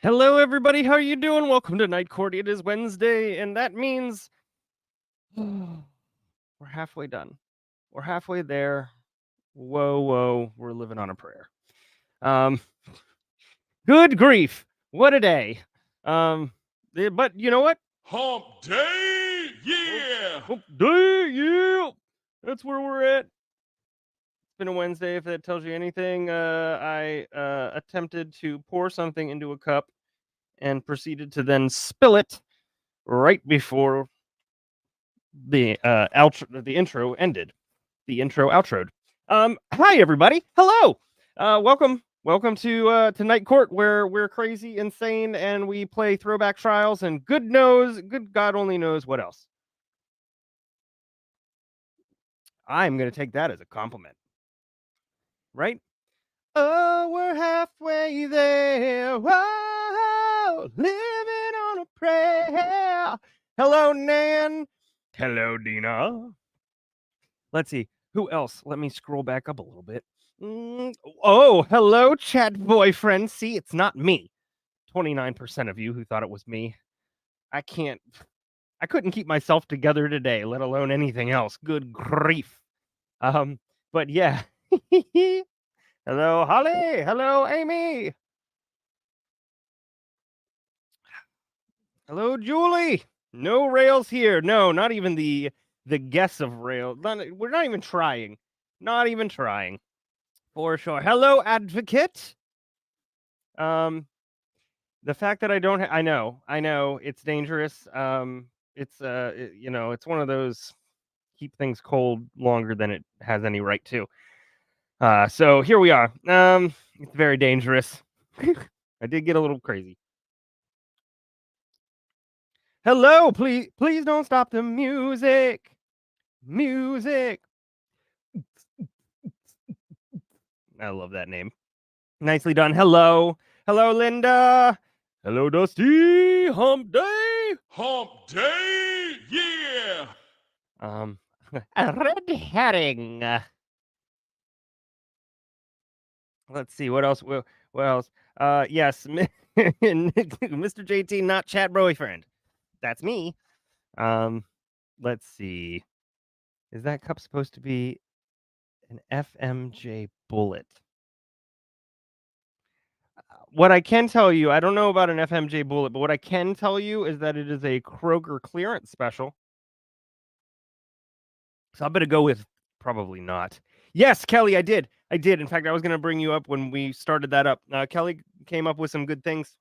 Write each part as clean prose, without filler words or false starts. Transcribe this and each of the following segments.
Hello, everybody. How are you doing? Welcome to Night Court. It is Wednesday, and that means we're halfway done. We're halfway there. Whoa. We're living on a prayer. Good grief. What a day. But you know what? Hump day, yeah! Hump day, yeah! That's where we're at. It's been a Wednesday, if that tells you anything. I attempted to pour something into a cup and proceeded to then spill it right before the intro ended. The intro outroed. Hi everybody. Hello. Welcome to Night Court, where we're crazy, insane, and we play throwback trials and good God only knows what else. I'm gonna take that as a compliment. Right? Oh, we're halfway there. Whoa, living on a prayer. Hello, Nan. Hello, Dina. Let's see. Who else? Let me scroll back up a little bit. Oh, hello, chat boyfriend. See, it's not me. 29% of you who thought it was me. I couldn't keep myself together today, let alone anything else. Good grief. But yeah. Hello, Holly. Hello, Amy. Hello, Julie. No rails here. No, not even the guess of rails. We're not even trying. Not even trying. For sure. Hello, advocate. The fact that I don't I know it's dangerous. It's it's one of those keep things cold longer than it has any right to. So here we are. It's very dangerous. I did get a little crazy. Hello, please don't stop the music. Music. I love that name. Nicely done. Hello, Linda. Hello, Dusty. Hump day. Hump day, yeah! A red herring. Let's see what else. What else? Yes, Mr. JT, not chat boyfriend. That's me. Let's see. Is that cup supposed to be an FMJ bullet? What I can tell you, I don't know about an FMJ bullet, but what I can tell you is that it is a Kroger clearance special. So I'm going to go with probably not. Yes, Kelly, I did. In fact, I was going to bring you up when we started that up. Kelly came up with some good things,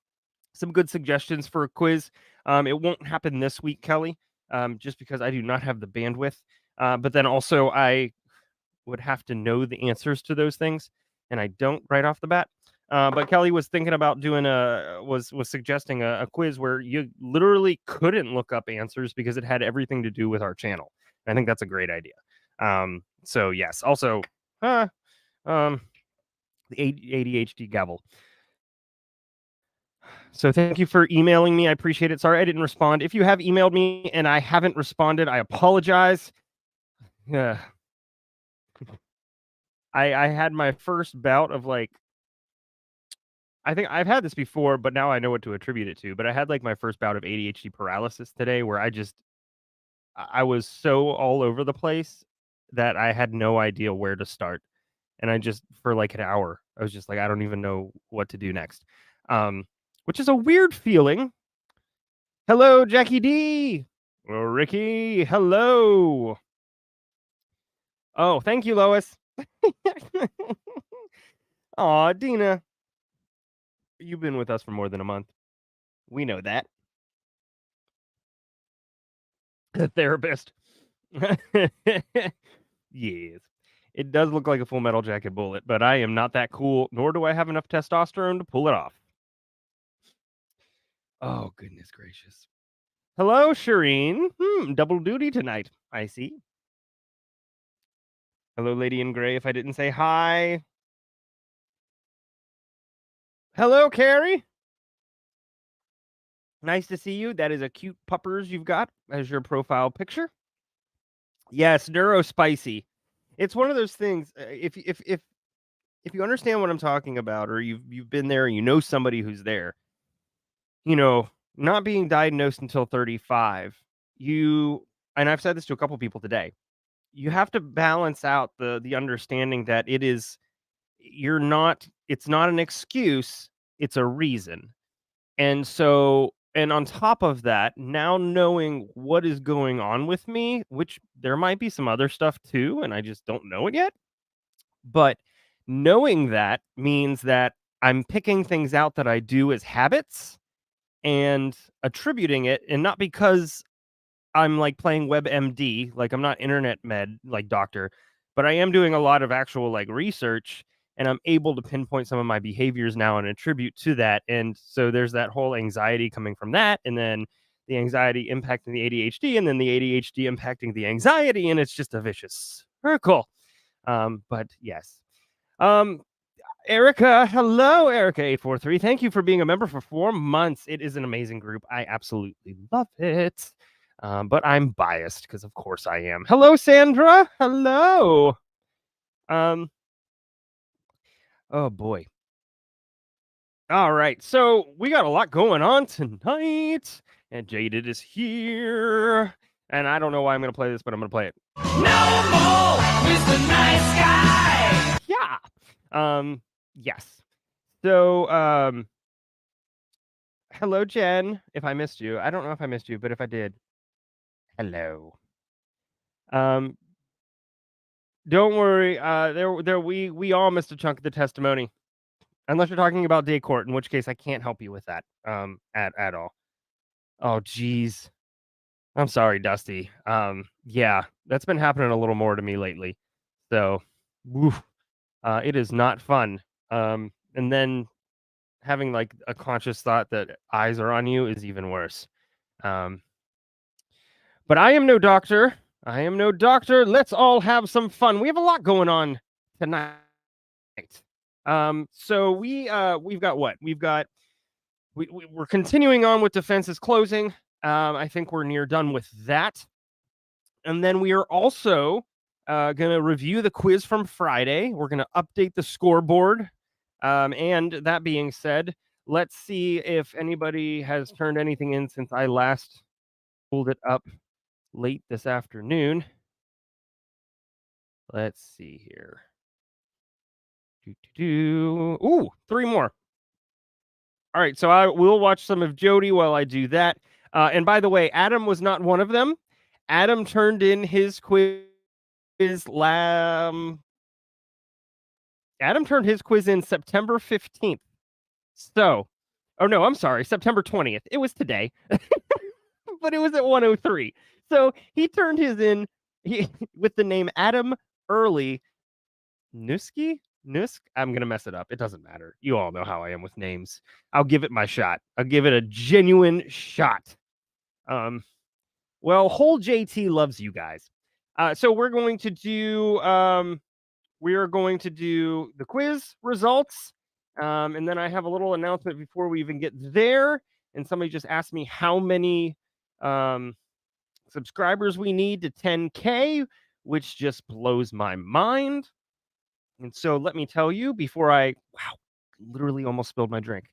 some good suggestions for a quiz. It won't happen this week, Kelly, just because I do not have the bandwidth. But then also I would have to know the answers to those things, and I don't right off the bat. But Kelly was thinking about doing was suggesting a quiz where you literally couldn't look up answers because it had everything to do with our channel. I think that's a great idea. So yes, also, the ADHD gavel. So thank you for emailing me. I appreciate it. Sorry I didn't respond. If you have emailed me and I haven't responded, I apologize. Yeah. I had my first bout of like, I think I've had this before, but now I know what to attribute it to. But I had like my first bout of ADHD paralysis today where I was so all over the place that I had no idea where to start. And I just, for like an hour, I was just like, I don't even know what to do next. Which is a weird feeling. Hello, Jackie D. Ricky, hello. Oh, thank you, Lois. Aw, Dina. You've been with us for more than a month. We know that. The therapist. Yes. It does look like a Full Metal Jacket bullet, but I am not that cool, nor do I have enough testosterone to pull it off. Oh, goodness gracious. Hello, Shireen. Double duty tonight, I see. Hello, Lady in Gray, if I didn't say hi. Hello, Carrie. Nice to see you. That is a cute puppers you've got as your profile picture. Yes, neurospicy. It's one of those things. If you understand what I'm talking about, or you've been there, and you know somebody who's there, you know, not being diagnosed until 35, and I've said this to a couple people today, you have to balance out the understanding that it's not an excuse, it's a reason. And so, and on top of that, now knowing what is going on with me, which there might be some other stuff too, and I just don't know it yet. But knowing that means that I'm picking things out that I do as habits and attributing it, and not because I'm like playing WebMD, like I'm not internet med like doctor, but I am doing a lot of actual like research, and I'm able to pinpoint some of my behaviors now and attribute to that. And so there's that whole anxiety coming from that, and then the anxiety impacting the ADHD, and then the ADHD impacting the anxiety, and it's just a vicious circle. But yes. Um, Erica, hello, Erica843. Thank you for being a member for 4 months. It is an amazing group. I absolutely love it. But I'm biased because, of course, I am. Hello, Sandra. Hello. Oh boy. All right, so we got a lot going on tonight, and Jaded is here, and I don't know why I'm gonna play this, but I'm gonna play it. No more Mr. Nice Guy. Yeah. Yes. So, hello, Jen. If I missed you, I don't know if I missed you, but if I did, hello. Don't worry. We all missed a chunk of the testimony, unless you're talking about day court, in which case I can't help you with that. At all. Oh, geez. I'm sorry, Dusty. Yeah, that's been happening a little more to me lately. So, woof, it is not fun. And then having like a conscious thought that eyes are on you is even worse. But I am no doctor. I am no doctor. Let's all have some fun. We have a lot going on tonight. So we've got what? We're continuing on with defenses closing. I think we're near done with that. And then we are also going to review the quiz from Friday. We're going to update the scoreboard. And that being said, let's see if anybody has turned anything in since I last pulled it up late this afternoon. Let's see here. Ooh, 3 more. All right, so I will watch some of Jodi while I do that. And by the way, Adam was not one of them. Adam turned in his quiz Adam turned his quiz in September 15th. So, oh no, I'm sorry, September 20th. It was today. But it was at 1:03. So he turned his in with the name Adam Early Nusk? I'm going to mess it up. It doesn't matter. You all know how I am with names. I'll give it my shot. I'll give it a genuine shot. Well, whole JT loves you guys. So we're going to do the quiz results, And then I have a little announcement before we even get there. And somebody just asked me how many subscribers we need to 10K, which just blows my mind. And so let me tell you before literally almost spilled my drink.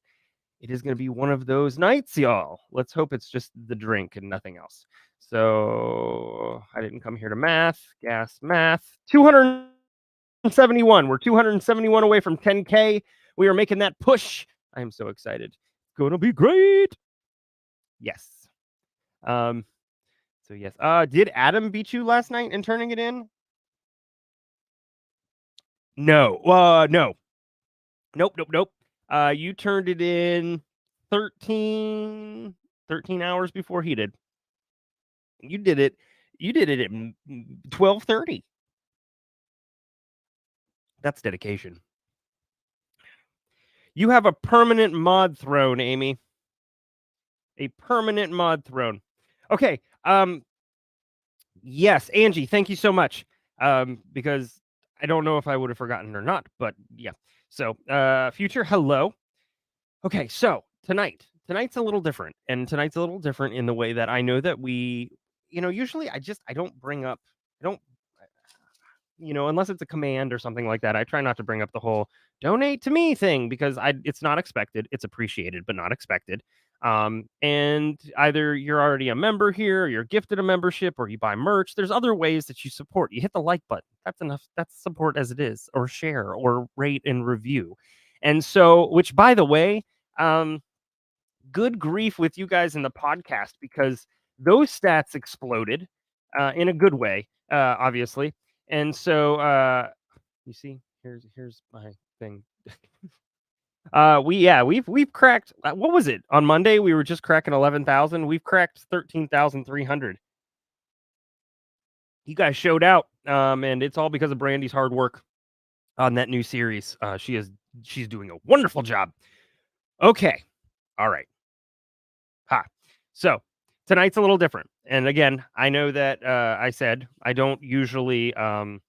It is going to be one of those nights, y'all. Let's hope it's just the drink and nothing else. So I didn't come here to math. 271. We're 271 away from 10K. We are making that push. I am so excited. It's going to be great. Yes. So yes. Did Adam beat you last night in turning it in? No. No. Nope. You turned it in 13 hours before he did. You did it at 12:30. That's dedication. You have a permanent mod throne, Amy. A permanent mod throne. Okay. Yes, Angie, thank you so much. Because I don't know if I would have forgotten or not, but yeah. So, future, hello. Okay, so tonight's a little different, and tonight's a little different in the way that I know that we, usually I don't bring up, I don't, unless it's a command or something like that. I try not to bring up the whole donate to me thing because it's not expected. It's appreciated, but not expected. And either you're already a member here, or you're gifted a membership, or you buy merch. There's other ways that you support. You hit the like button. That's enough. That's support as it is, or share, or rate and review. And so, which by the way, good grief with you guys in the podcast because those stats exploded in a good way, obviously. And so, you see, here's my thing. We've cracked. What was it on Monday? We were just cracking 11,000. We've cracked 13,300. You guys showed out, and it's all because of Brandi's hard work on that new series. She's doing a wonderful job. Okay, all right. So tonight's a little different, and again, I know that I said I don't usually. I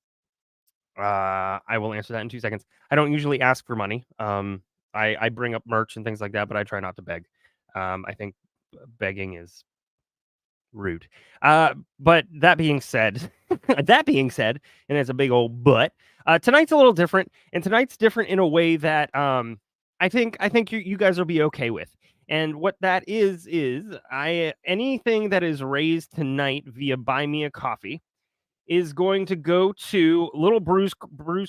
will answer that in 2 seconds. I don't usually ask for money. I bring up merch and things like that, but I try not to beg. I think begging is rude. But that being said, and it's a big old but. Tonight's a little different, and tonight's different in a way that I think you guys will be okay with. And what that is anything that is raised tonight via Buy Me a Coffee is going to go to Little Bruise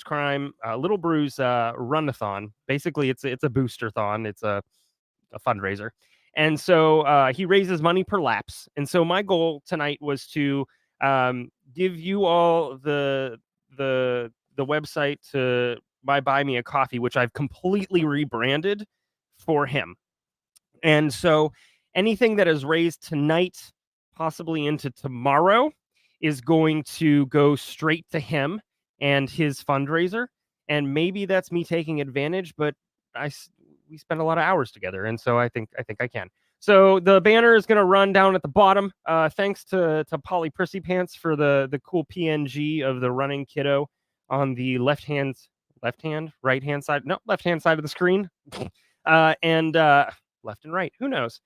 Crime, Little Bruise Runathon. Basically, it's a booster-thon. It's a fundraiser. And so he raises money per laps. And so my goal tonight was to give you all the website to Buy Me a Coffee, which I've completely rebranded for him. And so anything that is raised tonight, possibly into tomorrow, is going to go straight to him and his fundraiser. And maybe that's me taking advantage, but we spend a lot of hours together, and so I think I can. So the banner is going to run down at the bottom. Thanks to Polly Prissy Pants for the cool PNG of the running kiddo on the left hand side of the screen, and left and right, who knows.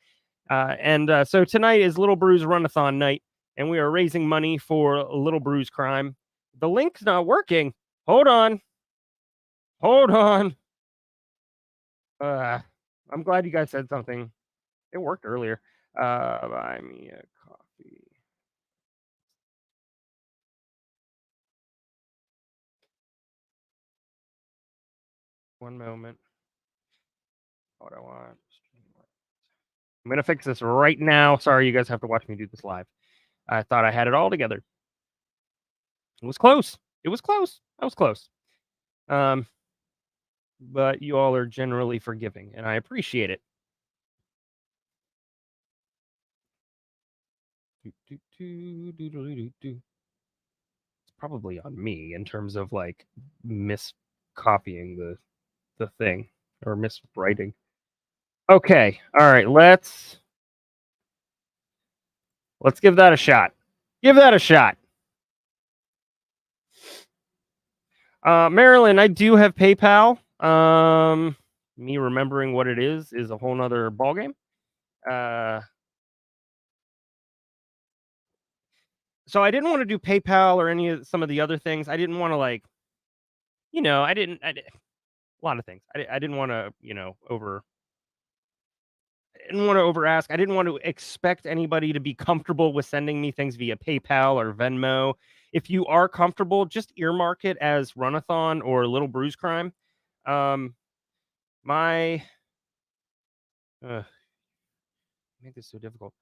So tonight is Little Bruise Runathon night, and we are raising money for Little Bruise Crime. The link's not working. Hold on. I'm glad you guys said something. It worked earlier. Buy me a coffee. One moment. What I want. I'm gonna fix this right now. Sorry, you guys have to watch me do this live. I thought I had it all together. It was close. I was close. But you all are generally forgiving, and I appreciate it. It's probably on me in terms of like miscopying the thing or miswriting. Okay, all right, let's give that a shot. Marilyn, I do have PayPal. me remembering what it is a whole nother ballgame. So I didn't want to do PayPal or some of the other things. I didn't want to like, a lot of things. I didn't want to, I didn't want to over ask. I didn't want to expect anybody to be comfortable with sending me things via PayPal or Venmo. If you are comfortable, just earmark it as Runathon or Little Bruise Crime. Um, my make this so difficult.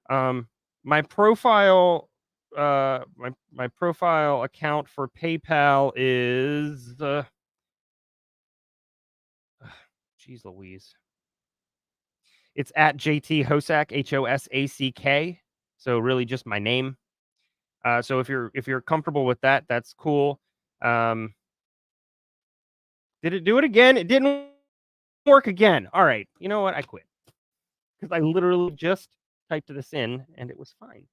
My profile, my profile account for PayPal is, geez Louise. It's at JT Hosack, Hosack. So really just my name. So if you're comfortable with that, that's cool. Did it do it again? It didn't work again. All right. You know what? I quit because I literally just typed this in and it was fine.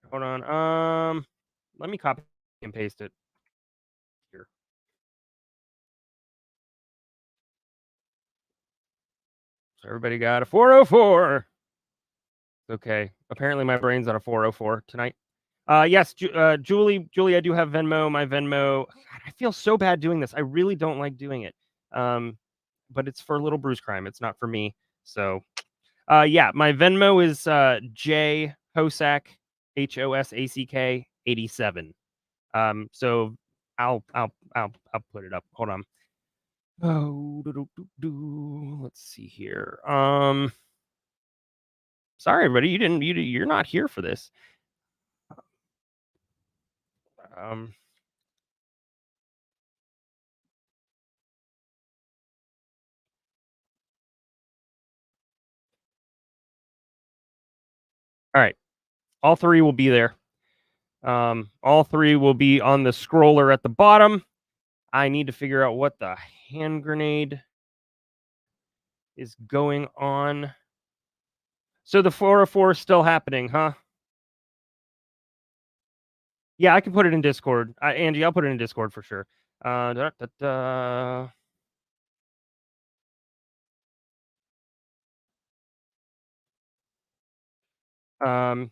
Hold on. Let me copy and paste it here. So everybody got a 404. Okay. Apparently my brain's on a 404 tonight. Yes, Julie, I do have Venmo. My Venmo. God, I feel so bad doing this. I really don't like doing it. But it's for Little Bruise Crime. It's not for me. So, yeah, my Venmo is J Hosack, Hosack 87. So I'll put it up. Hold on. Oh, let's see here. Sorry, everybody. You're not here for this. Um. All right. All three will be there. All three will be on the scroller at the bottom. I need to figure out what the hand grenade is going on. So the 404 is still happening, huh? Yeah, I can put it in Discord. Angie, I'll put it in Discord for sure. Da, da, da. Um,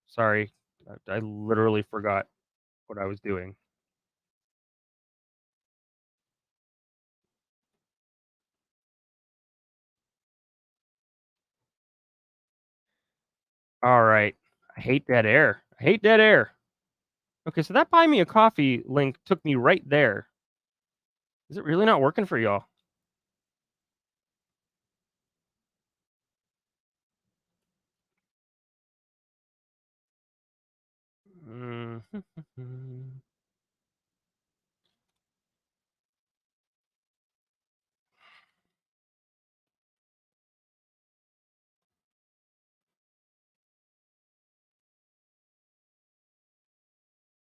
sorry, I literally forgot what I was doing. All right. I hate dead air. I hate dead air. Okay, so that buy me a coffee link took me right there. Is it really not working for y'all?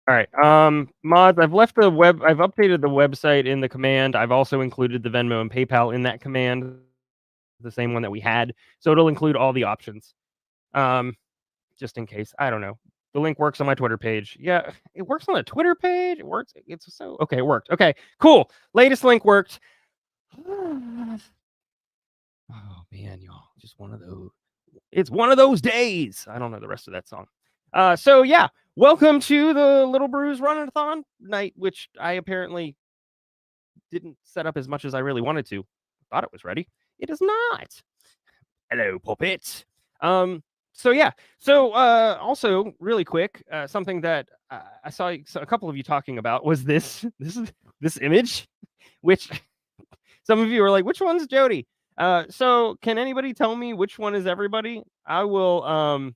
All right. Mods, I've updated the website in the command. I've also included the Venmo and PayPal in that command, the same one that we had. So it'll include all the options. Just in case. I don't know. The link works on my Twitter page. Yeah, it works on the Twitter page. It works. It's so okay. It worked. Okay, cool. Latest link worked. Oh man, y'all, just one of those. It's one of those days. I don't know the rest of that song. So yeah, welcome to the Little Bruise Runathon night, which I apparently didn't set up as much as I really wanted to. Thought it was ready. It is not. Hello, puppet. So yeah. So also really quick, something that I saw a couple of you talking about was this image, which some of you are like, which one's Jodi? So can anybody tell me which one is everybody? I will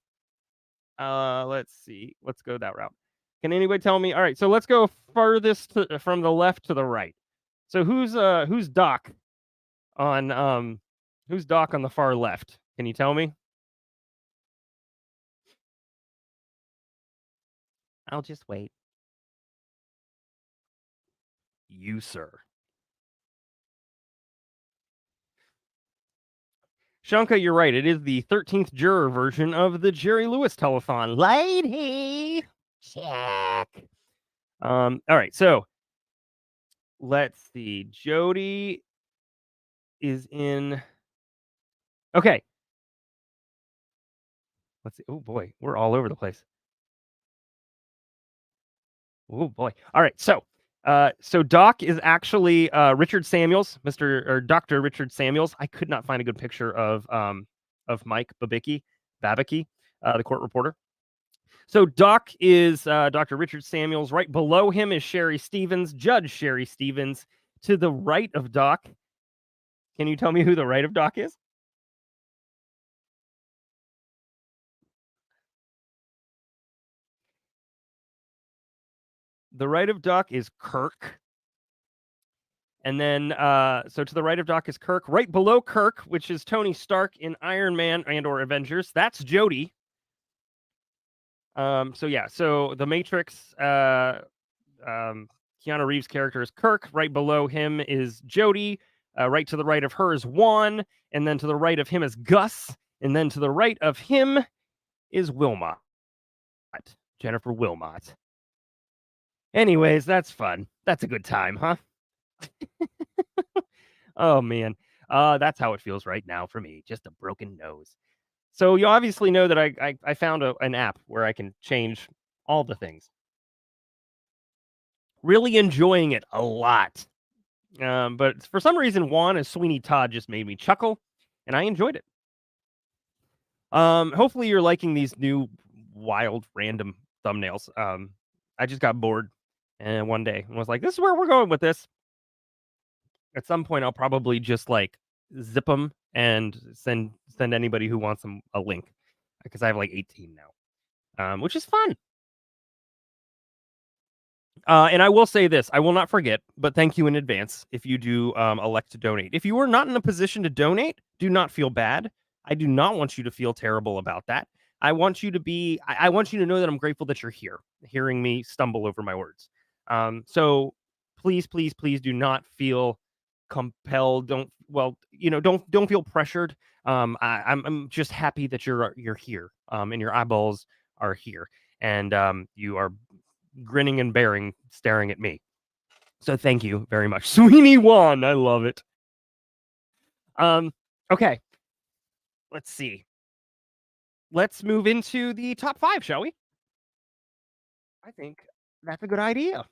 let's see. Let's go that route. Can anybody tell me? All right, so let's go furthest from the left to the right. So who's Doc on who's Doc on the far left? Can you tell me? I'll just wait. You, sir. Shanka, you're right. It is the 13th juror version of the Jerry Lewis telethon. Lady, check. All right, so let's see. Jodi is in. Okay. Let's see. Oh boy, we're all over the place. Oh boy. All right, so Doc is actually Richard Samuels, Dr. Richard Samuels. I could not find a good picture of Mike Babicki, the court reporter. So Doc is Dr. Richard Samuels. Right below him is Sherry Stevens, Judge Sherry Stevens. To the right of Doc, can you tell me who the right of Doc is? The right of Doc is Kirk. And then, so to the right of Doc is Kirk. Right below Kirk, which is Tony Stark in Iron Man and/or Avengers, that's Jodi. So yeah, so the Matrix, Keanu Reeves' character is Kirk. Right below him is Jodi. Right to the right of her is Juan, and then to the right of him is Gus, and then to the right of him is Wilmot, Jennifer Wilmot. Anyways, that's fun. That's a good time, huh? Oh man, that's how it feels right now for me. Just a broken nose. So you obviously know that I found an app where I can change all the things. Really enjoying it a lot. But for some reason, Juan as Sweeney Todd just made me chuckle, and I enjoyed it. Hopefully you're liking these new wild random thumbnails. I just got bored and one day and was like, this is where we're going with this. At some point I'll probably just like zip them and send anybody who wants them a link because I have like 18 now, which is fun. And I will say this, I will not forget, but thank you in advance if you do elect to donate. If you are not in a position to donate, do not feel bad. I do not want you to feel terrible about that. I want you to be, I want you to know that I'm grateful that you're here, hearing me stumble over my words. So please, please, please do not feel compelled. Don't feel pressured. I'm just happy that you're here, and your eyeballs are here, and you are grinning and bearing, staring at me. So thank you very much. Sweeney Juan, I love it. Okay. Let's see. Let's move into the top 5, shall we? I think that's a good idea.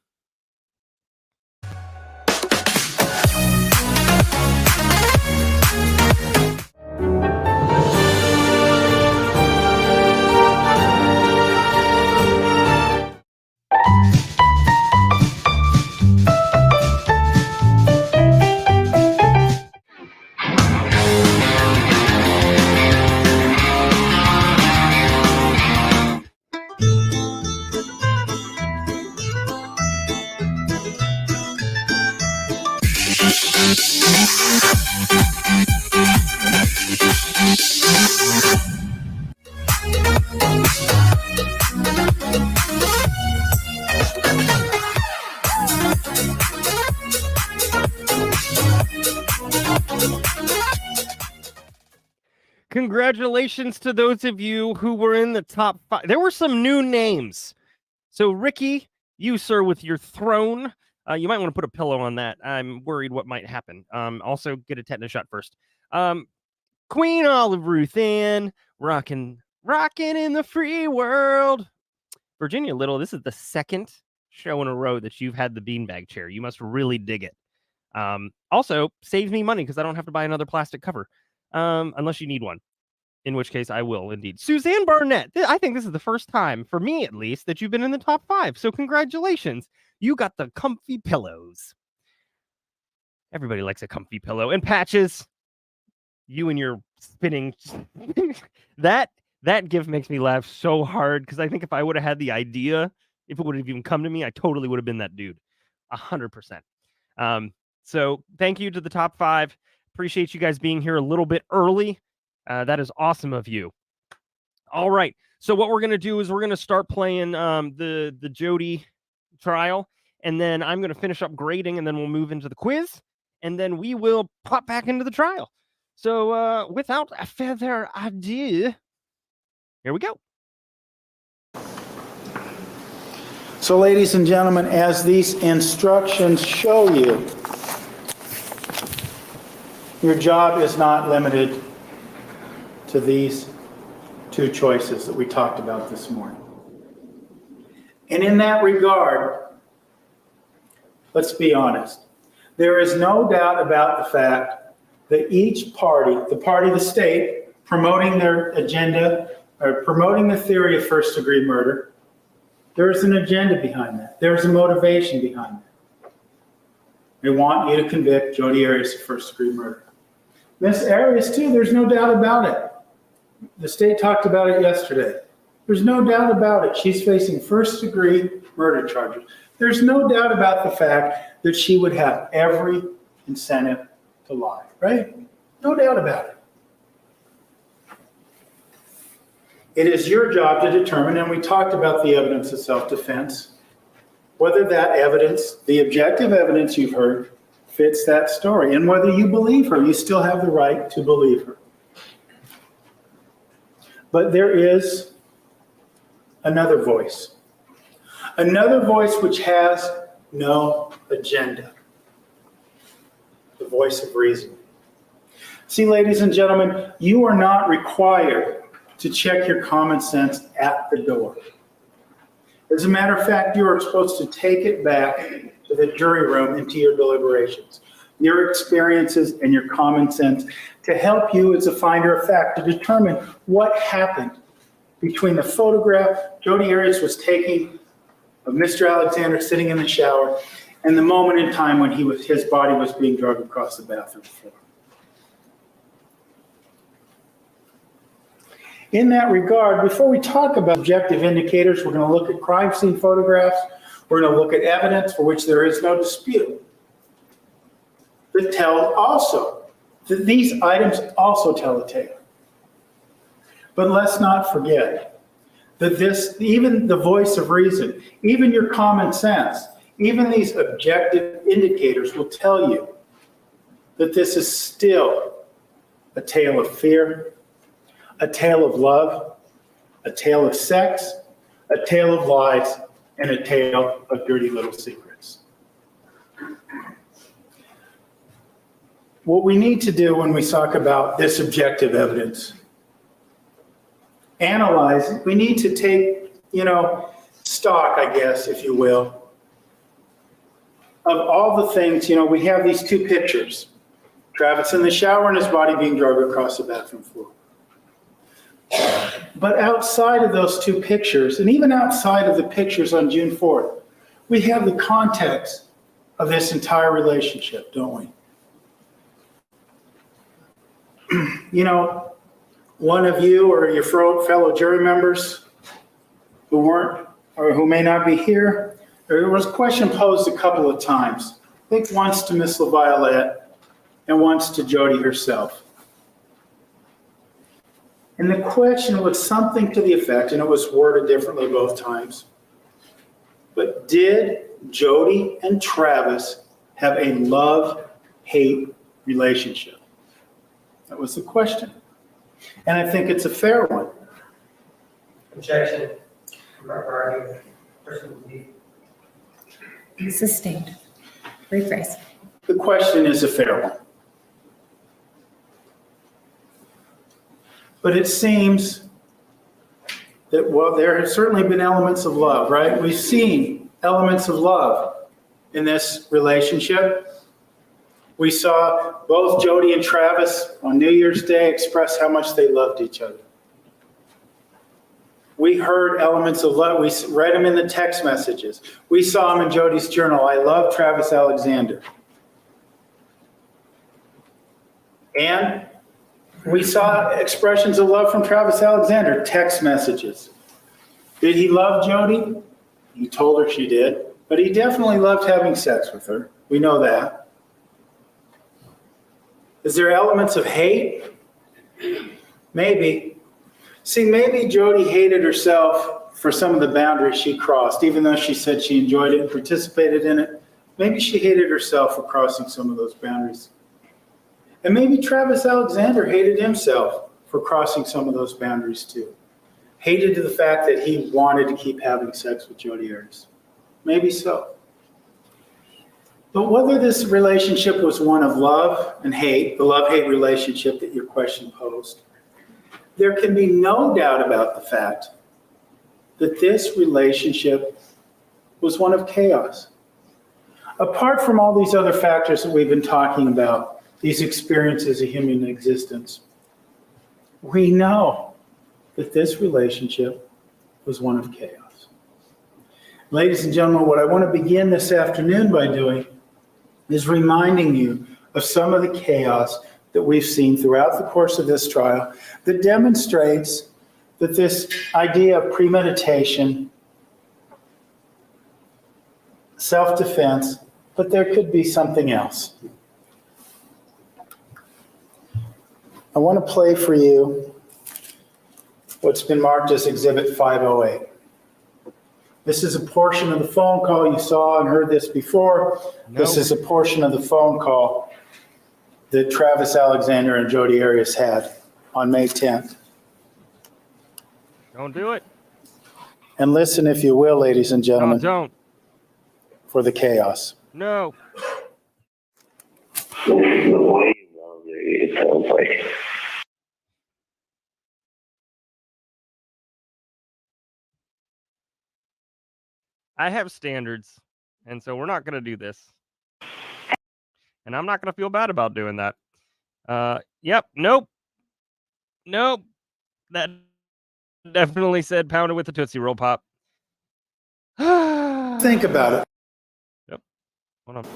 Congratulations to those of you who were in the top 5. There were some new names. So Ricky, you, sir, with your throne, you might want to put a pillow on that. I'm worried what might happen. Also get a tetanus shot first. Queen Olive Ruth Ann, rocking in the free world. Virginia Little, this is the second show in a row that you've had the beanbag chair. You must really dig it. Also saves me money because I don't have to buy another plastic cover, unless you need one, in which case I will indeed. Suzanne Barnett, I think this is the first time, for me at least, that you've been in the top 5. So congratulations. You got the comfy pillows. Everybody likes a comfy pillow. And Patches, you and your spinning. that gift makes me laugh so hard because I think if I would have had the idea, if it would have even come to me, I totally would have been that dude. 100%. So thank you to the top 5. Appreciate you guys being here a little bit early. That is awesome of you. All right. So what we're going to do is we're going to start playing the Jodi trial, and then I'm going to finish up grading, and then we'll move into the quiz, and then we will pop back into the trial. So, without further ado, here we go. So, ladies and gentlemen, as these instructions show you, your job is not limited to these two choices that we talked about this morning. And in that regard, let's be honest. There is no doubt about the fact that each party, the state, promoting their agenda or promoting the theory of first-degree murder, there's an agenda behind that. There's a motivation behind that. They want you to convict Jodi Arias of first-degree murder. Miss Arias, too, there's no doubt about it. The state talked about it yesterday. There's no doubt about it. She's facing first-degree murder charges. There's no doubt about the fact that she would have every incentive to lie, right? No doubt about it. It is your job to determine, and we talked about the evidence of self-defense, whether that evidence, the objective evidence you've heard, fits that story. And whether you believe her, you still have the right to believe her. But there is another voice which has no agenda, the voice of reason. See, ladies and gentlemen, you are not required to check your common sense at the door. As a matter of fact, you are supposed to take it back to the jury room and to your deliberations, your experiences and your common sense to help you as a finder of fact to determine what happened between the photograph Jodi Arias was taking of Mr. Alexander sitting in the shower and the moment in time when his body was being dragged across the bathroom floor. In that regard, before we talk about objective indicators, we're going to look at crime scene photographs. We're going to look at evidence for which there is no dispute. That tell also, that these items also tell a tale. But let's not forget that even the voice of reason, even your common sense, even these objective indicators will tell you that this is still a tale of fear, a tale of love, a tale of sex, a tale of lies, and a tale of dirty little secrets. What we need to do when we talk about this objective evidence, analyze it. We need to take, stock, I guess, if you will, of all the things. We have these two pictures. Travis in the shower and his body being dragged across the bathroom floor. But outside of those two pictures, and even outside of the pictures on June 4th, we have the context of this entire relationship, don't we? One of you or your fellow jury members who weren't or who may not be here, there was a question posed a couple of times. I think once to Miss LaViolette and once to Jodi herself. And the question was something to the effect, and it was worded differently both times, but did Jodi and Travis have a love-hate relationship? That was the question. And I think it's a fair one. Objection. Brandi. Sustained. Rephrase. The question is a fair one. But it seems that, there have certainly been elements of love, right? We've seen elements of love in this relationship. We saw both Jodi and Travis on New Year's Day express how much they loved each other. We heard elements of love. We read them in the text messages. We saw them in Jodi's journal. I love Travis Alexander. And we saw expressions of love from Travis Alexander, text messages. Did he love Jodi? He told her she did, but he definitely loved having sex with her. We know that. Is there elements of hate? Maybe. See, maybe Jodi hated herself for some of the boundaries she crossed, even though she said she enjoyed it and participated in it. Maybe she hated herself for crossing some of those boundaries. And maybe Travis Alexander hated himself for crossing some of those boundaries too. Hated the fact that he wanted to keep having sex with Jodi Arias. Maybe so. But whether this relationship was one of love and hate, the love-hate relationship that your question posed, there can be no doubt about the fact that this relationship was one of chaos. Apart from all these other factors that we've been talking about, these experiences of human existence, we know that this relationship was one of chaos. Ladies and gentlemen, what I want to begin this afternoon by doing is reminding you of some of the chaos that we've seen throughout the course of this trial that demonstrates that this idea of premeditation, self-defense, but there could be something else. I want to play for you what's been marked as Exhibit 508. This is a portion of the phone call. You saw and heard this before. No. This is a portion of the phone call that Travis Alexander and Jodi Arias had on May 10th. Don't do it. And listen, if you will, ladies and No, gentlemen, don't. for the chaos. No. It sounds like. I have standards, and so we're not going to do this. And I'm not going to feel bad about doing that. Yep, nope. Nope. That definitely said pounded with the Tootsie Roll Pop. Think about it. Yep. Hold on.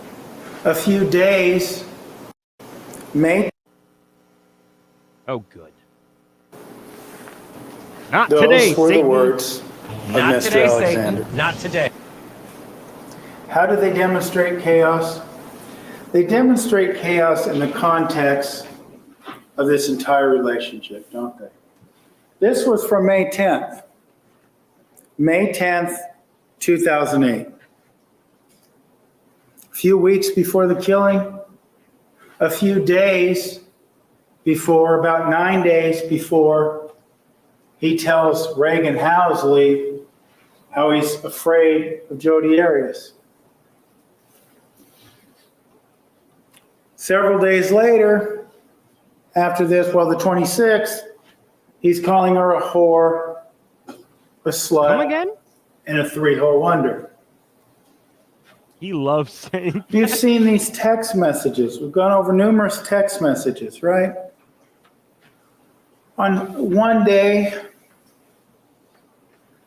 A few days, May. Oh, good. Not Those today, were Satan. the words of Not Mr. today, Alexander. Satan. Not today. How do they demonstrate chaos? They demonstrate chaos in the context of this entire relationship, don't they? This was from May 10th. May 10th, 2008. A few weeks before the killing, a few days before, about 9 days before, he tells Reagan Housley how he's afraid of Jodi Arias. Several days later, after this, well, the 26th, he's calling her a whore, a Come slut, again? and a three-hole wonder. He loves saying You've seen these text messages. We've gone over numerous text messages, right? On one day,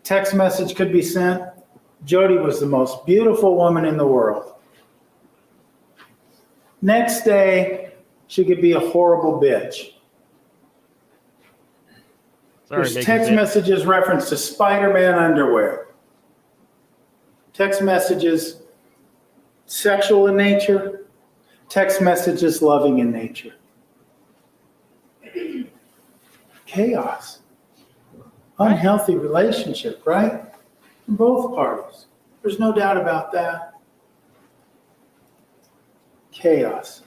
text message could be sent, Jodi was the most beautiful woman in the world. Next day, she could be a horrible bitch. Sorry, There's Megan text Bitch. messages reference to Spider-Man underwear. Text messages sexual in nature. Text messages loving in nature. Chaos. Unhealthy relationship, right? From both parties. There's no doubt about that. Chaos.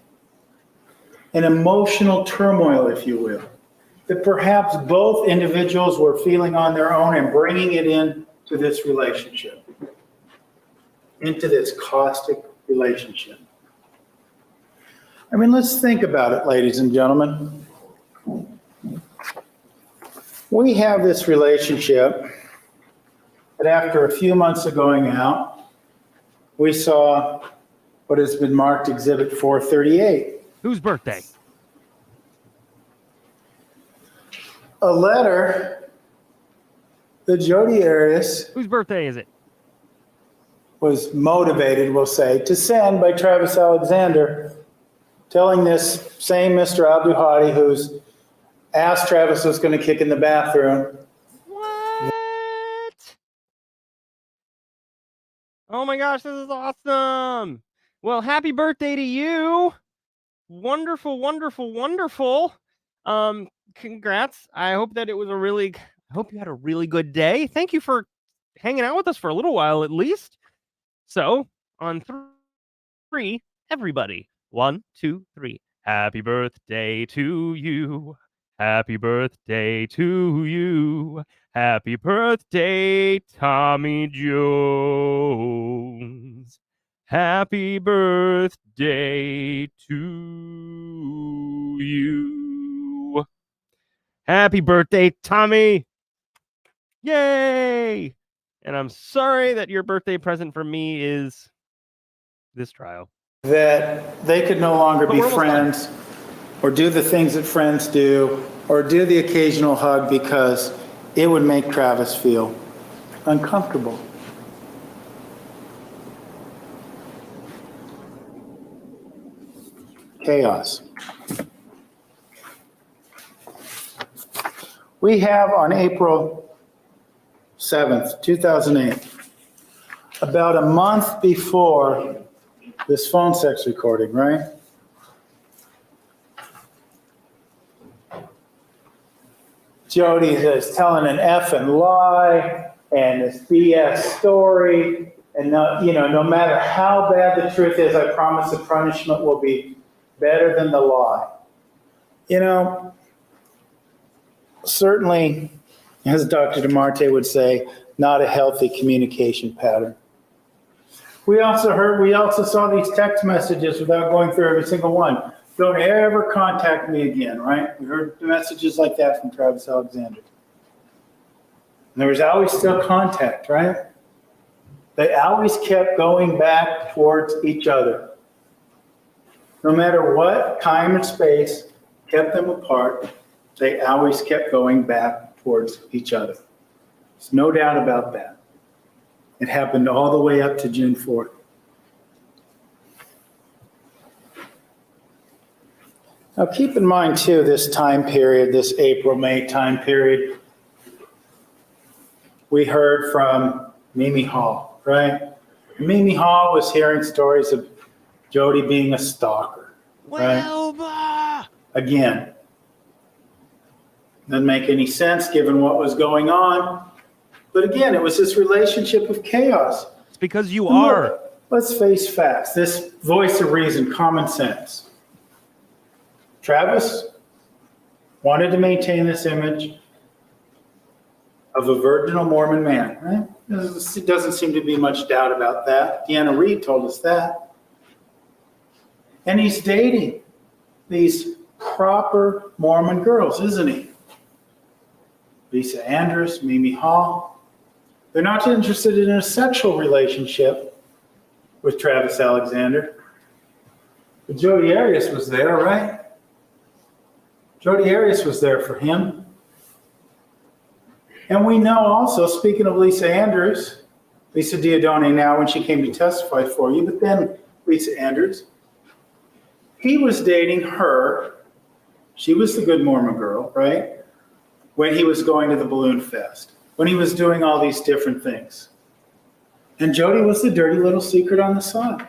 An emotional turmoil, if you will, that perhaps both individuals were feeling on their own and bringing it into this relationship, into this caustic relationship. I mean, let's think about it, ladies and gentlemen. We have this relationship that after a few months of going out, we saw what has been marked Exhibit 438. Whose birthday? A letter that Jodi Arias Whose birthday is it? was motivated, we'll say, to send by Travis Alexander, telling this same Mr. Abduhadi, who's asked Travis was going to kick in the bathroom. What? Oh my gosh, this is awesome. Well, happy birthday to you. Wonderful, wonderful, wonderful. Congrats. I hope that it was I hope you had a really good day. Thank you for hanging out with us for a little while at least. So, on three, everybody. 1, 2, 3. Happy birthday to you. Happy birthday to you. Happy birthday, Tommy Jones. Happy birthday to you. Happy birthday, Tommy. Yay! And I'm sorry that your birthday present for me is this trial. That they could no longer But be we're almost done. friends or do the things that friends do or do the occasional hug because it would make Travis feel uncomfortable. Chaos. We have on April 7th, 2008, about a month before this phone sex recording, right? Jodi is telling an effing lie and this BS story, and no matter how bad the truth is, I promise the punishment will be better than the lie. Certainly, as Dr. DeMarte would say, not a healthy communication pattern. We also saw these text messages without going through every single one. Don't ever contact me again, right? We heard messages like that from Travis Alexander. And there was always still contact, right? They always kept going back towards each other. No matter what time and space kept them apart, they always kept going back towards each other. There's no doubt about that. It happened all the way up to June 4th. Now keep in mind too, this time period, this April-May time period, we heard from Mimi Hall, right? Mimi Hall was hearing stories of Jodi being a stalker, right? Again, doesn't make any sense given what was going on. But again, it was this relationship of chaos. It's because you are. Let's face facts. This voice of reason, common sense. Travis wanted to maintain this image of a virginal Mormon man, right? There doesn't seem to be much doubt about that. Deanna Reed told us that. And he's dating these proper Mormon girls, isn't he? Lisa Andrews, Mimi Hall. They're not interested in a sexual relationship with Travis Alexander. But Jodi Arias was there, right? Jodi Arias was there for him. And we know also, speaking of Lisa Andrews, Lisa Diodone now when she came to testify for you, but then Lisa Andrews, he was dating her. She was the good Mormon girl, right? When he was going to the balloon fest, when he was doing all these different things. And Jodi was the dirty little secret on the side.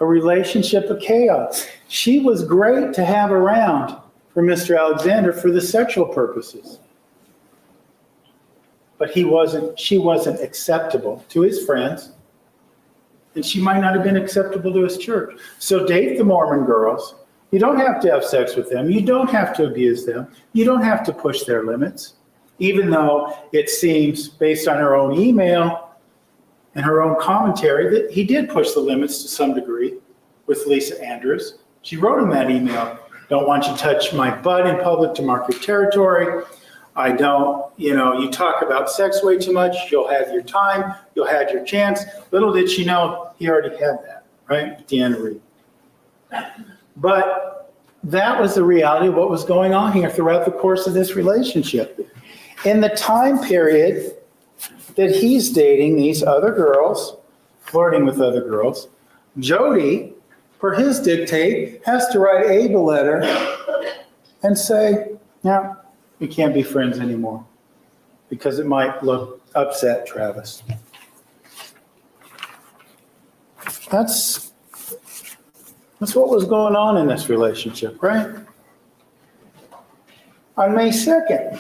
A relationship of chaos. She was great to have around for Mr. Alexander for the sexual purposes. But she wasn't acceptable to his friends, and she might not have been acceptable to his church. So date the Mormon girls. You don't have to have sex with them. You don't have to abuse them. You don't have to push their limits, even though it seems, based on her own email and her own commentary, that he did push the limits to some degree with Lisa Andrews. She wrote him that email. Don't want you to touch my butt in public to mark your territory. I don't, you talk about sex way too much. You'll have your time. You'll have your chance. Little did she know he already had that, right? Deanna Reed. But that was the reality of what was going on here throughout the course of this relationship. In the time period that he's dating these other girls, flirting with other girls, Jodi, per his dictate, has to write Abe a letter and say, no, we can't be friends anymore because it might upset Travis. That's what was going on in this relationship, right? On May 2nd,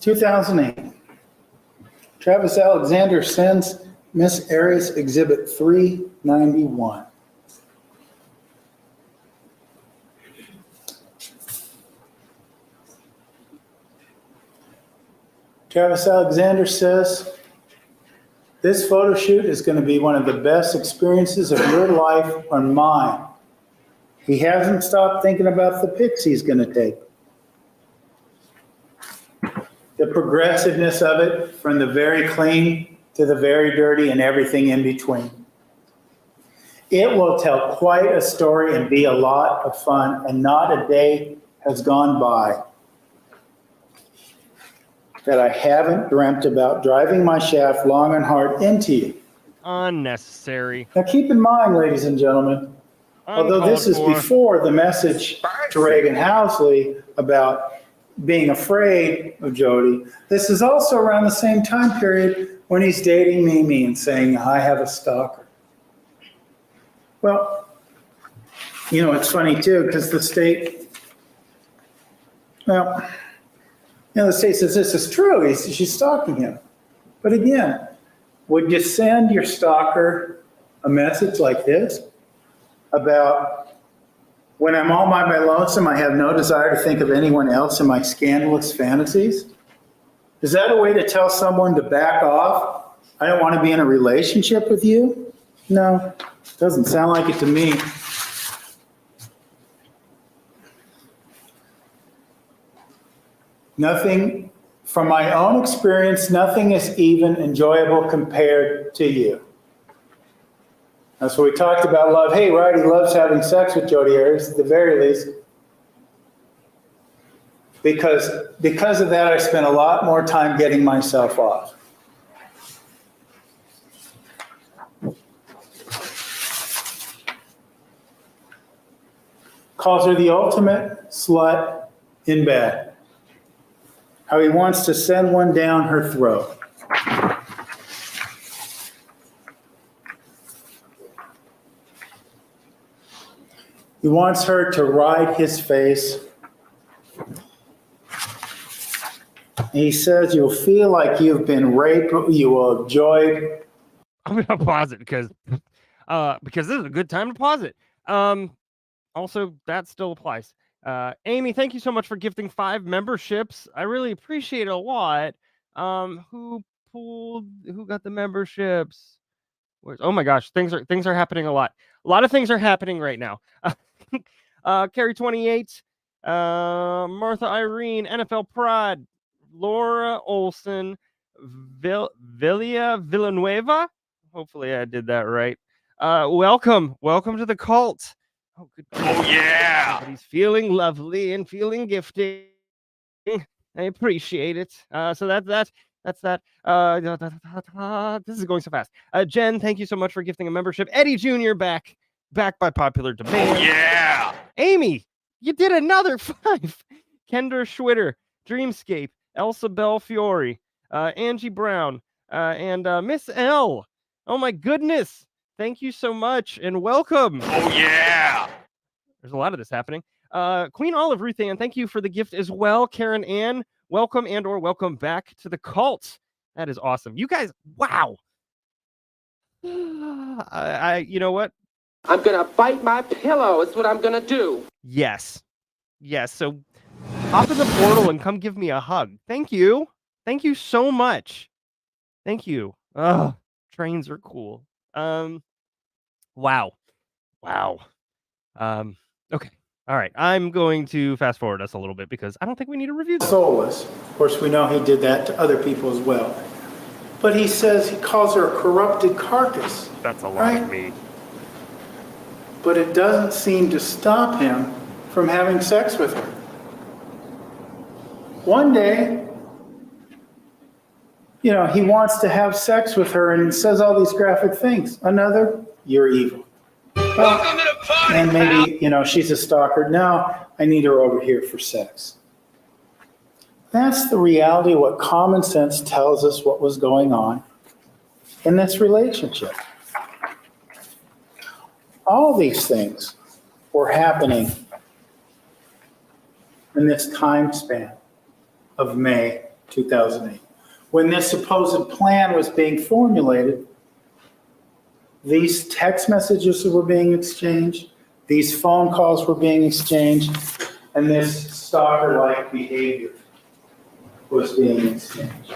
2008, Travis Alexander sends Miss Arias Exhibit 391. Travis Alexander says, this photo shoot is going to be one of the best experiences of your life or mine. He hasn't stopped thinking about the pics he's going to take. The progressiveness of it, from the very clean to the very dirty and everything in between. It will tell quite a story and be a lot of fun, and not a day has gone by that I haven't dreamt about driving my shaft long and hard into you. Unnecessary. Now keep in mind, ladies and gentlemen, although this is before the message to Reagan Housley about being afraid of Jodi, this is also around the same time period when he's dating Mimi and saying, I have a stalker. Well, you know, it's funny too, because the state, well, you know, the state says this is true, she's stalking him. But again, would you send your stalker a message like this about, when I'm all by my lonesome, I have no desire to think of anyone else in my scandalous fantasies? Is that a way to tell someone to back off? I don't want to be in a relationship with you? No, doesn't sound like it to me. Nothing, from my own experience, nothing is even enjoyable compared to you. That's what we talked about love. Hey, right, he loves having sex with Jodi Arias, at the very least. Because of that, I spent a lot more time getting myself off. Calls her the ultimate slut in bed. How he wants to send one down her throat. He wants her to ride his face. He says you'll feel like you've been raped, you will enjoy. I'm going to pause it because this is a good time to pause it. Also, that still applies. Amy, thank you so much for gifting 5 memberships. I really appreciate it a lot. Who got the memberships? Oh my gosh, things are happening a lot. A lot of things are happening right now. Carrie 28, Martha Irene, NFL Pride, Laura Olson, Villanueva. Hopefully I did that right. Welcome to the cult. Oh, good. Oh, yeah. He's feeling lovely and feeling gifting. I appreciate it. So that's that. This is going so fast. Jen, thank you so much for gifting a membership. Eddie Jr. back by popular demand. Oh, yeah. Amy, you did another 5. Kendra Schwitter, Dreamscape, Elsa Belfiore, Angie Brown, and Miss L. Oh my goodness. Thank you so much and welcome. Oh, yeah. There's a lot of this happening. Queen Olive Ruth Ann, thank you for the gift as well. Karen Ann, welcome and or welcome back to the cult. That is awesome. You guys, wow. You know what? I'm going to bite my pillow. It's what I'm going to do. Yes. So hop in the portal and come give me a hug. Thank you. Thank you so much. Thank you. Trains are cool. Wow. Okay. All right. I'm going to fast forward us a little bit because I don't think we need to review this. Soulless. Of course, we know he did that to other people as well. But he says he calls her a corrupted carcass. That's a lot of me. But it doesn't seem to stop him from having sex with her. One day, you know, he wants to have sex with her and says all these graphic things. Another, you're evil. Welcome to the party, and maybe, you know, she's a stalker. No, I need her over here for sex. That's the reality of what common sense tells us what was going on in this relationship. All these things were happening in this time span of May 2008. when this supposed plan was being formulated, these text messages were being exchanged, these phone calls were being exchanged, and this stalker-like behavior was being exchanged.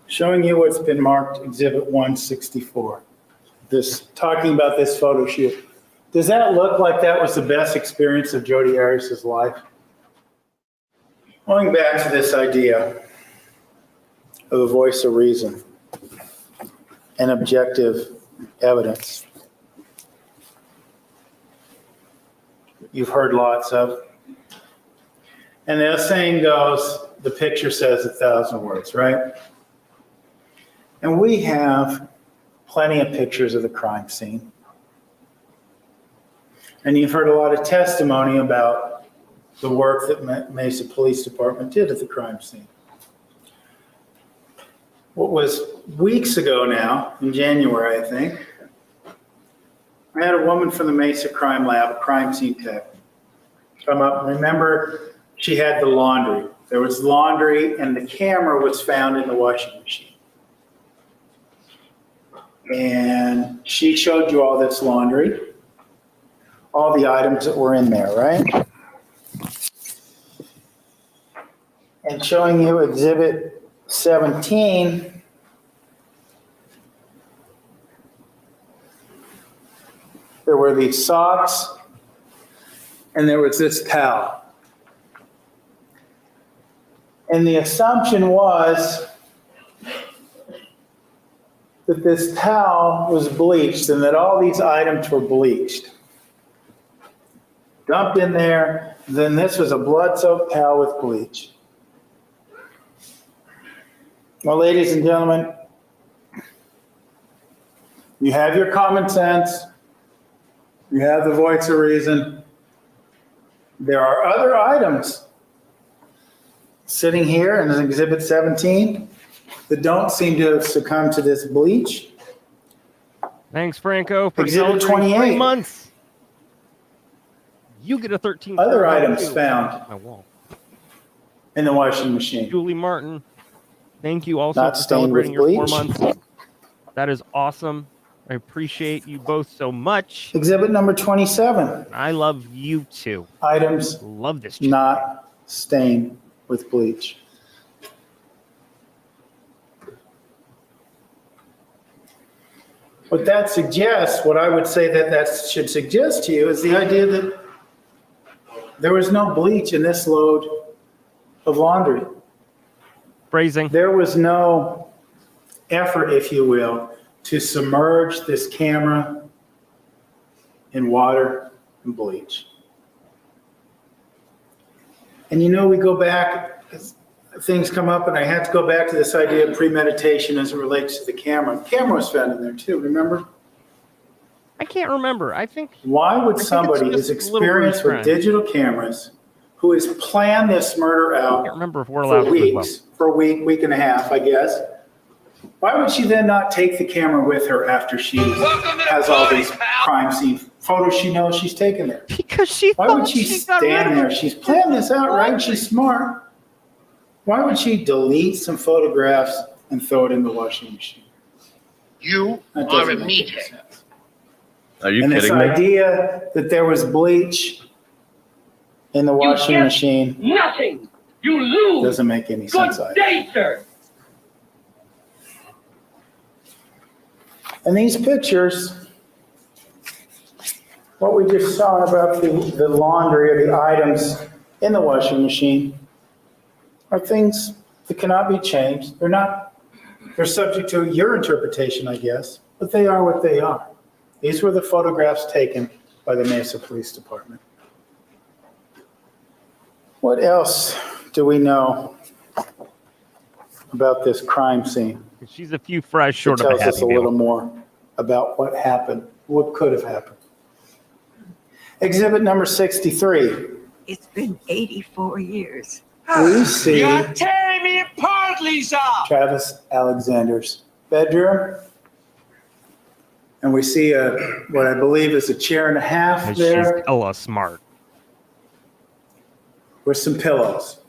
Showing you what's been marked Exhibit 164. Talking about this photo shoot. Does that look like that was the best experience of Jodi Arias' life? Going back to this idea of the voice of reason and objective evidence. You've heard lots of. And the saying goes, the picture says 1,000 words, right? And we have plenty of pictures of the crime scene. And you've heard a lot of testimony about the work that Mesa Police Department did at the crime scene. What was weeks ago now, in January, I think, I had a woman from the Mesa Crime Lab, a crime scene tech, come up. Remember, she had the laundry. There was laundry, and the camera was found in the washing machine. And she showed you all this laundry, all the items that were in there, right? And showing you Exhibit 17, there were these socks, and there was this towel. And the assumption was that this towel was bleached and that all these items were bleached. Dumped in there, then this was a blood-soaked towel with bleach. Well, ladies and gentlemen, you have your common sense, you have the voice of reason. There are other items sitting here in Exhibit 17 that don't seem to have succumbed to this bleach. Thanks, Franco, for Exhibit celebrating 28. 3 months. You get a 13. Other items found My wall. in the washing machine. Julie Martin, thank you also Not for stained with celebrating your 4 bleach. months. That is awesome. I appreciate you both so much. Exhibit number 27. I love you too. Items Love this channel. not stained with bleach. What that suggests, what I would say that should suggest to you is the idea that there was no bleach in this load of laundry. Phrasing. There was no effort, if you will, to submerge this camera in water and bleach. And you know, we go back, things come up, and I have to go back to this idea of premeditation as it relates to the camera. The camera was found in there too, remember? I can't remember. I think. Why would it's somebody just who's a little experienced with Bruise digital cameras, who has planned this murder I can't out remember if we're allowed for to as well. weeks, for a week and a half, I guess, why would she then not take the camera with her after she has all these crime scene photos she knows she's taken there? Because she Why thought would she got rid of stand there? it. She's planned this out, right? She's smart. Why would she delete some photographs and throw it in the washing machine? You That are a doesn't make any meathead. sense. Are you And this kidding me? idea that there was bleach in the washing get machine Nothing. You lose. doesn't make any sense Good either. day, sir. And these pictures, what we just saw about the laundry or the items in the washing machine are things that cannot be changed. They're subject to your interpretation, I guess, but they are what they are. These were the photographs taken by the Mesa Police Department. What else do we know about this crime scene? She's a few fries short It of a tells happy us a meal. little more about what happened, what could have happened. Exhibit number 63. It's been 84 years. We see You're tearing me apart, Lisa! Travis Alexander's bedroom And we see what I believe is a chair and a half She's there hella smart. with some pillows.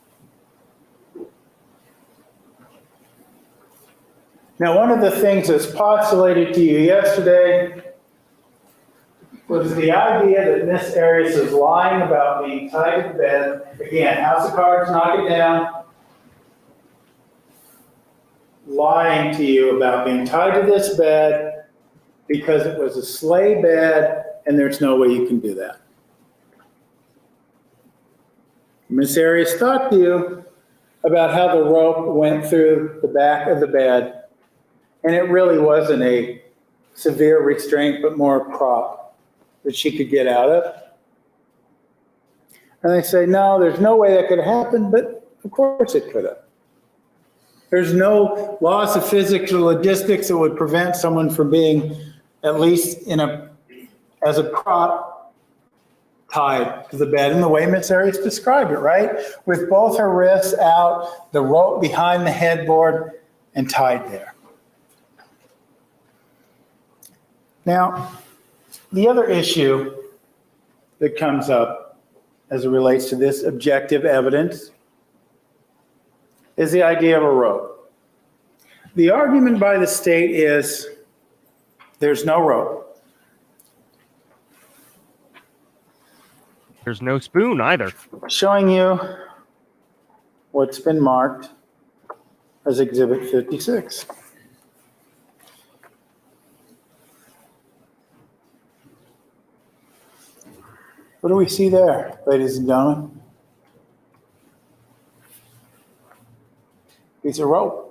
Now, one of the things that's postulated to you yesterday was the idea that Miss Arias is lying about being tied to the bed. Again, House of Cards, knock it down. Lying to you about being tied to this bed because it was a sleigh bed and there's no way you can do that. Miss Arias talked to you about how the rope went through the back of the bed, and it really wasn't a severe restraint, but more a prop that she could get out of. And they say, no, there's no way that could have happened, but of course it could have. There's no laws of physics or logistics that would prevent someone from being at least as a prop tied to the bed in the way Miss Arias described it, right? With both her wrists out, the rope behind the headboard, and tied there. Now, the other issue that comes up as it relates to this objective evidence is the idea of a rope. The argument by the state is there's no rope. There's no spoon either. Showing you what's been marked as Exhibit 56. What do we see there, ladies and gentlemen? Piece of rope.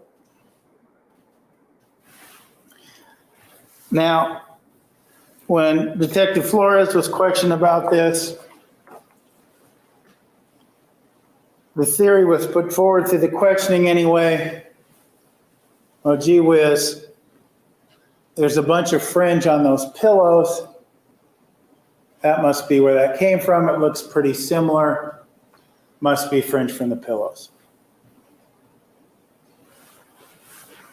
Now, when Detective Flores was questioned about this, the theory was put forward through the questioning anyway. Oh, gee whiz, there's a bunch of fringe on those pillows. That must be where that came from. It looks pretty similar. Must be fringe from the pillows.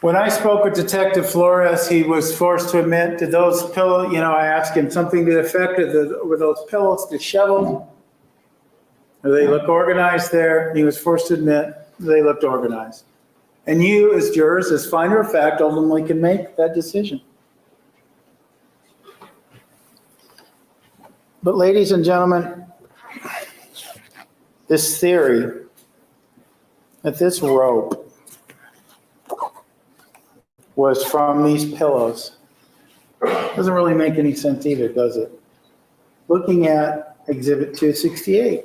When I spoke with Detective Flores, he was forced to admit, did those pillows, I asked him something to the effect of, were those pillows disheveled? Do they look organized there? He was forced to admit they looked organized. And you, as jurors, as finder of fact, ultimately can make that decision. But ladies and gentlemen, this theory that this rope was from these pillows doesn't really make any sense either, does it? Looking at Exhibit 268.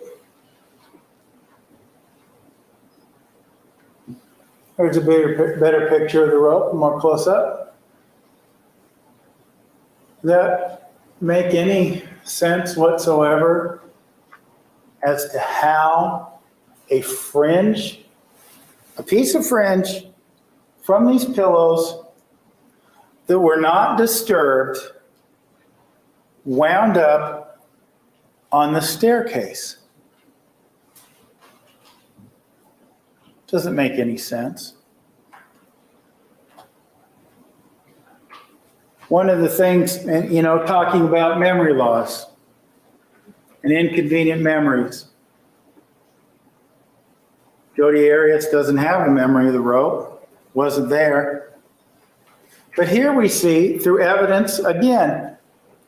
There's a better picture of the rope, more close up. Does that make any sense whatsoever as to how a piece of fringe from these pillows that were not disturbed wound up on the staircase? Doesn't make any sense. One of the things, talking about memory loss and inconvenient memories. Jodi Arias doesn't have a memory of the rope, wasn't there. But here we see, through evidence, again,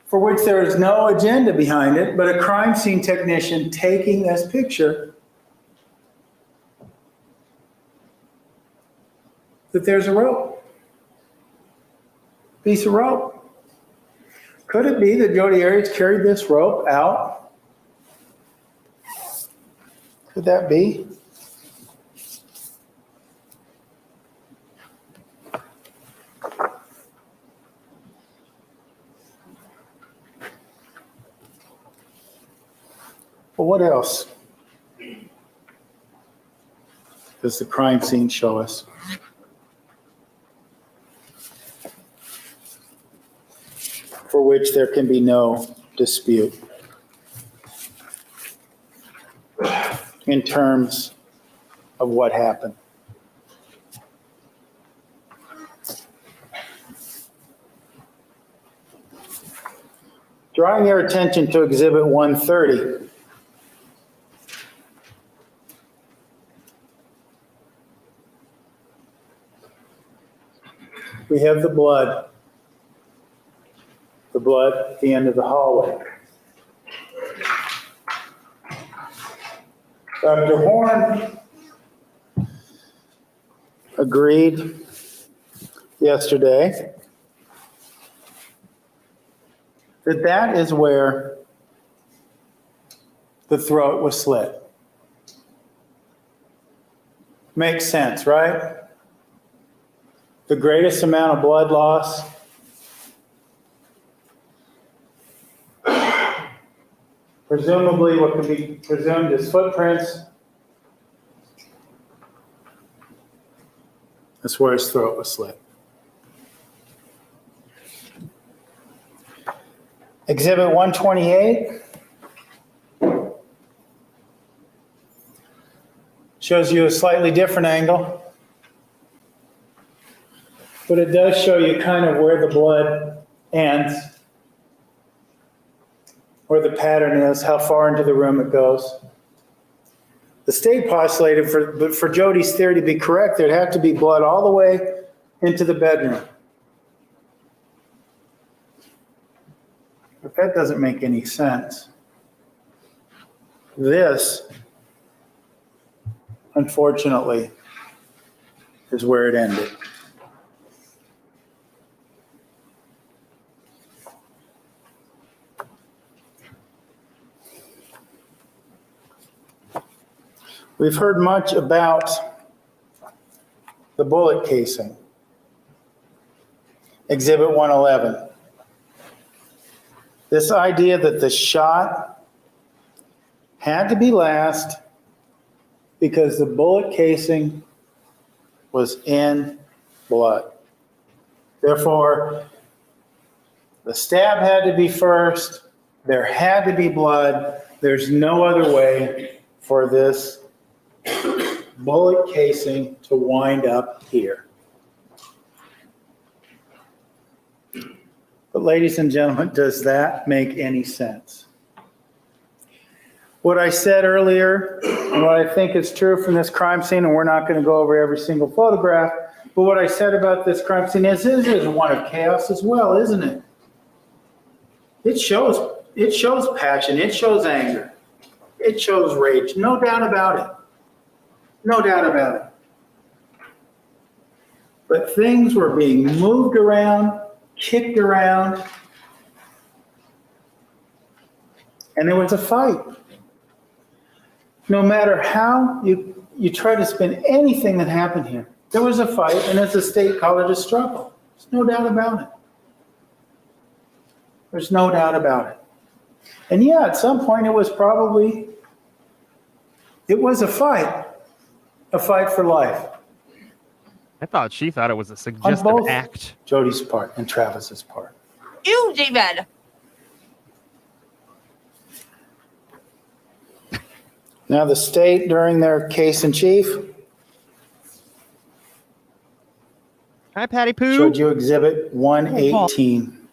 for which there is no agenda behind it, but a crime scene technician taking this picture, that there's a rope. Piece of rope. Could it be that Jodi Arias carried this rope out? Could that be? Well, what else does the crime scene show us? For which there can be no dispute in terms of what happened. Drawing your attention to Exhibit 130. We have the blood. The blood at the end of the hallway. Dr. Horn agreed yesterday that that is where the throat was slit. Makes sense, right? The greatest amount of blood loss. Presumably what can be presumed as footprints. That's where his throat was slit. Exhibit 128 shows you a slightly different angle, but it does show you kind of where the blood ends, where the pattern is, how far into the room it goes. The state postulated for Jodi's theory to be correct, there'd have to be blood all the way into the bedroom. But that doesn't make any sense. This, unfortunately, is where it ended. We've heard much about the bullet casing. Exhibit 111. This idea that the shot had to be last because the bullet casing was in blood. Therefore, the stab had to be first, there had to be blood, there's no other way for this bullet casing to wind up here. But ladies and gentlemen, does that make any sense? What I said earlier, and what I think is true from this crime scene, and we're not going to go over every single photograph, but what I said about this crime scene is one of chaos as well, isn't it? It shows passion, it shows anger, it shows rage, no doubt about it. No doubt about it. But things were being moved around, kicked around, and there was a fight. No matter how you try to spin anything that happened here, there was a fight, and as the state called it, a struggle. There's no doubt about it. There's no doubt about it. And yeah, at some point it was a fight. A fight for life. I thought she thought it was a suggestive act. Jodi's part and Travis's part. You, David. Now the state, during their case in chief, Hi, Patty Poo. showed you Exhibit 118.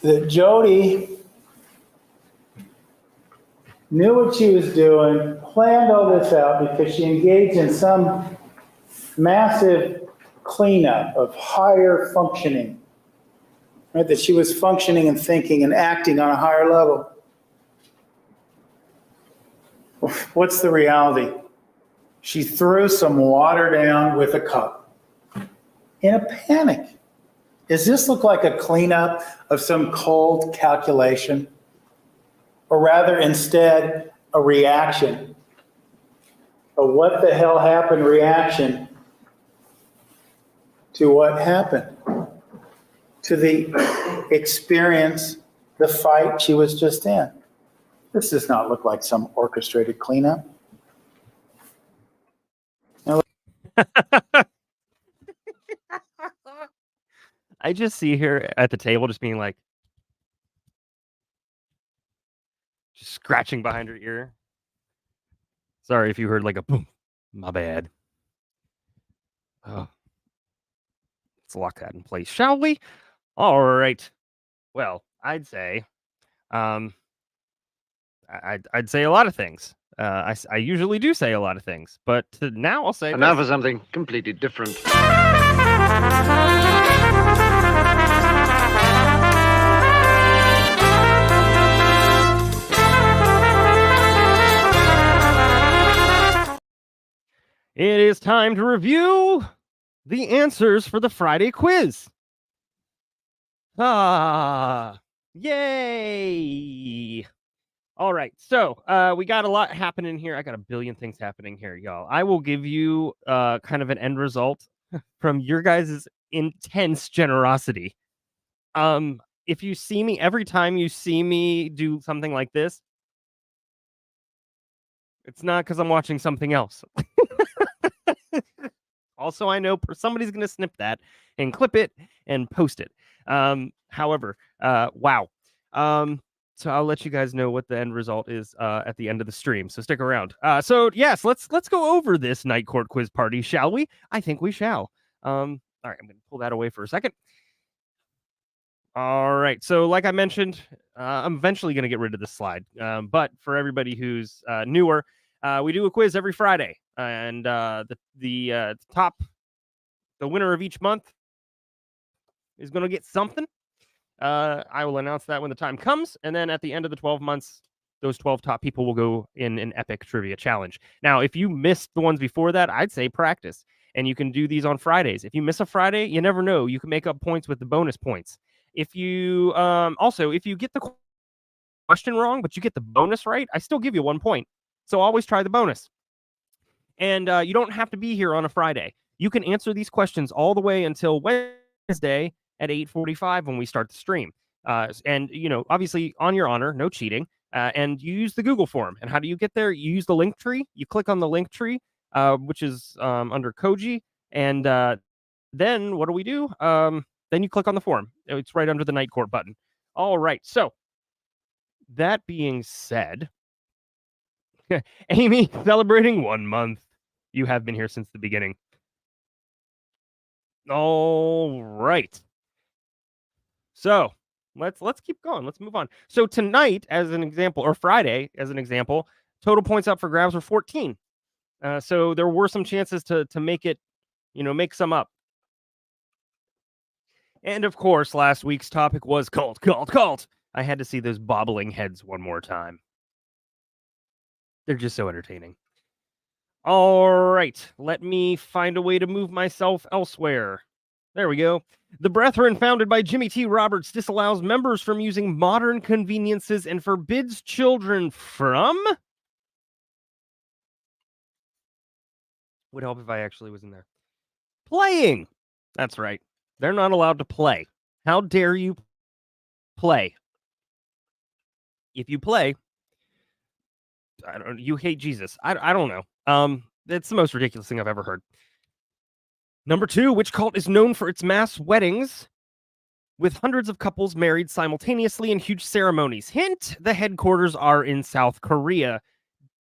That Jodi knew what she was doing, planned all this out because she engaged in some massive cleanup of higher functioning, right? That she was functioning and thinking and acting on a higher level. What's the reality? She threw some water down with a cup in a panic. Does this look like a cleanup of some cold calculation? Or rather, instead, a reaction? A what the hell happened reaction to what happened? To the experience, the fight she was just in. This does not look like some orchestrated cleanup. I just see her at the table just being like, just scratching behind her ear. Sorry if you heard like a boom. My bad. Oh, let's lock that in place, shall we? All right. Well, I'd say, I'd say a lot of things. I usually do say a lot of things, but now I'll say And now this. for something completely different. It is time to review the answers for the Friday quiz. Yay! All right, so we got a lot happening here. I got a billion things happening here, y'all. I will give you kind of an end result from your guys' intense generosity. If you see me, every time you see me do something like this, it's not because I'm watching something else. Also, I know somebody's going to snip that and clip it and post it. However, wow. So I'll let you guys know what the end result is at the end of the stream. So stick around. So yes, let's go over this night court quiz party, shall we? I think we shall. All right, I'm going to pull that away for a second. All right. So like I mentioned, I'm eventually going to get rid of this slide. But for everybody who's newer, we do a quiz every Friday, and the winner of each month is going to get something. I will announce that when the time comes, and then at the end of the 12 months, those 12 top people will go in an epic trivia challenge. Now, if you missed the ones before that, I'd say practice, and you can do these on Fridays. If you miss a Friday, you never know. You can make up points with the bonus points. If you if you get the question wrong, but you get the bonus right, I still give you 1 point. So always try the bonus. And you don't have to be here on a Friday. You can answer these questions all the way until Wednesday at 8:45 when we start the stream. And, obviously, on your honor, no cheating. And you use the Google form. And how do you get there? You use the link tree. You click on the link tree, which is under Koji. And then what do we do? Then you click on the form. It's right under the night court button. All right. So that being said, Amy, celebrating 1 month. You have been here since the beginning. All right. So let's keep going. Let's move on. So tonight, as an example, or Friday, as an example, total points up for grabs were 14. So there were some chances to make it, make some up. And of course, last week's topic was cult. I had to see those bobbling heads one more time. They're just so entertaining. All right, let me find a way to move myself elsewhere. There we go. The Brethren, founded by Jimmy T. Roberts, disallows members from using modern conveniences and forbids children from... Would help if I actually was in there. Playing. That's right. They're not allowed to play. How dare you play? If you play, you hate Jesus. I don't know. It's the most ridiculous thing I've ever heard. Number 2, which cult is known for its mass weddings with hundreds of couples married simultaneously in huge ceremonies? Hint, the headquarters are in South Korea.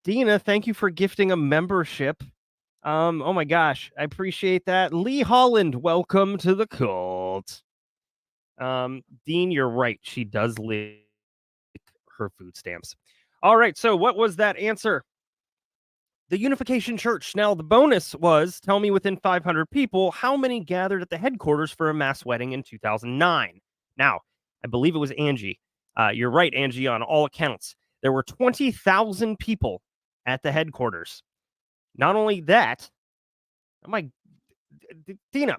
Dina, thank you for gifting a membership. Oh my gosh, I appreciate that. Lee Holland, welcome to the cult. Dean, you're right. She does lick her food stamps. All right, so what was that answer? The Unification Church. Now, the bonus was, tell me within 500 people, how many gathered at the headquarters for a mass wedding in 2009? Now, I believe it was Angie. You're right, Angie, on all accounts. There were 20,000 people at the headquarters. Not only that, Dina,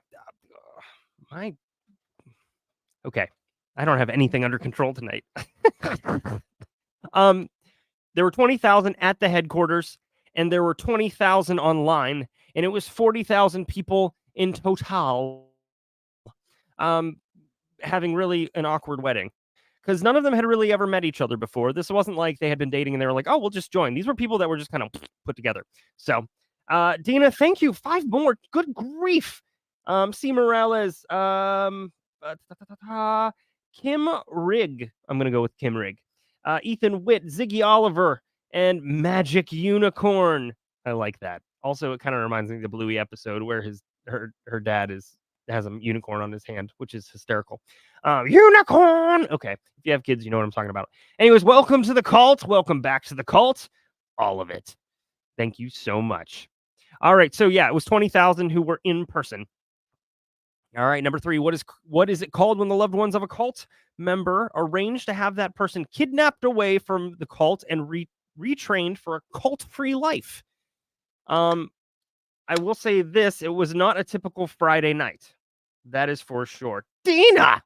okay, I don't have anything under control tonight. There were 20,000 at the headquarters, and there were 20,000 online, and it was 40,000 people in total having really an awkward wedding. Because none of them had really ever met each other before. This wasn't like they had been dating and they were like, oh, we'll just join. These were people that were just kind of put together. So, Dina, thank you. 5 more. Good grief. C. Morales. Kim Rigg. I'm going to go with Kim Rigg. Ethan Witt, Ziggy Oliver, and Magic Unicorn. I like that. Also, it kind of reminds me of the Bluey episode where her dad is has a unicorn on his hand, which is hysterical. Unicorn! Okay, if you have kids, you know what I'm talking about. Anyways, welcome to the cult. Welcome back to the cult. All of it. Thank you so much. All right, so yeah, it was 20,000 who were in person. All right, number 3, what is it called when the loved ones of a cult member arrange to have that person kidnapped away from the cult and retrained for a cult-free life? I will say this, it was not a typical Friday night. That is for sure. Dina!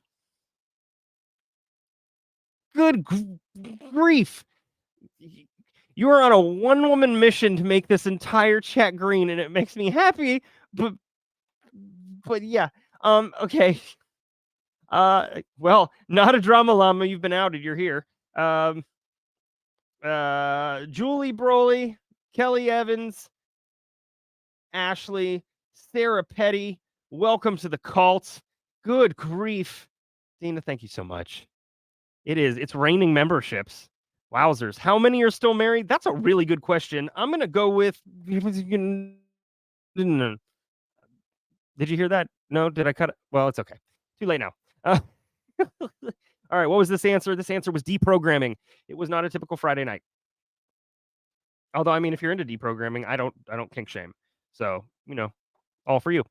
Good grief. You are on a one-woman mission to make this entire chat green, and it makes me happy, but yeah. Okay. Well, not a drama llama. You've been outed. You're here. Julie Broly, Kelly Evans, Ashley, Sarah Petty. Welcome to the cult. Good grief. Dina, thank you so much. It's raining memberships. Wowzers. How many are still married? That's a really good question. I'm going to go with... Did you hear that? No? Did I cut it? Well, it's okay. Too late now. All right, what was this answer? This answer was deprogramming. It was not a typical Friday night. Although, I mean, if you're into deprogramming, I don't kink shame. So, all for you.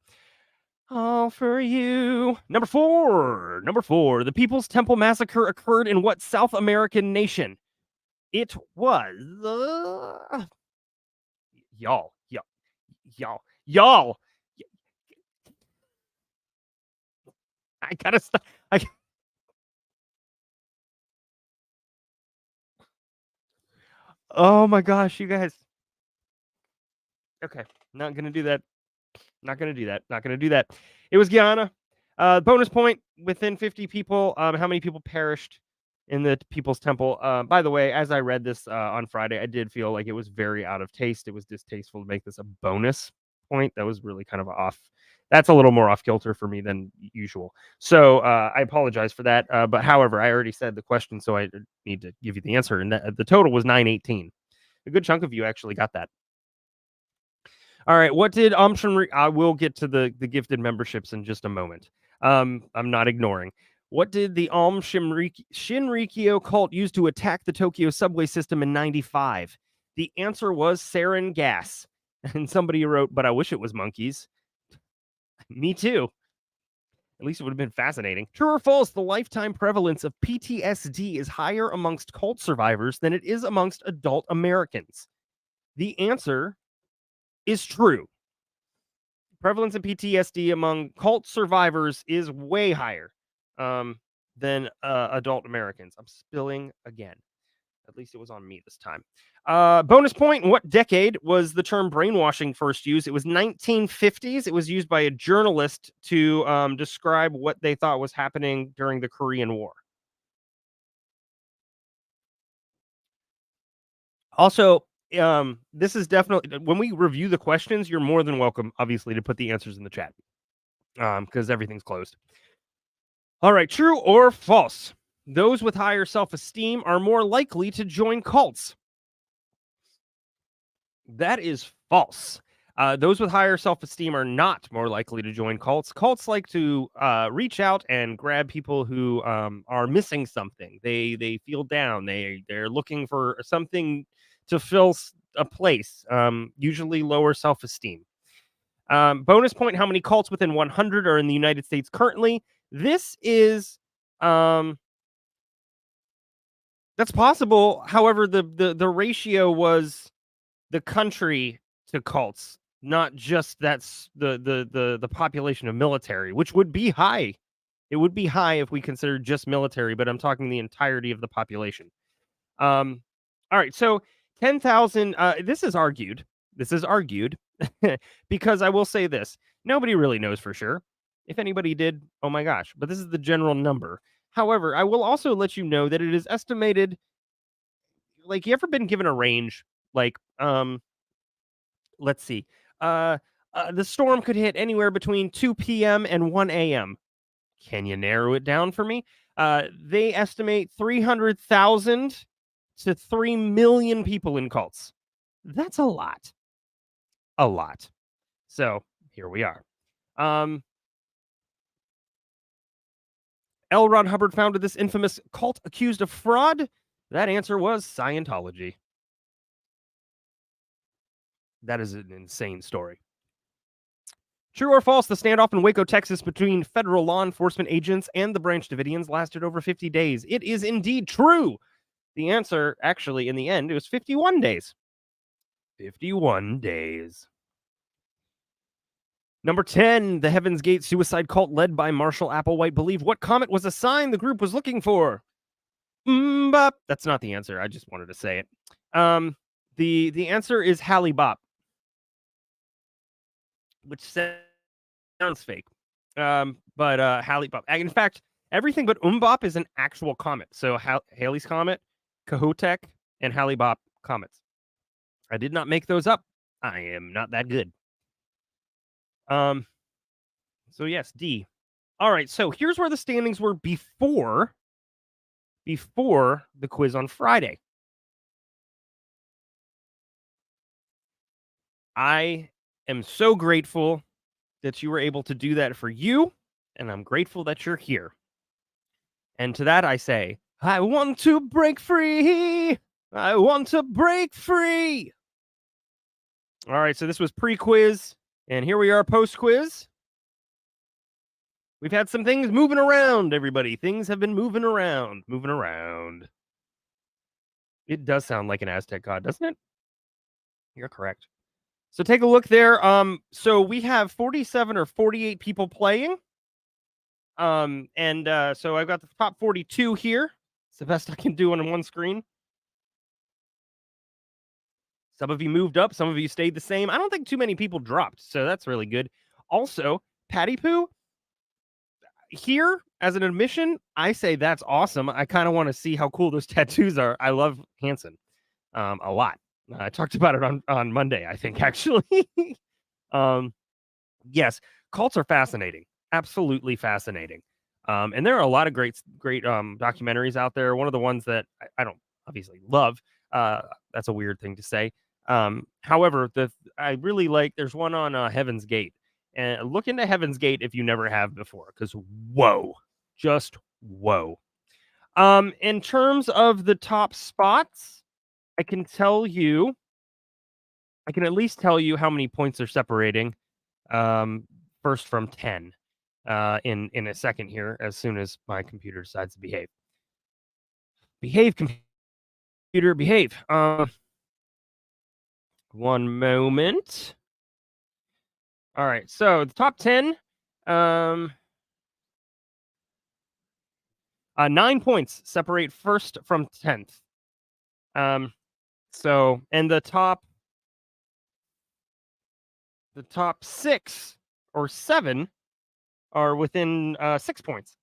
All for you. Number 4. The People's Temple Massacre occurred in what South American nation? It was... Y'all. I gotta stop. Oh my gosh, you guys. Okay, not gonna do that. It was Guyana. Bonus point, within 50 people. How many people perished in the People's Temple? By the way, as I read this on Friday, I did feel like it was very out of taste. It was distasteful to make this a bonus point. That was really kind of off. That's a little more off kilter for me than usual. So I apologize for that. But however, I already said the question, so I need to give you the answer. And the total was 918. A good chunk of you actually got that. All right, what did I will get to the gifted memberships in just a moment. I'm not ignoring. What did the Shinrikyo cult use to attack the Tokyo subway system in 95? The answer was sarin gas. And somebody wrote, but I wish it was monkeys. Me too. At least it would have been fascinating. True or false, the lifetime prevalence of PTSD is higher amongst cult survivors than it is amongst adult Americans. The answer is true. Prevalence of PTSD among cult survivors is way higher than adult Americans. I'm spilling again. At least it was on me this time. Bonus point. In what decade was the term brainwashing first used? It was 1950s. It was used by a journalist to describe what they thought was happening during the Korean War. Also, this is definitely, when we review the questions, you're more than welcome, obviously, to put the answers in the chat because everything's closed. All right, true or false? Those with higher self-esteem are more likely to join cults. That is false. Those with higher self-esteem are not more likely to join cults. Cults like to reach out and grab people who are missing something. They feel down. They're looking for something to fill a place, usually lower self-esteem. Bonus point, how many cults within 100 are in the United States currently? This is... that's possible. However, the ratio was the country to cults, not just that's the population of military, which would be high. It would be high if we considered just military, but I'm talking the entirety of the population. All right, so 10,000. This is argued. Because I will say this: nobody really knows for sure. If anybody did, oh my gosh! But this is the general number. However, I will also let you know that it is estimated. Like, you ever been given a range? Like, let's see. The storm could hit anywhere between 2 p.m. and 1 a.m. Can you narrow it down for me? They estimate 300,000 to 3 million people in cults. That's a lot. A lot. So here we are. L. Ron Hubbard founded this infamous cult accused of fraud? That answer was Scientology. That is an insane story. True or false, the standoff in Waco, Texas between federal law enforcement agents and the Branch Davidians lasted over 50 days. It is indeed true. The answer, actually, in the end, it was 51 days. 51 days. Number 10, the Heaven's Gate suicide cult led by Marshall Applewhite believed what comet was a sign the group was looking for? Bop. That's not the answer. I just wanted to say it. The answer is Halley Bop, which sounds fake. But Halley Bop. In fact, everything but Bop is an actual comet. So Halley's Comet, Kohoutek, and Halley Bop comets. I did not make those up. I am not that good. So yes, D. All right, so here's where the standings were before the quiz on Friday. I am so grateful that you were able to do that for you, and I'm grateful that you're here. And to that I say, I want to break free. I want to break free. All right, so this was pre-quiz, and here we are post-quiz. We've had some things moving around, everybody. Things have been moving around. It does sound like an Aztec god, doesn't it? You're correct. So take a look there. So we have 47 or 48 people playing. So I've got the top 42 here. It's the best I can do on one screen. Some of you moved up, some of you stayed the same. I don't think too many people dropped, so that's really good. Also, Patty Poo, here as an admission, I say that's awesome. I kind of want to see how cool those tattoos are. I love Hanson a lot. I talked about it on Monday, I think, actually. Yes, cults are fascinating. Absolutely fascinating. And there are a lot of great documentaries out there. One of the ones that I don't obviously love, that's a weird thing to say. However, I really like, there's one on Heaven's Gate. And look into Heaven's Gate if you never have before, because whoa, just whoa. In terms of the top spots, I can at least tell you how many points are separating. First from 10. In a second here, as soon as my computer decides to behave. Behave, computer, behave. One moment. All right, so the top 10, 9 points separate first from 10th. So, and the top 6 or 7 are within 6 points.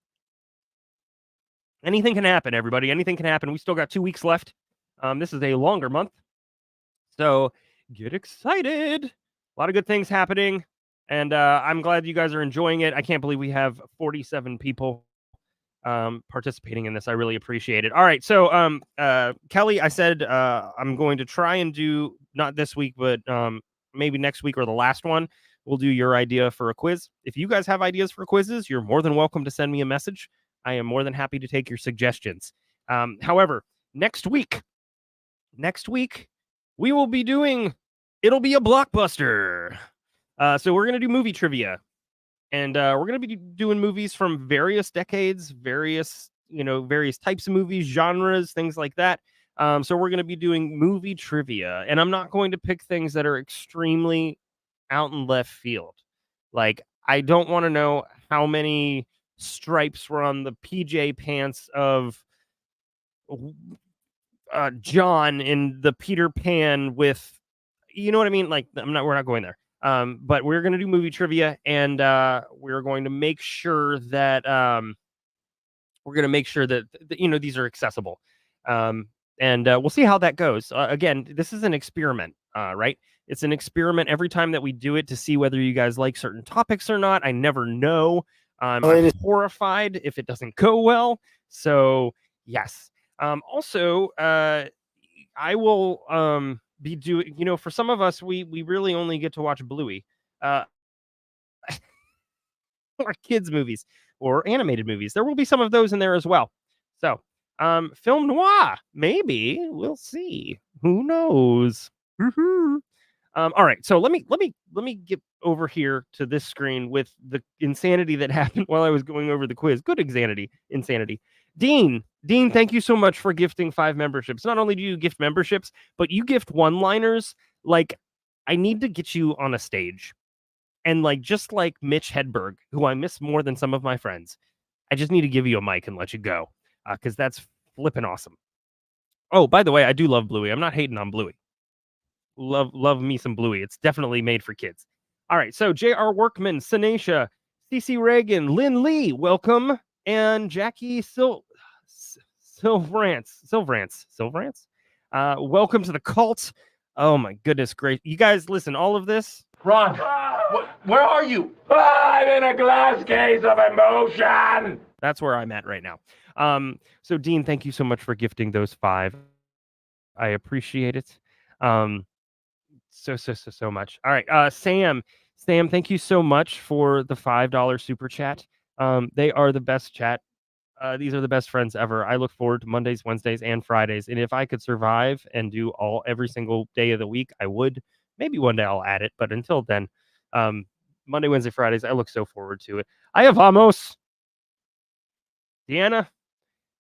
Anything can happen, everybody. Anything can happen. We still got 2 weeks left. This is a longer month. So get excited. A lot of good things happening. And I'm glad you guys are enjoying it. I can't believe we have 47 people participating in this. I really appreciate it. All right. So Kelly, I said I'm going to try and do, not this week, but maybe next week or the last one, we'll do your idea for a quiz. If you guys have ideas for quizzes, you're more than welcome to send me a message. I am more than happy to take your suggestions. However, next week, we will be doing, it'll be a blockbuster. So we're going to do movie trivia. And we're going to be doing movies from various decades, various types of movies, genres, things like that. So we're going to be doing movie trivia. And I'm not going to pick things that are extremely out in left field. Like, I don't want to know how many stripes were on the PJ pants of John in the Peter Pan with, you know what I mean? Like, we're not going there. But we're going to do movie trivia, and we're going to make sure that these are accessible. And we'll see how that goes. Again, this is an experiment, right? It's an experiment every time that we do it to see whether you guys like certain topics or not. I never know. I'm horrified if it doesn't go well. So yes. Also, I will be doing, for some of us, we really only get to watch Bluey. Or kids movies. or animated movies. There will be some of those in there as well. So, film noir, maybe. We'll see. Who knows? All right, so let me get over here to this screen with the insanity that happened while I was going over the quiz. Good insanity. Dean, thank you so much for gifting 5 memberships. Not only do you gift memberships, but you gift one-liners. Like, I need to get you on a stage. And like, just like Mitch Hedberg, who I miss more than some of my friends, I just need to give you a mic and let you go, because that's flipping awesome. Oh, by the way, I do love Bluey. I'm not hating on Bluey. Love me some Bluey. It's definitely made for kids. All right, so J.R. Workman, Sanasha, CC Reagan, Lynn Lee, welcome, and Jackie Silvrance. Welcome to the cult. Oh my goodness, great. You guys, listen, all of this. Ron, where are you? I'm in a glass case of emotion. That's where I'm at right now. So Dean, thank you so much for gifting those 5. I appreciate it. So much. All right. Sam, thank you so much for the $5 super chat. They are the best chat. These are the best friends ever. I look forward to Mondays, Wednesdays, and Fridays. And if I could survive and do every single day of the week, I would. Maybe one day I'll add it. But until then, Monday, Wednesday, Fridays, I look so forward to it. I have Amos. Deanna,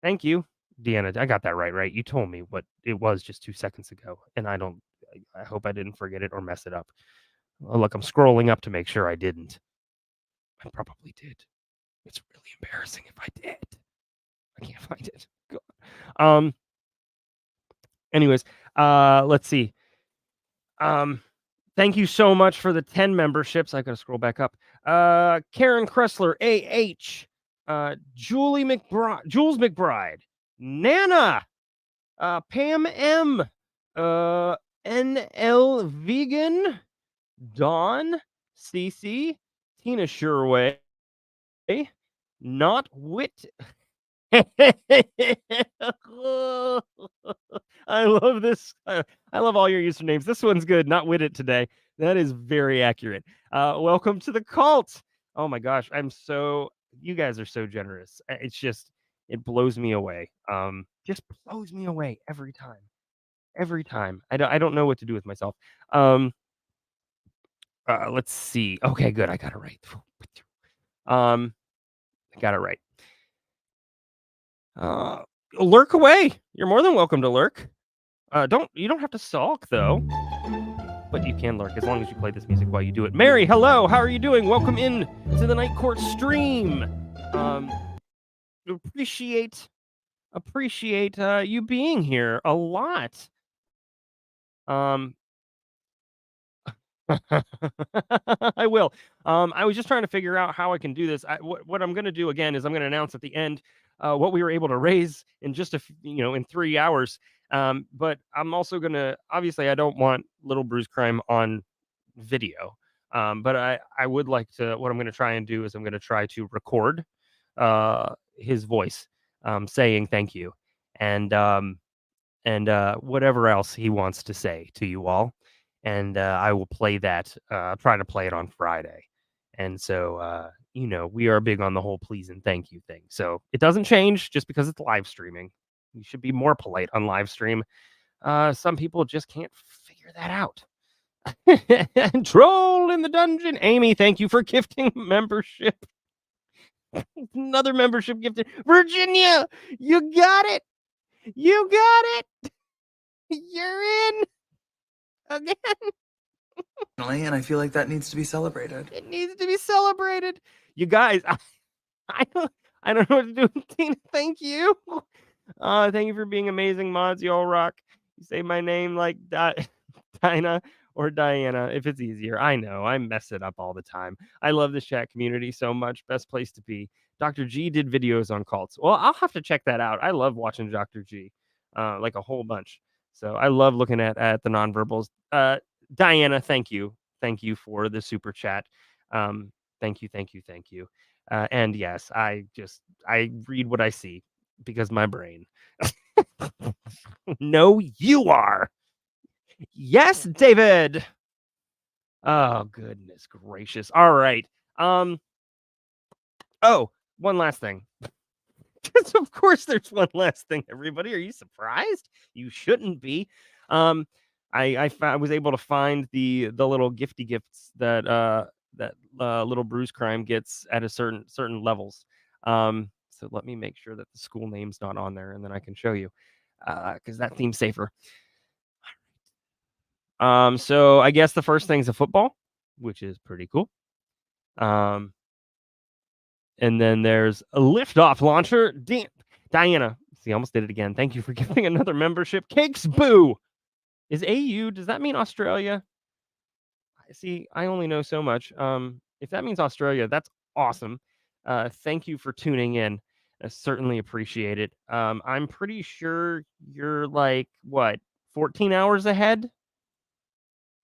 thank you. Deanna, I got that right? You told me what it was just 2 seconds ago. And I hope I didn't forget it or mess it up. Oh, look, I'm scrolling up to make sure I didn't. I probably did. It's really embarrassing if I did. I can't find it. God. Anyways, let's see. Thank you so much for the 10 memberships. I gotta scroll back up. Karen Kressler, Jules McBride, Nana, Pam M, NL Vegan, Dawn, CC, Tina Sherway, Not Wit. I love this. I love all your usernames. This one's good. Not with it today. That is very accurate. Welcome to the cult. Oh my gosh. You guys are so generous. It blows me away. Just blows me away every time. I don't know what to do with myself. Let's see. Okay, good. I got it right. I got it right. Lurk away. You're more than welcome to lurk. You don't have to sulk though, but you can lurk as long as you play this music while you do it. Mary, hello. How are you doing? Welcome in to the Night Court stream. Appreciate you being here a lot. I will. I was just trying to figure out how I can do this. What I'm going to do again is I'm going to announce at the end what we were able to raise in just in 3 hours. But I'm also going to, obviously I don't want Little Bruise Crime on video. But I would like to, what I'm going to try and do is I'm going to try to record his voice saying thank you and whatever else he wants to say to you all. And I will play that, try to play it on Friday. And so, we are big on the whole please and thank you thing. So it doesn't change just because it's live streaming. You should be more polite on live stream. Some people just can't figure that out. Troll in the dungeon. Amy, thank you for gifting membership. Another membership gifted. Virginia, you got it. You got it. You're in. Again. And I feel like that needs to be celebrated. It needs to be celebrated. You guys, I don't know what to do. Tina, thank you. Thank you for being amazing mods. You all rock. You say my name like Dinah or Diana if it's easier. I know I mess it up all the time. I love this chat community so much. Best place to be. Dr. G did videos on cults. Well, I'll have to check that out. I love watching Dr. G, like a whole bunch. So I love looking at the nonverbals. Diana, thank you. Thank you for the super chat. Thank you. And yes, I read what I see because my brain. No, you are. Yes, David. Oh, goodness gracious. All right. one last thing. Because of course there's one last thing, everybody. Are you surprised? You shouldn't be. I was able to find the little gifty gifts that little Bruise crime gets at a certain levels. So let me make sure that the school name's not on there, and then I can show you, because that seems safer. So I guess the first thing's a football, which is pretty cool. And then there's a liftoff launcher. Diana, see, I almost did it again. Thank you for giving another membership. Cakes Boo is AU. Does that mean Australia? See, I only know so much. If that means Australia, that's awesome. Thank you for tuning in. I certainly appreciate it. I'm pretty sure you're like, what, 14 hours ahead?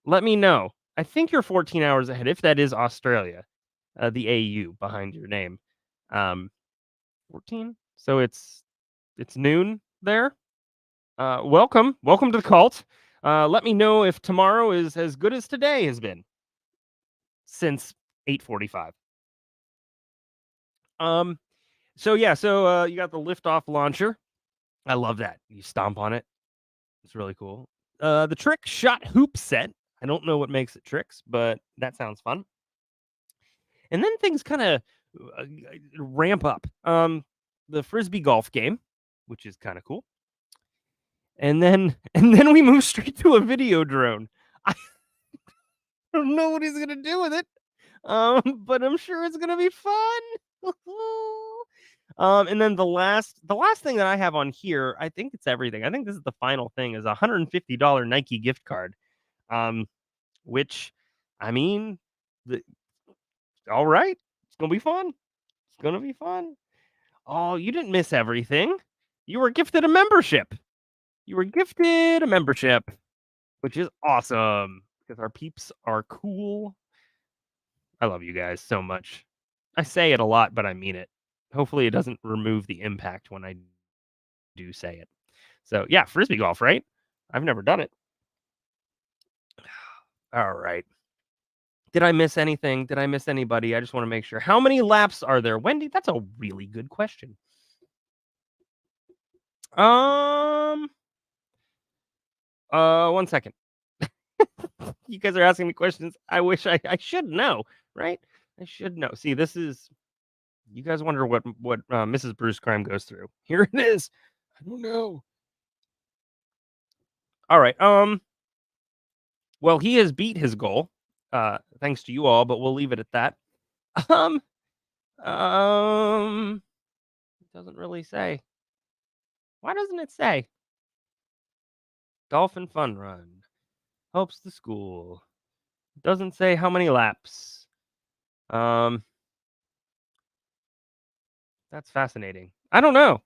Let me know. I think you're 14 hours ahead, if that is Australia, the AU behind your name. 14? So it's noon there. Welcome to the cult. Let me know if tomorrow is as good as today has been since 8:45. So you got the liftoff launcher. I love that. You stomp on it. It's really cool. The trick shot hoop set. I don't know what makes it tricks, but that sounds fun. And then things kind of ramp up. The frisbee golf game, which is kind of cool. And then we move straight to a video drone. I don't know what he's gonna do with it, but I'm sure it's gonna be fun. And then the last thing that I have on here, I think it's everything. I think this is the final thing, is a $150 Nike gift card. Which, I mean, all right, it's gonna be fun. It's gonna be fun. Oh, you didn't miss everything. You were gifted a membership. Which is awesome because our peeps are cool. I love you guys so much. I say it a lot, but I mean it. Hopefully it doesn't remove the impact when I do say it. So yeah, frisbee golf, right? I've never done it. All right. Did I miss anything? Did I miss anybody? I just want to make sure. How many laps are there? Wendy, that's a really good question. 1 second. You guys are asking me questions. I wish I should know, right? I should know. See, this is, you guys wonder what Mrs. Bruise Crime goes through. Here it is. I don't know. All right. Well, he has beat his goal, thanks to you all, but we'll leave it at that. It doesn't really say. Why doesn't it say? Dolphin Fun Run. Helps the school. Doesn't say how many laps. That's fascinating. I don't know,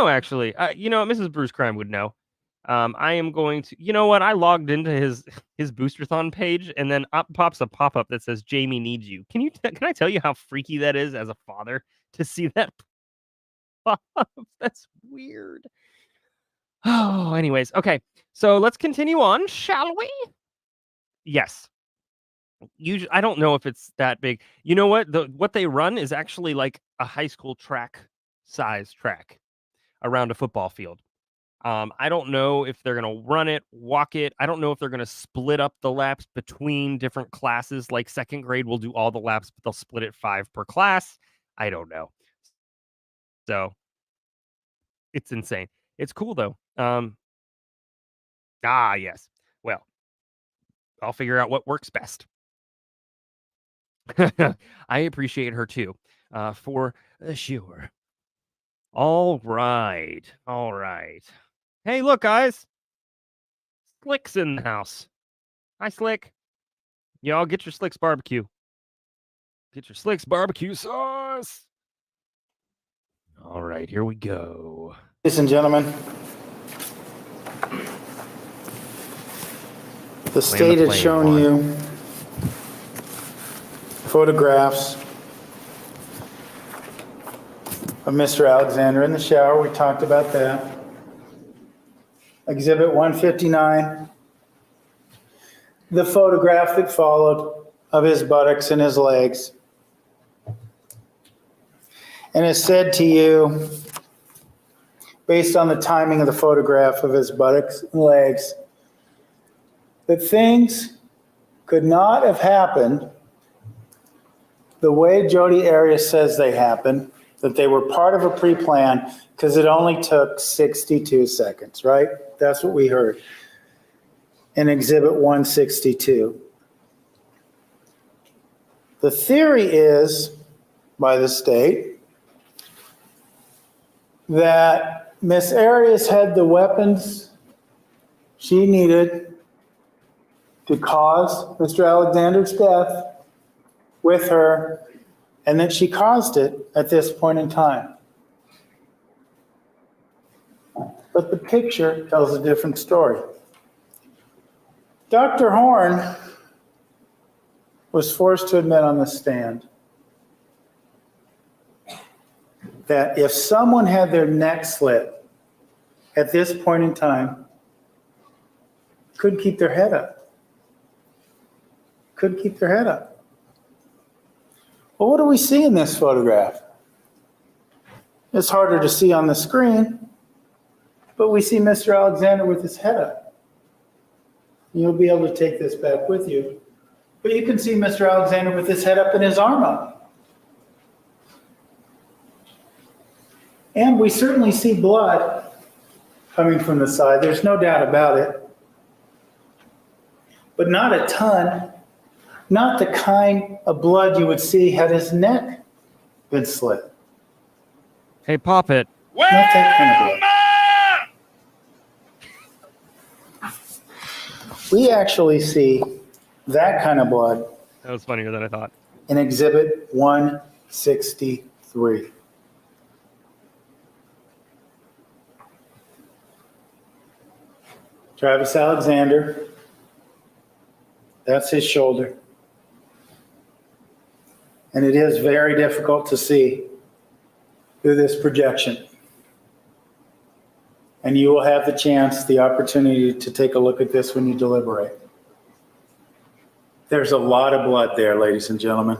actually. Mrs. Bruise Crime would know. I am going to, you know what? I logged into his Boosterthon page, and then up pops a pop-up that says Jamie needs you. Can I tell you how freaky that is as a father to see that pop-up? That's weird. Oh, anyways, okay. So let's continue on, shall we? Yes. I don't know if it's that big. You know what? What they run is actually like a high school size track around a football field. I don't know if they're going to run it, walk it. I don't know if they're going to split up the laps between different classes. Like second grade will do all the laps, but they'll split it 5 per class. I don't know. So it's insane. It's cool though. Yes. Well, I'll figure out what works best. I appreciate her too, for sure. All right. Hey, look, guys. Slick's in the house. Hi, Slick. Y'all get your Slick's barbecue. Get your Slick's barbecue sauce. All right, here we go. Ladies and gentlemen, the state has shown you photographs of Mr. Alexander in the shower. We talked about that. Exhibit 159, the photograph that followed of his buttocks and his legs. and has said to you, based on the timing of the photograph of his buttocks and legs, that things could not have happened the way Jodi Arias says they happened, that they were part of a pre-plan, because it only took 62 seconds, right? That's what we heard in Exhibit 162. The theory is, by the state, that Miss Arias had the weapons she needed to cause Mr. Alexander's death with her, and that she caused it at this point in time. But the picture tells a different story. Dr. Horn was forced to admit on the stand that if someone had their neck slit at this point in time, couldn't keep their head up. Couldn't keep their head up. Well, what do we see in this photograph? It's harder to see on the screen, but we see Mr. Alexander with his head up. You'll be able to take this back with you. But you can see Mr. Alexander with his head up and his arm up. And we certainly see blood coming from the side. There's no doubt about it. But not a ton. Not the kind of blood you would see had his neck been slit. Hey, Pop It. Not that kind of blood. We actually see that kind of blood That was funnier than I thought. in Exhibit 163. Travis Alexander, that's his shoulder. And it is very difficult to see through this projection. And you will have the chance, the opportunity to take a look at this when you deliberate. There's a lot of blood there, ladies and gentlemen.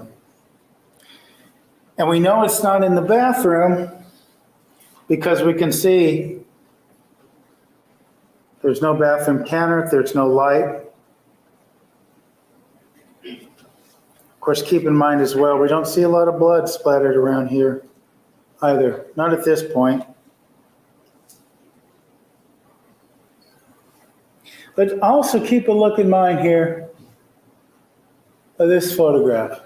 And we know it's not in the bathroom because we can see there's no bathroom counter, there's no light. Of course, keep in mind as well, we don't see a lot of blood splattered around here either, not at this point. But also keep a look in mind here of this photograph.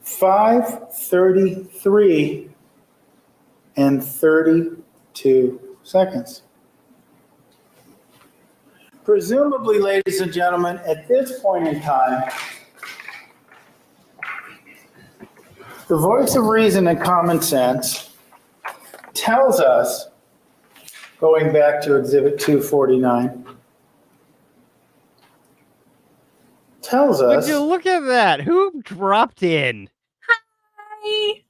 5:33 and 32 seconds. Presumably, ladies and gentlemen, at this point in time, the voice of reason and common sense tells us, going back to Exhibit 249, tells Would us, you look at that? Who dropped in? Hi.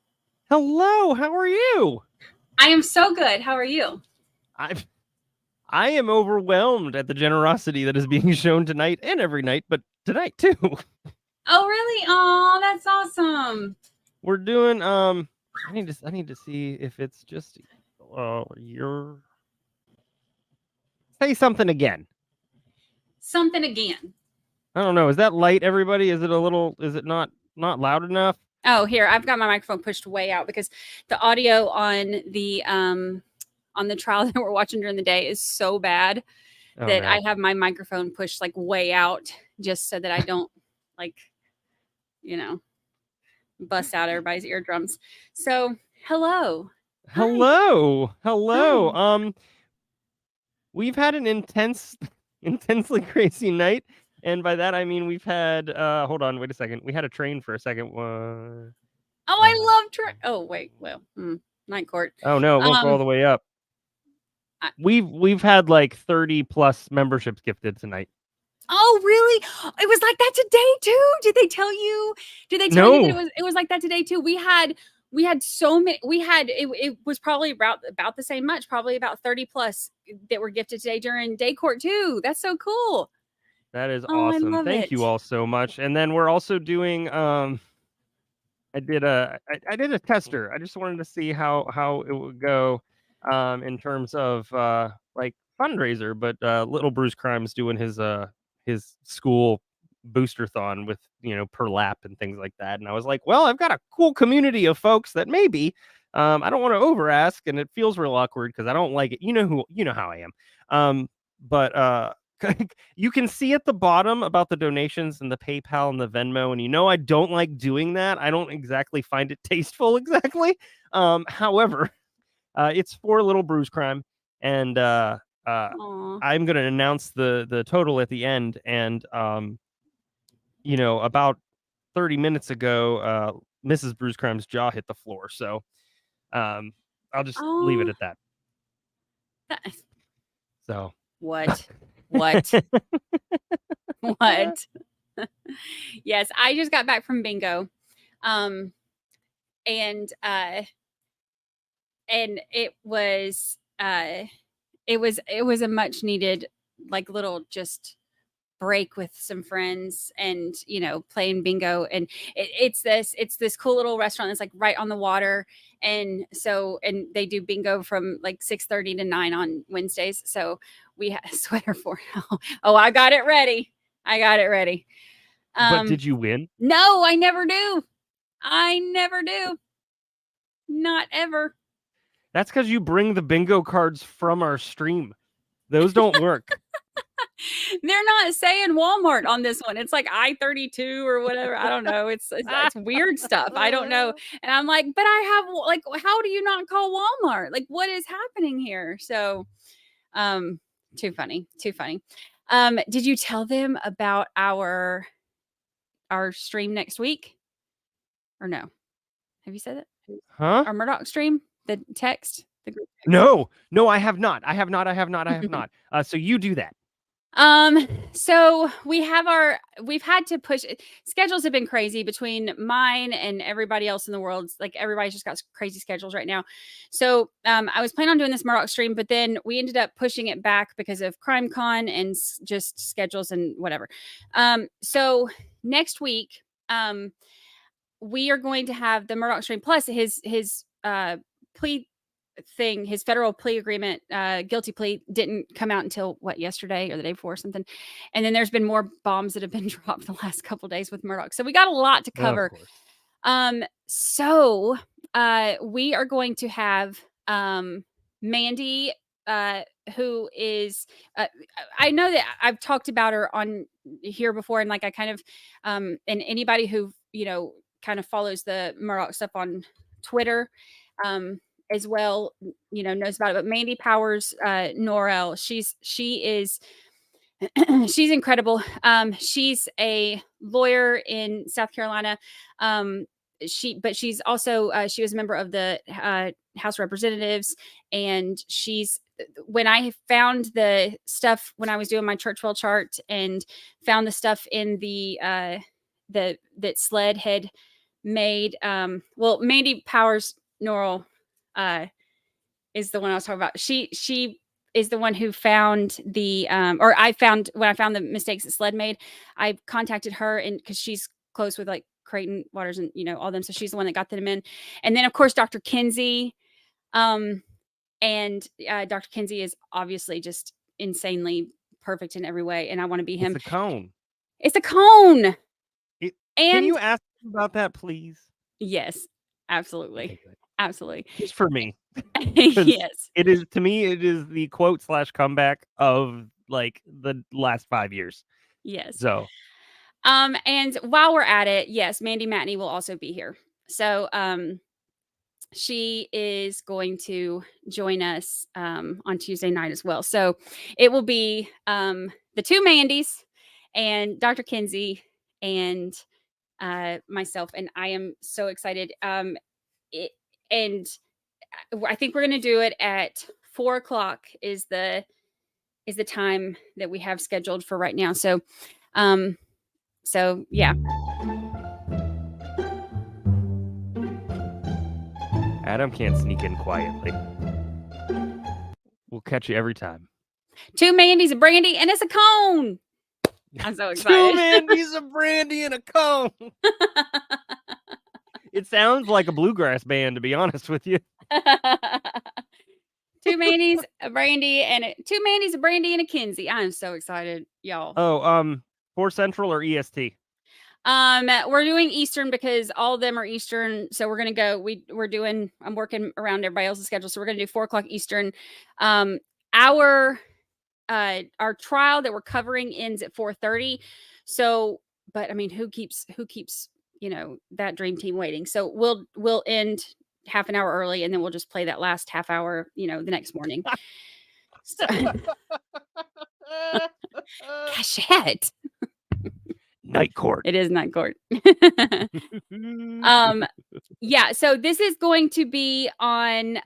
Hello, how are you? I am so good. How are you? I am overwhelmed at the generosity that is being shown tonight and every night, but tonight too. Oh, really? Oh, that's awesome. We're doing I need to see if it's just your say something again. Something again. I don't know. Is that light, everybody? Is it not loud enough? Oh, here, I've got my microphone pushed way out because the audio on the trial that we're watching during the day is so bad that I have my microphone pushed like way out just so that I don't bust out everybody's eardrums. So, hello. Hello. Hello. Hi. We've had an intensely crazy night. And by that, I mean, we've had, hold on, wait a second. We had a train for a second. Oh, I love oh, wait, well, night court. Oh no, it won't go all the way up. We've had like 30 plus memberships gifted tonight. Oh, really? It was like that today too. Did they tell you? Did they tell you that it was like that today too? We had so many. It was probably about the same much, probably about 30 plus that were gifted today during day court too. That's so cool. That is awesome. Thank you all so much. And then we're also doing I did a tester. I just wanted to see how it would go in terms of like fundraiser, but little Bruce Crime's doing his school booster-thon with, per lap and things like that. And I was like, well, I've got a cool community of folks that maybe I don't want to over ask, and it feels real awkward because I don't like it. You know how I am. But you can see at the bottom about the donations and the PayPal and the Venmo, and I don't like doing that. I don't exactly find it tasteful exactly. However, it's for little Bruise Crime, and Aw. I'm going to announce the total at the end. And about 30 minutes ago, Mrs. Bruise Crime's jaw hit the floor. So I'll just leave it at that. So What? What? Yes, I just got back from bingo. And it was a much needed, like, little just break with some friends, and playing bingo. And it's this cool little restaurant that's like right on the water, and they do bingo from like 6:30 to 9 on Wednesdays. So we had a sweater for oh, I got it ready. But did you win? No, I never do. Not ever. That's because you bring the bingo cards from our stream. Those don't work. They're not saying Walmart on this one. It's like I-32 or whatever. I don't know. It's weird stuff. I don't know. And I'm like, but I have, like, how do you not call Walmart? Like, what is happening here? So, too funny. Did you tell them about our stream next week? Or no? Have you said it? Huh? Our Murdoch stream? The text? The group text? No, I have not. So you do that. So we've had to push. Schedules have been crazy between mine and everybody else in the world. Like, everybody's just got crazy schedules right now. So, I was planning on doing this Murdoch stream, but then we ended up pushing it back because of CrimeCon and just schedules and whatever. So next week, we are going to have the Murdoch stream plus his plea thing, his federal plea agreement, guilty plea didn't come out until yesterday or the day before or something. And then there's been more bombs that have been dropped the last couple of days with Murdoch. So we got a lot to cover. So we are going to have Mandy, who is I know that I've talked about her on here before, and like I kind of and anybody who kind of follows the Murdoch stuff on Twitter as well, knows about it. But Mandy Powers Norrell, she is she's incredible. She's a lawyer in South Carolina. But she's also she was a member of the House of Representatives, and when I found the stuff when I was doing my Churchwell chart and found the stuff in that SLED had made, Mandy Powers Norrell is the one I was talking about. She is the one who found when I found the mistakes that SLED made. I contacted her, and because she's close with like Creighton Waters and all them, so she's the one that got them in. And then of course Dr. Kinsey, and Dr. Kinsey is obviously just insanely perfect in every way, and I want to be him. It's a cone. Can you ask about that, please? Yes, absolutely. Okay, absolutely. Just for me. Yes, it is. To me, it is the quote / comeback of like the last 5 years. Yes. So and while we're at it, yes, Mandy Matney will also be here. So she is going to join us on Tuesday night as well. So it will be the two Mandys and Dr. Kinsey and myself, and I am so excited. And I think we're going to do it at 4:00 is the time that we have scheduled for right now. So yeah. Adam can't sneak in quietly. We'll catch you every time. 2 Mandys, a Brandi, and it's a cone. I'm so excited. 2 Mandys, a Brandi, and a cone. It sounds like a bluegrass band, to be honest with you. 2 Mandy's, a Brandi, and 2 Mandy's, a Brandi, and a Kinsey. I'm so excited, y'all. Oh, 4 Central or EST? We're doing Eastern because all of them are Eastern. So we're gonna go. I'm working around everybody else's schedule. So we're gonna do 4:00 Eastern. Our trial that we're covering ends at 4:30. So, but I mean, who keeps that dream team waiting? So we'll end half an hour early, and then we'll just play that last half hour, the next morning. So, cachette. Night court. It is night court. Yeah. So this is going to be on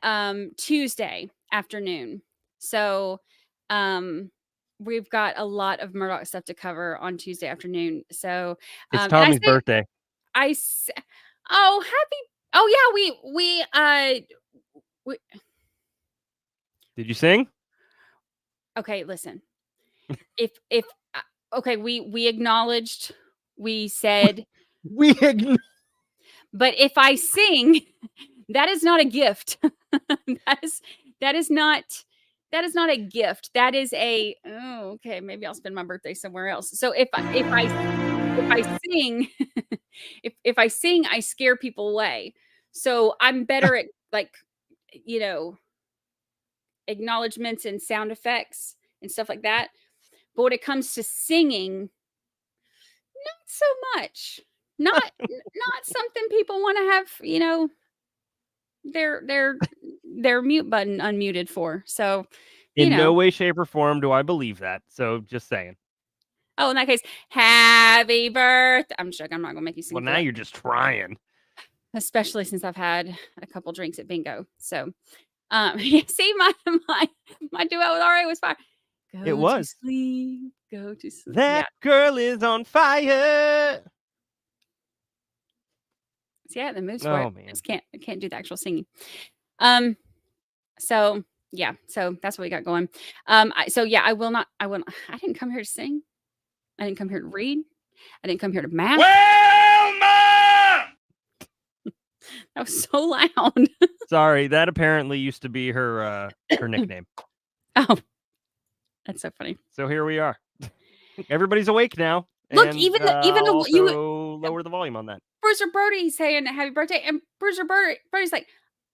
Tuesday afternoon. So we've got a lot of Murdoch stuff to cover on Tuesday afternoon. So it's Tommy's birthday. Oh, yeah, we Did you sing? Okay, listen. Okay, we acknowledged, we said but if I sing, that is not a gift. that is not a gift. That is okay, maybe I'll spend my birthday somewhere else. So if I sing, if I sing, I scare people away. So I'm better at acknowledgments and sound effects and stuff like that. But when it comes to singing, not so much. Not something people want to have, their mute button unmuted for. So in no way, shape, or form do I believe that. So just saying. Oh, in that case, happy birthday. I'm joking. I'm not gonna make you sing. Well, now you're just trying. Especially since I've had a couple drinks at bingo. So see, my duet with Ari was fire. It was. Go to sleep. That girl is on fire. Yeah, the moves for it. Man. I just can't do the actual singing. So yeah, so that's what we got going. I didn't come here to sing. I didn't come here to read. I didn't come here to math. Well, Ma! That was so loud. Sorry, that apparently used to be her nickname. Oh, that's so funny. So here we are. Everybody's awake now. Look, and, even you lower the volume on that. Bruiser Brody saying happy birthday, and Bruiser Brody's like,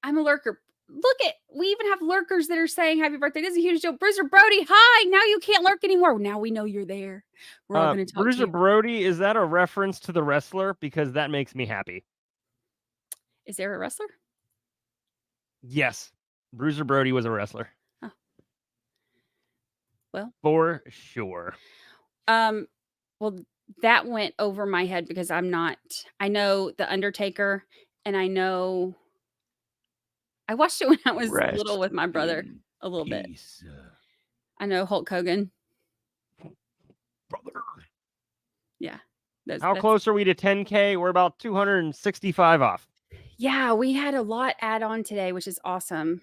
I'm a lurker. Look we even have lurkers that are saying happy birthday. This is a huge deal. Bruiser Brody, hi. Now you can't lurk anymore. Now we know you're there. We're all going to talk Bruiser to you. Brody, is that a reference to the wrestler? Because that makes me happy. Is there a wrestler? Yes. Bruiser Brody was a wrestler. Oh. Well. For sure. Well, that went over my head because I know The Undertaker, and I watched it when I was little with my brother a little bit. I know Hulk Hogan. Brother. Yeah. How close are we to 10K? We're about 265 off. Yeah, we had a lot add on today, which is awesome.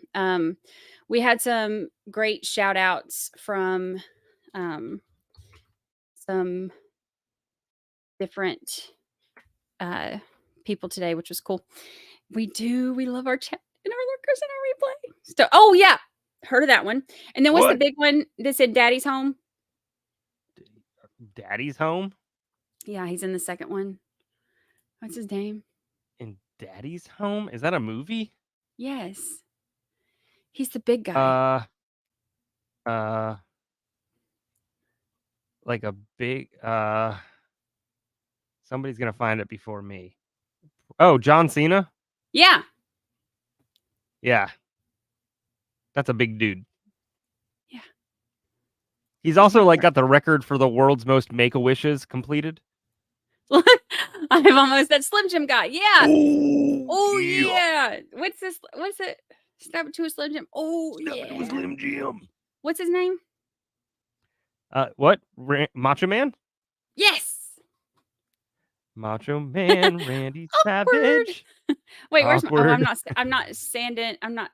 We had some great shout outs from some different people today, which was cool. We love our chat and our lurkers and our replay. So, oh yeah, heard of that one. And then what's the big one that said Daddy's Home? Daddy's Home? Yeah, he's in the second one. What's his name? In Daddy's Home? Is that a movie? Yes. He's the big guy. Like a big somebody's gonna find it before me. Oh, John Cena? Yeah. Yeah. That's a big dude. Yeah. He's also got the record for the world's most Make-A-Wishes completed. I'm almost that Slim Jim guy. Yeah. Oh yeah. What's this? What's it? Stab it to a Slim Jim. Oh Stab it to a Slim Jim. What's his name? What? Macho Man? Yes. Macho Man, Randy Savage. Wait, where's my? Oh, I'm not sanding. I'm not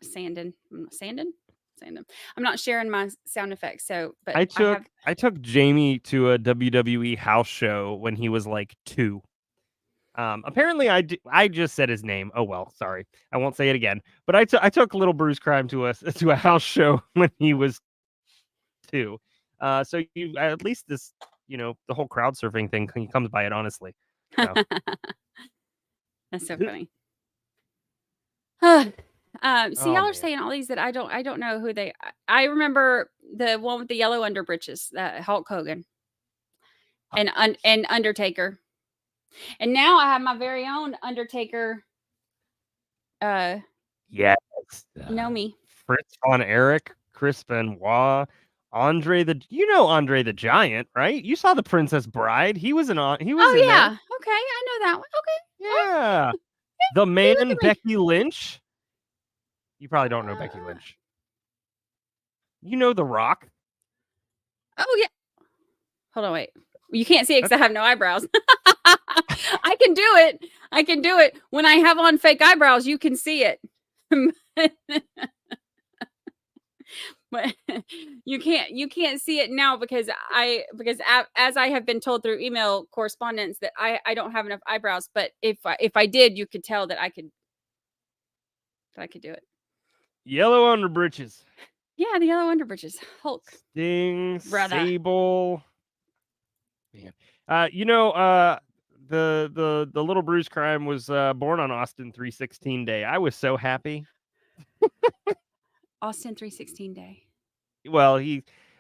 sharing my sound effects. So, but I took Jamie to a WWE house show when he was like 2. Apparently, I just said his name. Oh well, sorry. I won't say it again. But I took Little Bruise Crime to a house show when he was 2. So you at least this the whole crowd surfing thing he comes by it honestly. So. That's so funny. See, Oh, y'all are man. saying all these that I don't know who they. I remember the one with the yellow underbritches, Hulk Hogan, and Undertaker, and now I have my very own Undertaker. Yes. Know me. Fritz von Erich, Chris Benoit, Andre the Giant, right? You saw the Princess Bride. He was he was Oh in yeah. there. Okay, I know that one. Okay. Yeah. The man Becky Lynch. You probably don't know Becky Lynch. You know The Rock. Oh yeah. Hold on, wait. You can't see it because I have no eyebrows. I can do it. I can do it. When I have on fake eyebrows, you can see it. But you can't see it now because as I have been told through email correspondence that I don't have enough eyebrows. But if I did, you could tell that I could do it. Yellow underbritches. Yeah, the yellow underbritches. Hulk. Sting, Brother. Sable. Man. The Little Bruise Crime was born on Austin 316 Day. I was so happy. Austin 316 Day. Well,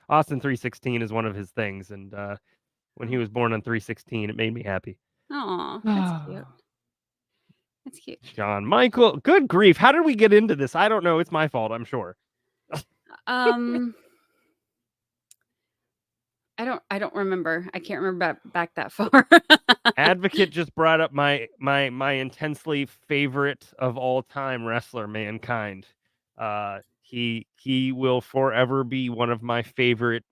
Austin 316 is one of his things, and when he was born on 316, it made me happy. Oh, that's cute. That's cute. John Michael, good grief! How did we get into this? I don't know. It's my fault, I'm sure. I don't remember. I can't remember back that far. Advocate just brought up my intensely favorite of all time wrestler, Mankind. He will forever be one of my favorite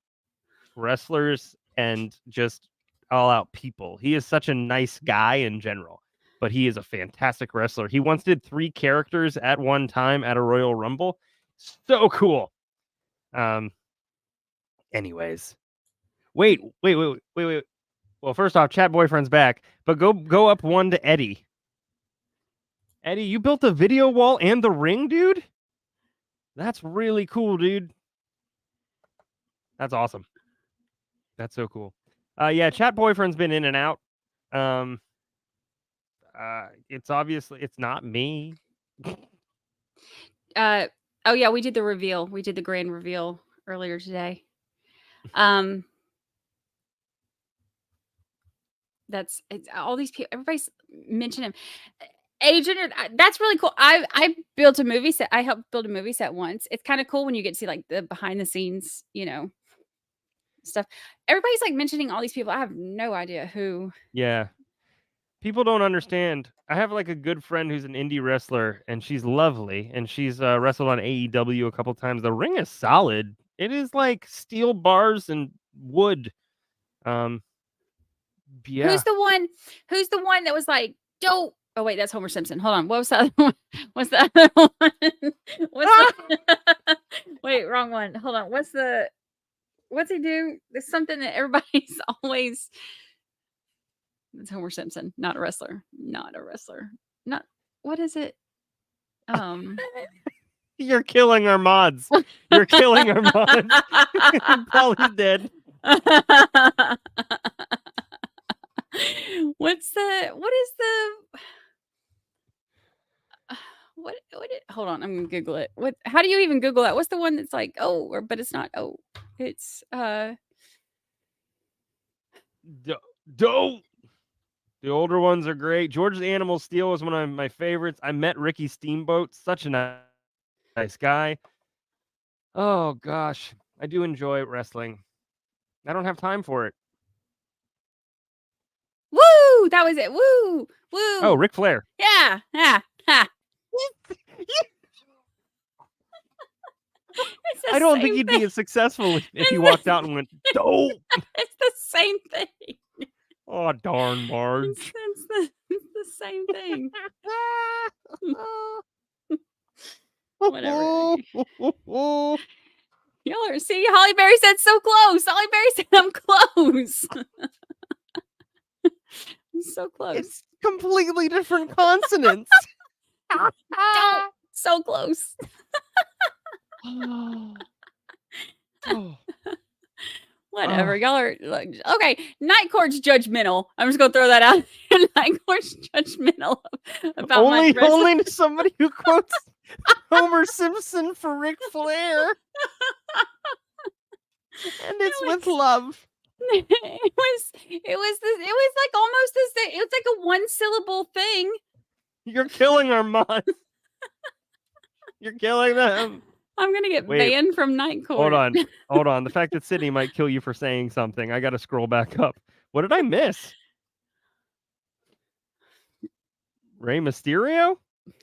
wrestlers and just all out people. He is such a nice guy in general, but he is a fantastic wrestler. He once did 3 characters at one time at a Royal Rumble. So cool. Anyways. Wait. Well, first off, chat boyfriend's back, but go up 1 to Eddie. Eddie, you built a video wall and the ring, dude? That's really cool, dude. That's awesome. That's so cool. Yeah, chat boyfriend's been in and out. It's not me. Oh yeah, we did the reveal. We did the grand reveal earlier today. It's all these people. Everybody's mentioning him. Agent, that's really cool. I built a movie set. I helped build a movie set once. It's kind of cool when you get to see like the behind the scenes, stuff. Everybody's like mentioning all these people. I have no idea who. Yeah. People don't understand. I have like a good friend who's an indie wrestler, and she's lovely, and she's wrestled on AEW a couple times. The ring is solid. It is like steel bars and wood. Yeah. Who's the one that was like, don't. Oh wait, that's Homer Simpson. Hold on. What was the other one? What's the other one? Wait, wrong one. Hold on. What's he do? There's something that everybody's always. It's Homer Simpson, not a wrestler. Not a wrestler. Not what is it? You're killing our mods. You're killing our mods. Paul is dead. What is hold on, I'm gonna Google it. How do you even Google that? What's the one that's like but it's not it's Dope. The older ones are great. George the Animal Steel was one of my favorites. I met Ricky Steamboat, such a nice guy. Oh gosh, I do enjoy wrestling. I don't have time for it. Woo! That was it. Woo! Woo! Oh, Ric Flair. Yeah. Ha. I don't think he'd be as successful if he walked out and went, dope. It's the same thing. Oh, darn, Marge. It's the same thing. Whatever. Y'all are see, Holly Berry said so close. Holly Berry said I'm close. I'm so close. completely different consonants. Don't. So close. Oh. Whatever. Y'all are like, okay. Night Court's judgmental. I'm just gonna throw that out. Night Court's judgmental about Only my wrestling. to somebody who quotes Homer Simpson for Ric Flair. And it's with love. It was like almost the same. It was like a one syllable thing. You're killing our minds. You're killing them. I'm gonna get Wait. banned from Night Court. Hold on. The fact that Sydney might kill you for saying something. I got to scroll back up. What did I miss? Rey Mysterio? Did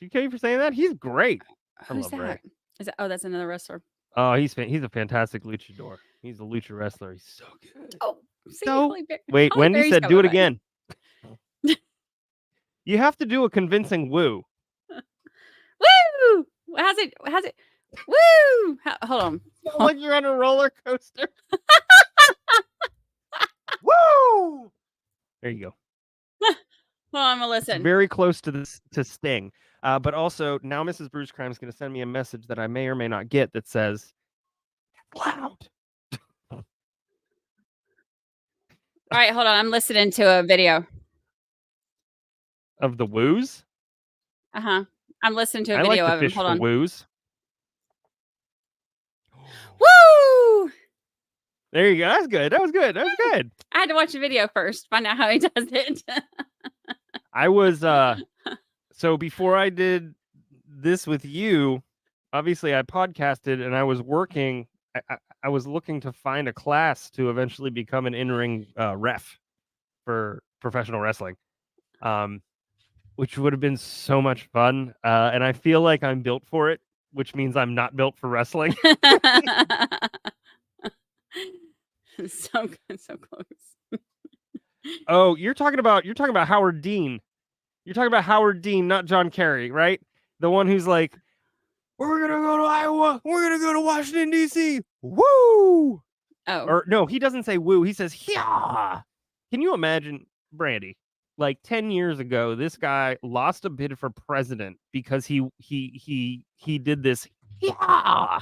you kill you for saying that? He's great. Who's love that? Rey. Is that? Oh, that's another wrestler. Oh, he's a fantastic luchador. He's a lucha wrestler. He's so good. Oh, see, So- Holly Wait, Holly Wendy Berry's said, coming "Do it back. again." You have to do a convincing woo. Woo! How's it? Woo! Hold on. Like you're on a roller coaster. Woo! There you go. Well, I'm gonna listen. Very close to Sting. But also now Mrs. Bruce Crime is going to send me a message that I may or may not get that says, "Loud." All right, hold on. I'm listening to a video. Of the woos. I'm listening to a I like video to of him. fish Hold for on. woos. Woo! There you go. That's good. That was good. I had to watch the video first, find out how he does it. I was so before I did this with you, obviously I podcasted and I was working. I was looking to find a class to eventually become an in-ring ref for professional wrestling, which would have been so much fun. And I feel like I'm built for it, which means I'm not built for wrestling. So good, so close. Oh, you're talking about Howard Dean. You're talking about Howard Dean, not John Kerry, right? The one who's like, "We're gonna go to Iowa. We're gonna go to Washington D.C. Woo!" Oh, Or no, he doesn't say woo. He says yeah. Can you imagine, Brandi? Like 10 years ago, this guy lost a bid for president because he did this. Yeah.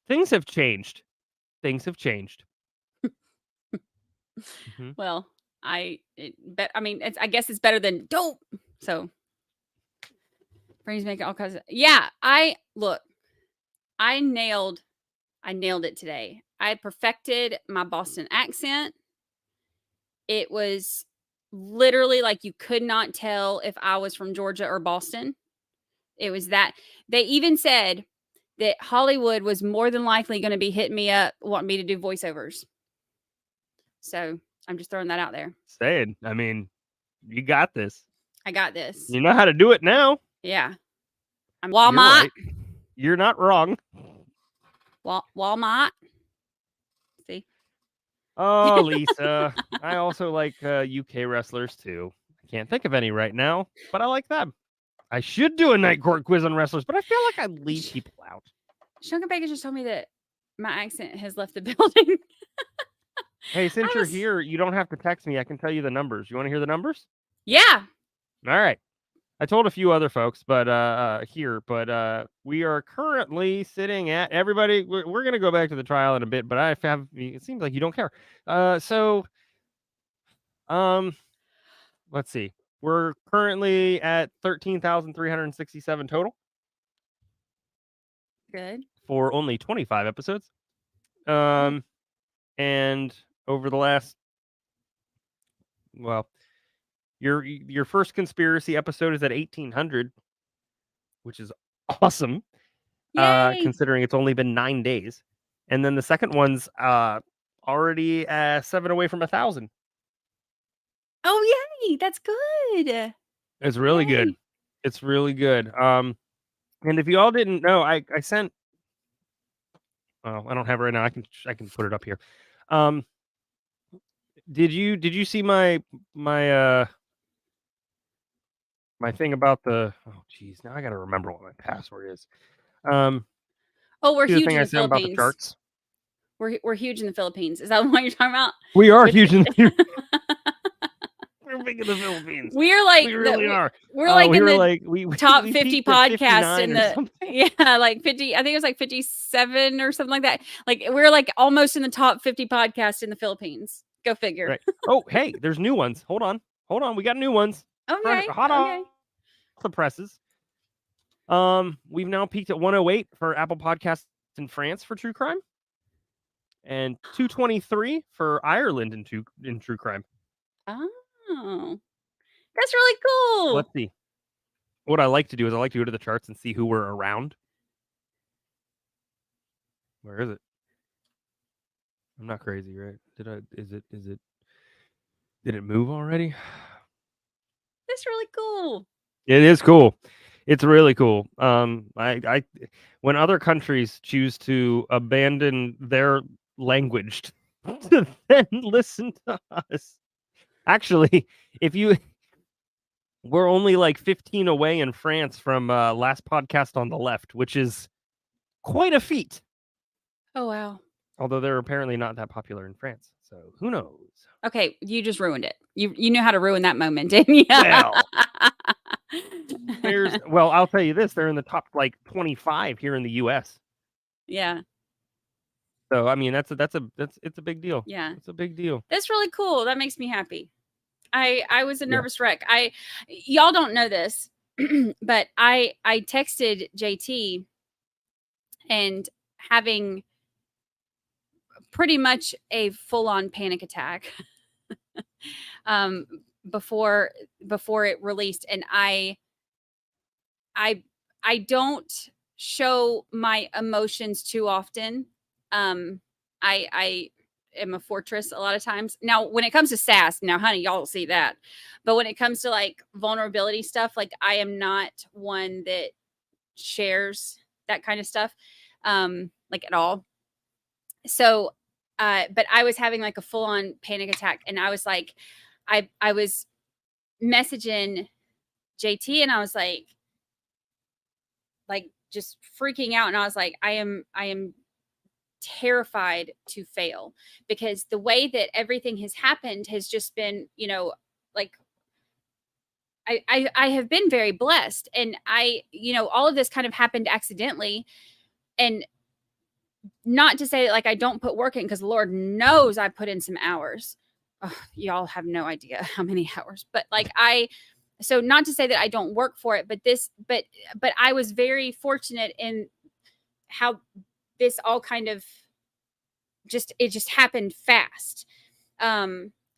Things have changed. Mhm. well, I mean, I guess it's better than dope. So, Brady's making all kinds of I nailed it today. I perfected my Boston accent. It was literally like you could not tell if I was from Georgia or Boston. It was that. They even said that Hollywood was more than likely going to be hitting me up, wanting me to do voiceovers. So I'm just throwing that out there. Saying, I mean, you got this. I got this. You know how to do it now. Yeah. I'm You're Walmart. right. You're not wrong. Walmart. See? Oh, Lisa. I also like UK wrestlers too. I can't think of any right now, but I like them. I should do a night court quiz on wrestlers, but I feel like I'd leave people out. Sugar Bacon just told me that my accent has left the building. Hey, since you're here, you don't have to text me. I can tell you the numbers. You want to hear the numbers? Yeah. All right. I told a few other folks, but we are currently sitting at everybody. We're going to go back to the trial in a bit, but it seems like you don't care. Let's see. We're currently at 13,367 total. Good. For only 25 episodes. And over the last, well, your first conspiracy episode is at 1,800, which is awesome. Considering it's only been 9 days. And then the second one's already 7 away from 1,000. Oh, yay. That's good. It's really good. It's really good. And if you all didn't know, I sent. Oh, I don't have it right now. I can put it up here. Did you see my thing about the? Oh, geez, now I got to remember what my password is. We're huge in the I said about the Philippines. charts. We're huge in the Philippines. Is that what you're talking about? We are huge in the big in the Philippines. We're like We really are. We're like we in were the like top we 50 peaked at podcasts 59 in or the something. like 50. I think it was like 57 or something like that. Like we're like almost in the top 50 podcasts in the Philippines. Go figure. Right. Oh, hey, there's new ones. Hold on. We got new ones. Okay. Hot off the presses. We've now peaked at 108 for Apple Podcasts in France for true crime, and 223 for Ireland in true crime. Oh, that's really cool. Let's see. What I like to do is I like to go to the charts and see who we're around. Where is it? I'm not crazy, right? Did it move already? That's really cool. It is cool. It's really cool. I when other countries choose to abandon their language to then listen to us. Actually, we're only like 15 away in France from last podcast on the left, which is quite a feat. Oh wow. Although they're apparently not that popular in France, so who knows? Okay, you just ruined it. You knew how to ruin that moment, didn't you? Well, I'll tell you this: they're in the top like 25 here in the U.S. Yeah. So I mean, it's a big deal. Yeah, it's a big deal. That's really cool. That makes me happy. I was a nervous wreck. Y'all don't know this, but I texted JT and having pretty much a full-on panic attack before it released, and I don't show my emotions too often. I am a fortress a lot of times. Now, when it comes to sass, now, honey, y'all will see that. But when it comes to like vulnerability stuff, like I am not one that shares that kind of stuff, like at all. So, but I was having like a full on panic attack, and I was like, I was messaging JT, and I was like just freaking out, and I was like, I am terrified to fail, because the way that everything has happened has just been, like I have been very blessed, and all of this kind of happened accidentally, and not to say that like I don't put work in, because Lord knows I put in some hours. Y'all have no idea how many hours, but like so not to say that I don't work for it, but I was very fortunate in how this all kind of just happened fast.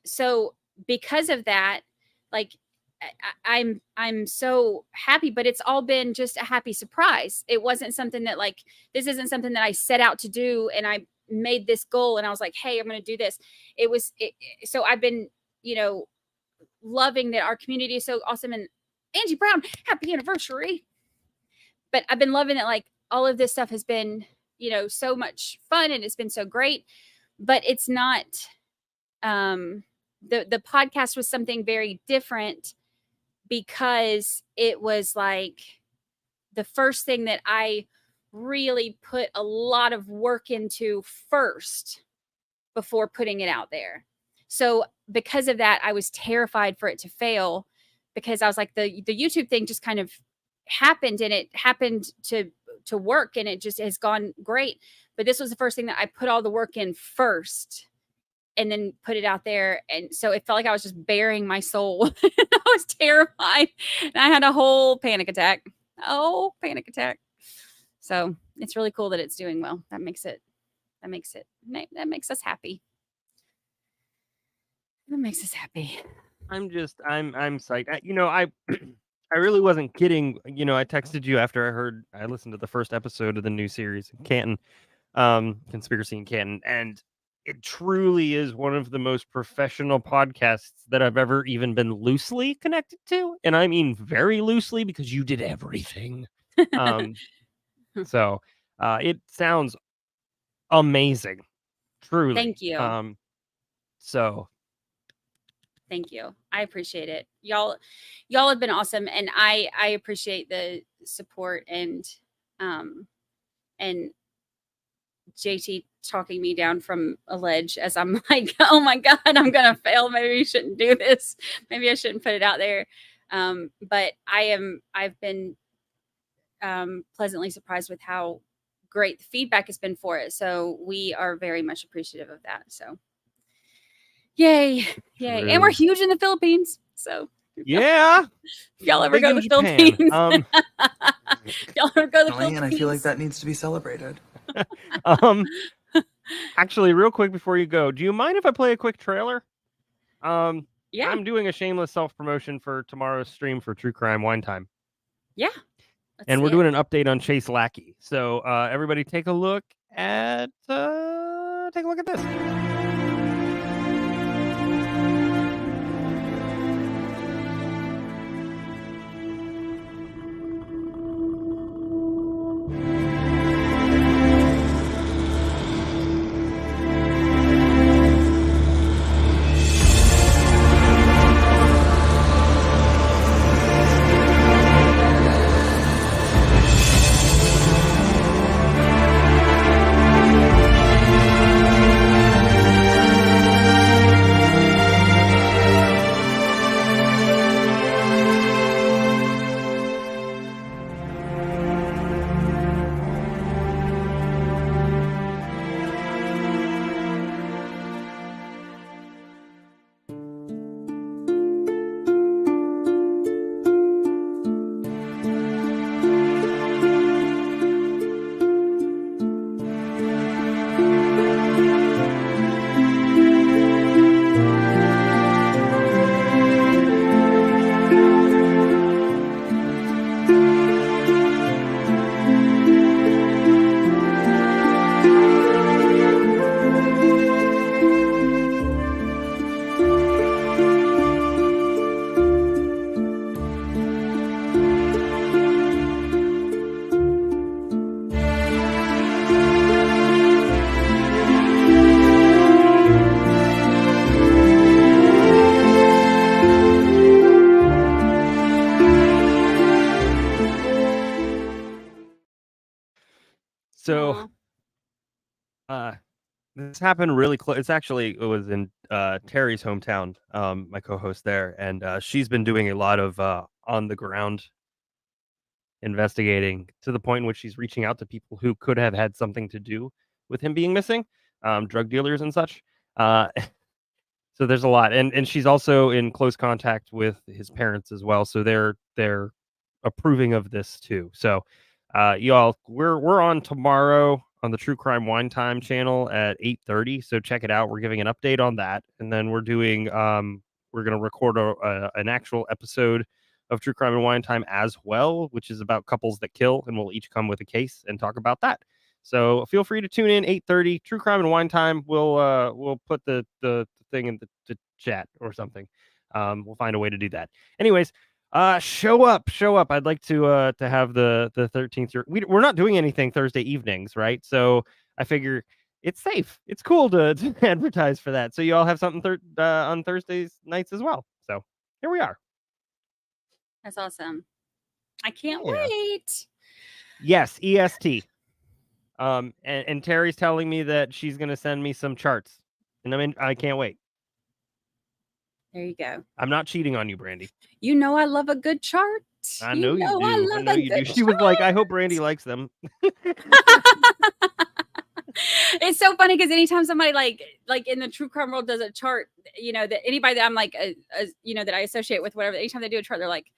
So because of that, like I'm so happy, but it's all been just a happy surprise. It wasn't something that like, this isn't something that I set out to do and I made this goal and I was like, hey, I'm going to do this. So I've been, loving that our community is so awesome. And Angie Brown, happy anniversary. But I've been loving that, like, all of this stuff has been, so much fun and it's been so great. But it's not, the podcast was something very different, because it was like the first thing that I really put a lot of work into first before putting it out there. So because of that, I was terrified for it to fail, because I was like, the YouTube thing just kind of happened, and it happened to work, and it just has gone great. But this was the first thing that I put all the work in first and then put it out there. And so it felt like I was just bearing my soul. I was terrified. And I had a whole panic attack. So it's really cool that it's doing well. That makes us happy. That makes us happy. I'm psyched. I really wasn't kidding. I texted you after I listened to the first episode of the new series, Canton, Conspiracy in Canton, and it truly is one of the most professional podcasts that I've ever even been loosely connected to. And I mean very loosely, because you did everything. So it sounds amazing. Truly. Thank you. So thank you. I appreciate it. Y'all have been awesome. And I appreciate the support and JT talking me down from a ledge as I'm like, oh my God, I'm going to fail. Maybe you shouldn't do this. Maybe I shouldn't put it out there. But I've been pleasantly surprised with how great the feedback has been for it. So we are very much appreciative of that. So yay. Yay. And we're huge in the Philippines. So Yeah. if y'all ever Big go in to the Japan. Philippines, if y'all ever go to the And I feel like Philippines, that needs to be celebrated. Actually, real quick before you go, do you mind if I play a quick trailer? yeah, I'm doing a shameless self-promotion for tomorrow's stream for True Crime Wine Time. yeah. And we're doing an update on Chase Lackey. So everybody take a look at this. So, this happened really close. It was in Terry's hometown, my co-host there, and she's been doing a lot of on the ground investigating to the point in which she's reaching out to people who could have had something to do with him being missing, drug dealers and such. So there's a lot, and she's also in close contact with his parents as well. So they're approving of this too. So, y'all, we're on tomorrow on the True Crime Wine Time channel at 8:30. So check it out. We're giving an update on that, and then we're doing we're gonna record an actual episode of True Crime and Wine Time as well, which is about couples that kill, and we'll each come with a case and talk about that. So feel free to tune in 8:30 True Crime and Wine Time. We'll put the thing in the chat or something. We'll find a way to do that. Anyways, show up. I'd like to have the 13th. We're not doing anything Thursday evenings, right? So I figure it's safe. It's cool to advertise for that. So you all have something on Thursdays nights as well. So here we are. That's awesome. I can't wait. Yes, EST. And Terry's telling me that she's gonna send me some charts, and I can't wait. There you go. I'm not cheating on you, Brandi. You know I love a good chart. I know you do. I know you do. She was like, I hope Brandi likes them. It's so funny because anytime somebody like in the true crime world does a chart, that anybody that I'm like, that I associate with, whatever, anytime they do a chart, they're like,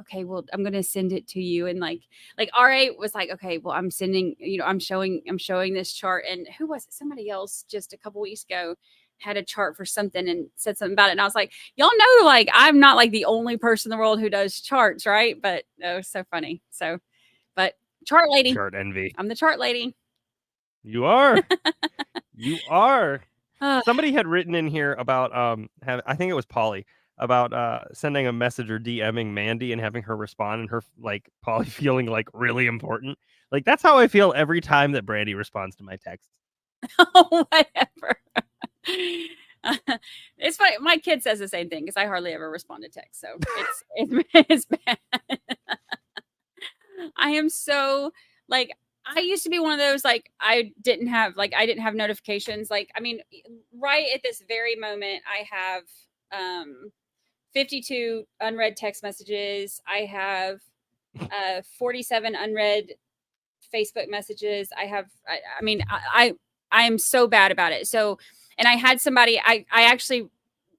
okay, well, I'm gonna send it to you, and like RA was like, okay, well, I'm sending, I'm showing this chart, and who was it? Somebody else just a couple weeks ago had a chart for something and said something about it, and I was like, y'all know, like, I'm not like the only person in the world who does charts, right? But it was so funny. So, but chart lady, chart envy. I'm the chart lady. You are. You are. Somebody had written in here about I think it was Polly, about sending a message or DMing Mandy and having her respond, and her like Polly feeling like really important. Like that's how I feel every time that Brandi responds to my texts. Oh, whatever. It's funny. My kid says the same thing because I hardly ever respond to text, so it's bad. I am so like I used to be one of those, like, I didn't have notifications. Like, I mean, right at this very moment, I have 52 unread text messages. I have 47 unread Facebook messages. I am so bad about it. So, and I had somebody, I actually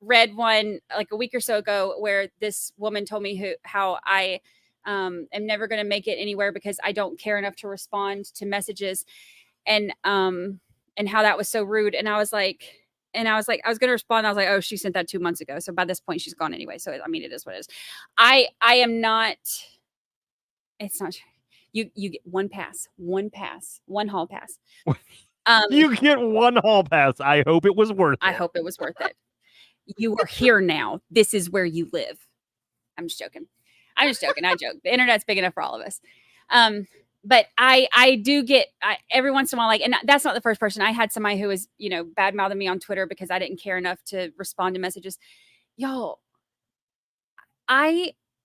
read one like a week or so ago where this woman told me how I am never going to make it anywhere because I don't care enough to respond to messages, and how that was so rude. And I was like, I was going to respond. I was like, oh, she sent that 2 months ago. So by this point she's gone anyway. So, I mean, it is what it is. I am not, it's not, you get one hall pass. You get one hall pass. I hope it was worth it. I hope it was worth it. You are here now. This is where you live. I'm just joking. I joke. The internet's big enough for all of us. But I do get every once in a while, like, and that's not the first person. I had somebody who was, bad mouthing me on Twitter because I didn't care enough to respond to messages. Y'all,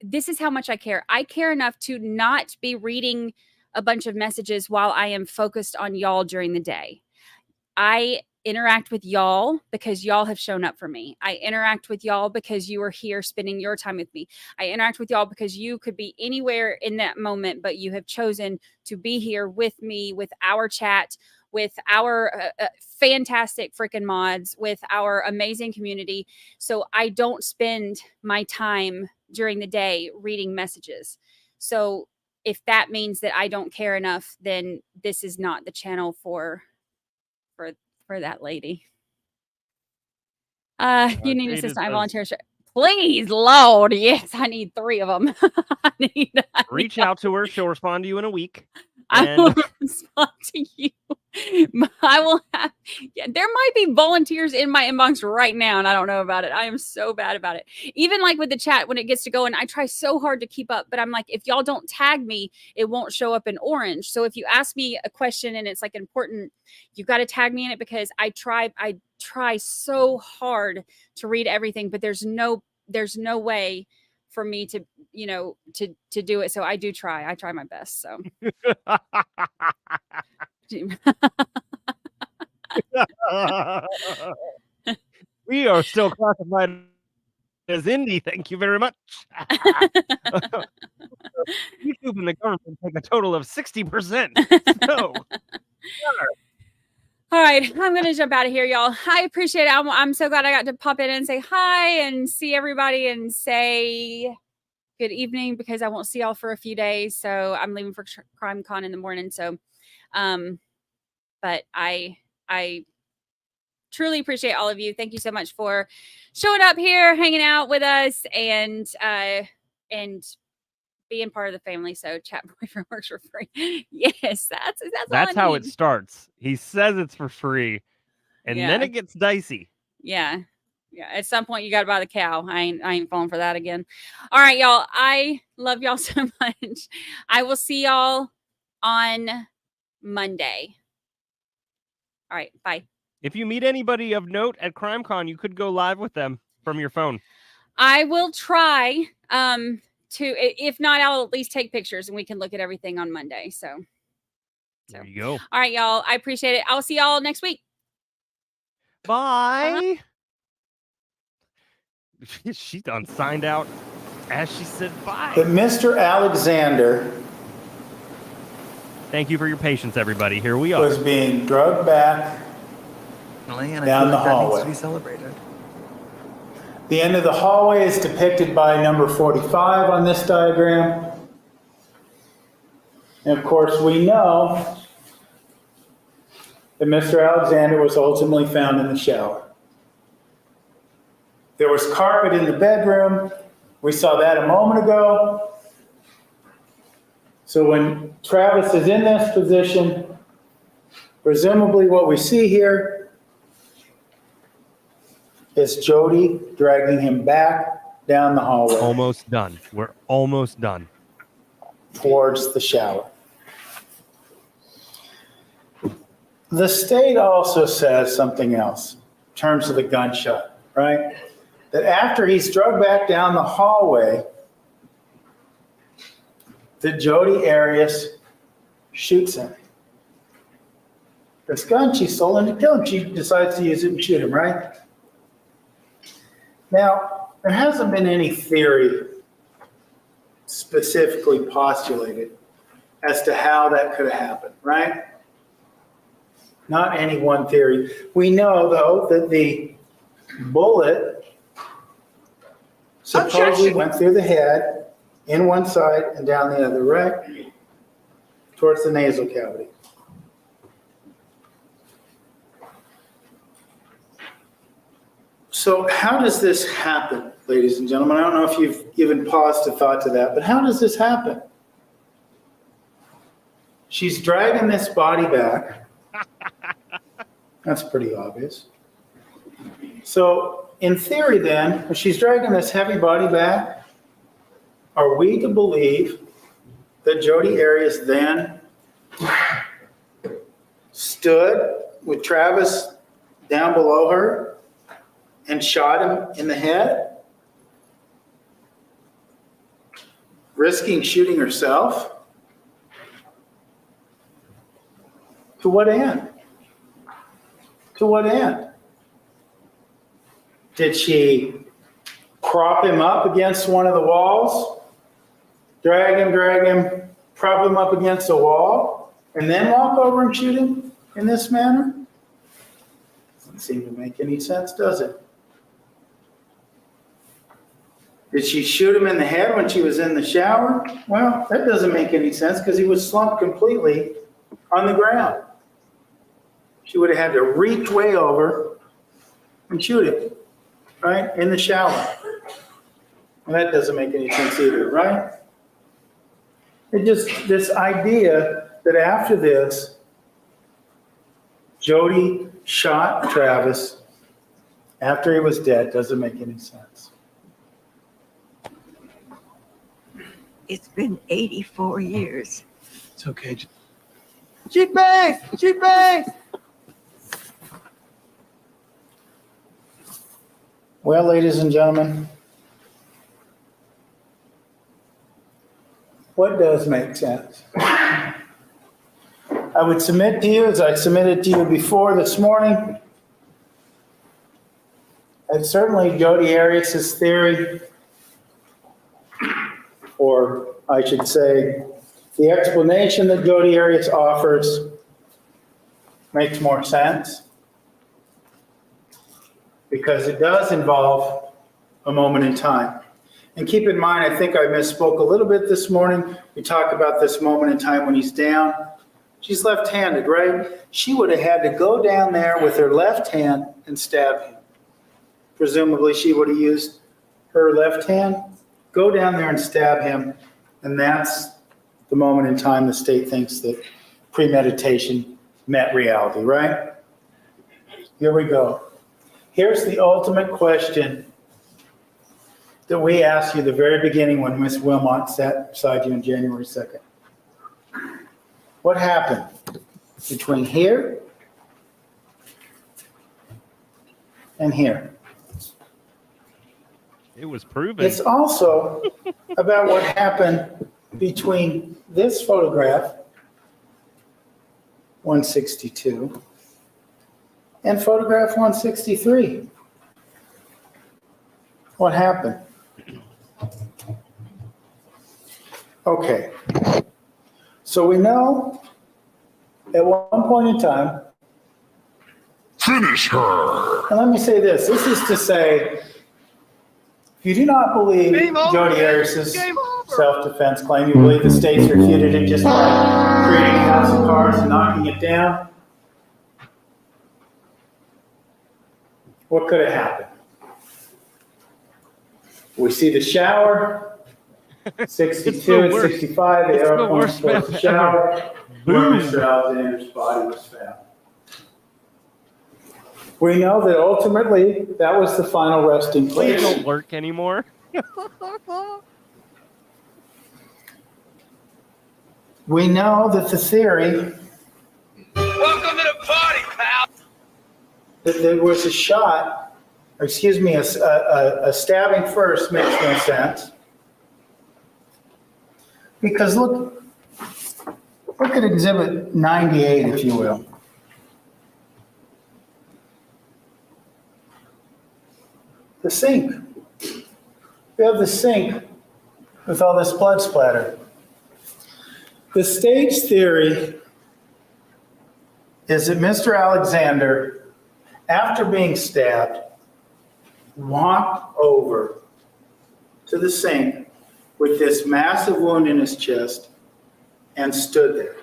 this is how much I care. I care enough to not be reading a bunch of messages while I am focused on y'all during the day. I interact with y'all because y'all have shown up for me. I interact with y'all because you are here spending your time with me. I interact with y'all because you could be anywhere in that moment, but you have chosen to be here with me, with our chat, with our fantastic freaking mods, with our amazing community. So I don't spend my time during the day reading messages. So if that means that I don't care enough, then this is not the channel for that lady. You need an assistant. I volunteer. Please, Lord. Yes, I need 3 of them. Reach out to her. She'll respond to you in a week. I will respond to you. I will have, there might be volunteers in my inbox right now, and I don't know about it. I am so bad about it. Even like with the chat, when it gets to go, and I try so hard to keep up, but I'm like, if y'all don't tag me, it won't show up in orange. So if you ask me a question and it's like important, you got to tag me in it, because I try so hard to read everything, but there's no way for me to to do it. So I do try. I try my best. So we are still classified as indie. Thank you very much. YouTube and the government take a total of 60%. So, all right, I'm going to jump out of here, y'all. I appreciate it. I'm so glad I got to pop in and say hi and see everybody and say good evening, because I won't see y'all for a few days. So I'm leaving for Crime Con in the morning. So, but I truly appreciate all of you. Thank you so much for showing up here, hanging out with us, and being part of the family. So Chat Boyfriend works for free. Yes, that's how it starts. He says it's for free, and then it gets dicey. Yeah. At some point, you got to buy the cow. I ain't falling for that again. All right, y'all. I love y'all so much. I will see y'all on Monday. All right. Bye. If you meet anybody of note at CrimeCon, you could go live with them from your phone. I will try to. If not, I'll at least take pictures and we can look at everything on Monday. So there you go. All right, y'all. I appreciate it. I'll see y'all next week. Bye. She done signed out as she said bye. But Mr. Alexander, thank you for your patience, everybody. Here we are. Was being drugged back down the hallway. That needs to be celebrated. The end of the hallway is depicted by number 45 on this diagram. And of course, we know that Mr. Alexander was ultimately found in the shower. There was carpet in the bedroom. We saw that a moment ago. So when Travis is in this position, presumably what we see here is Jodi dragging him back down the hallway. Almost done. We're almost done. Towards the shower. The state also says something else in terms of the gunshot, right? That after he's drugged back down the hallway, that Jodi Arias shoots him. this gun she stole and to kill him. She decides to use it and shoot him, right? Now, there hasn't been any theory specifically postulated as to how that could have happened, right? Not any one theory. We know, though, that the bullet supposedly went through the head, in one side and down the other, right? Towards the nasal cavity. So how does this happen, ladies and gentlemen? I don't know if you've even paused to thought to that, but how does this happen? She's dragging this body back. That's pretty obvious. So in theory then, if she's dragging this heavy body back, are we to believe that Jodi Arias then stood with Travis down below her and shot him in the head, risking shooting herself? To what end? To what end? Did she prop him up against one of the walls, drag him, prop him up against a wall, and then walk over and shoot him in this manner? Doesn't seem to make any sense, does it? Did she shoot him in the head when she was in the shower? Well, that doesn't make any sense because he was slumped completely on the ground. She would have had to reach way over and shoot him, right, in the shower. Well, that doesn't make any sense either, right? It just, this idea that after this, Jodi shot Travis after he was dead doesn't make any sense. It's been 84 years. It's okay. Cheek base! Cheek base! Well, ladies and gentlemen, what does make sense? I would submit to you, as I submitted to you before this morning, that certainly Jodi Arias' theory, or I should say, the explanation that Jodi Arias offers makes more sense, because it does involve a moment in time. And keep in mind, I think I misspoke a little bit this morning. We talked about this moment in time when he's down. She's left-handed, right? She would have had to go down there with her left hand and stab him. Presumably, she would have used her left hand, go down there and stab him, and that's the moment in time the state thinks that premeditation met reality, right? Here we go. Here's the ultimate question that we asked you at the very beginning when Miss Wilmot sat beside you on January 2nd. What happened between here and here? It was proven. It's also about what happened between this photograph, 162, and photograph 163. What happened? Okay. So we know at one point in time. Finish her. And let me say this. This is to say, if you do not believe Jodi Arias' self-defense claim, you believe the state's refuted it just by creating a house of cards and knocking it down, what could have happened? We see the shower, 62 and 65, the arrow points towards the shower, where Mr. Alexander's body was found. We know that ultimately that was the final resting place. It don't work anymore. We know that the theory Welcome to the party, pal. that there was a shot, or excuse me, a stabbing first makes no sense. Because look at Exhibit 98, if you will. the sink. We have the sink with all this blood splatter. The state's theory is that Mr. Alexander, after being stabbed, walked over to the sink with this massive wound in his chest and stood there.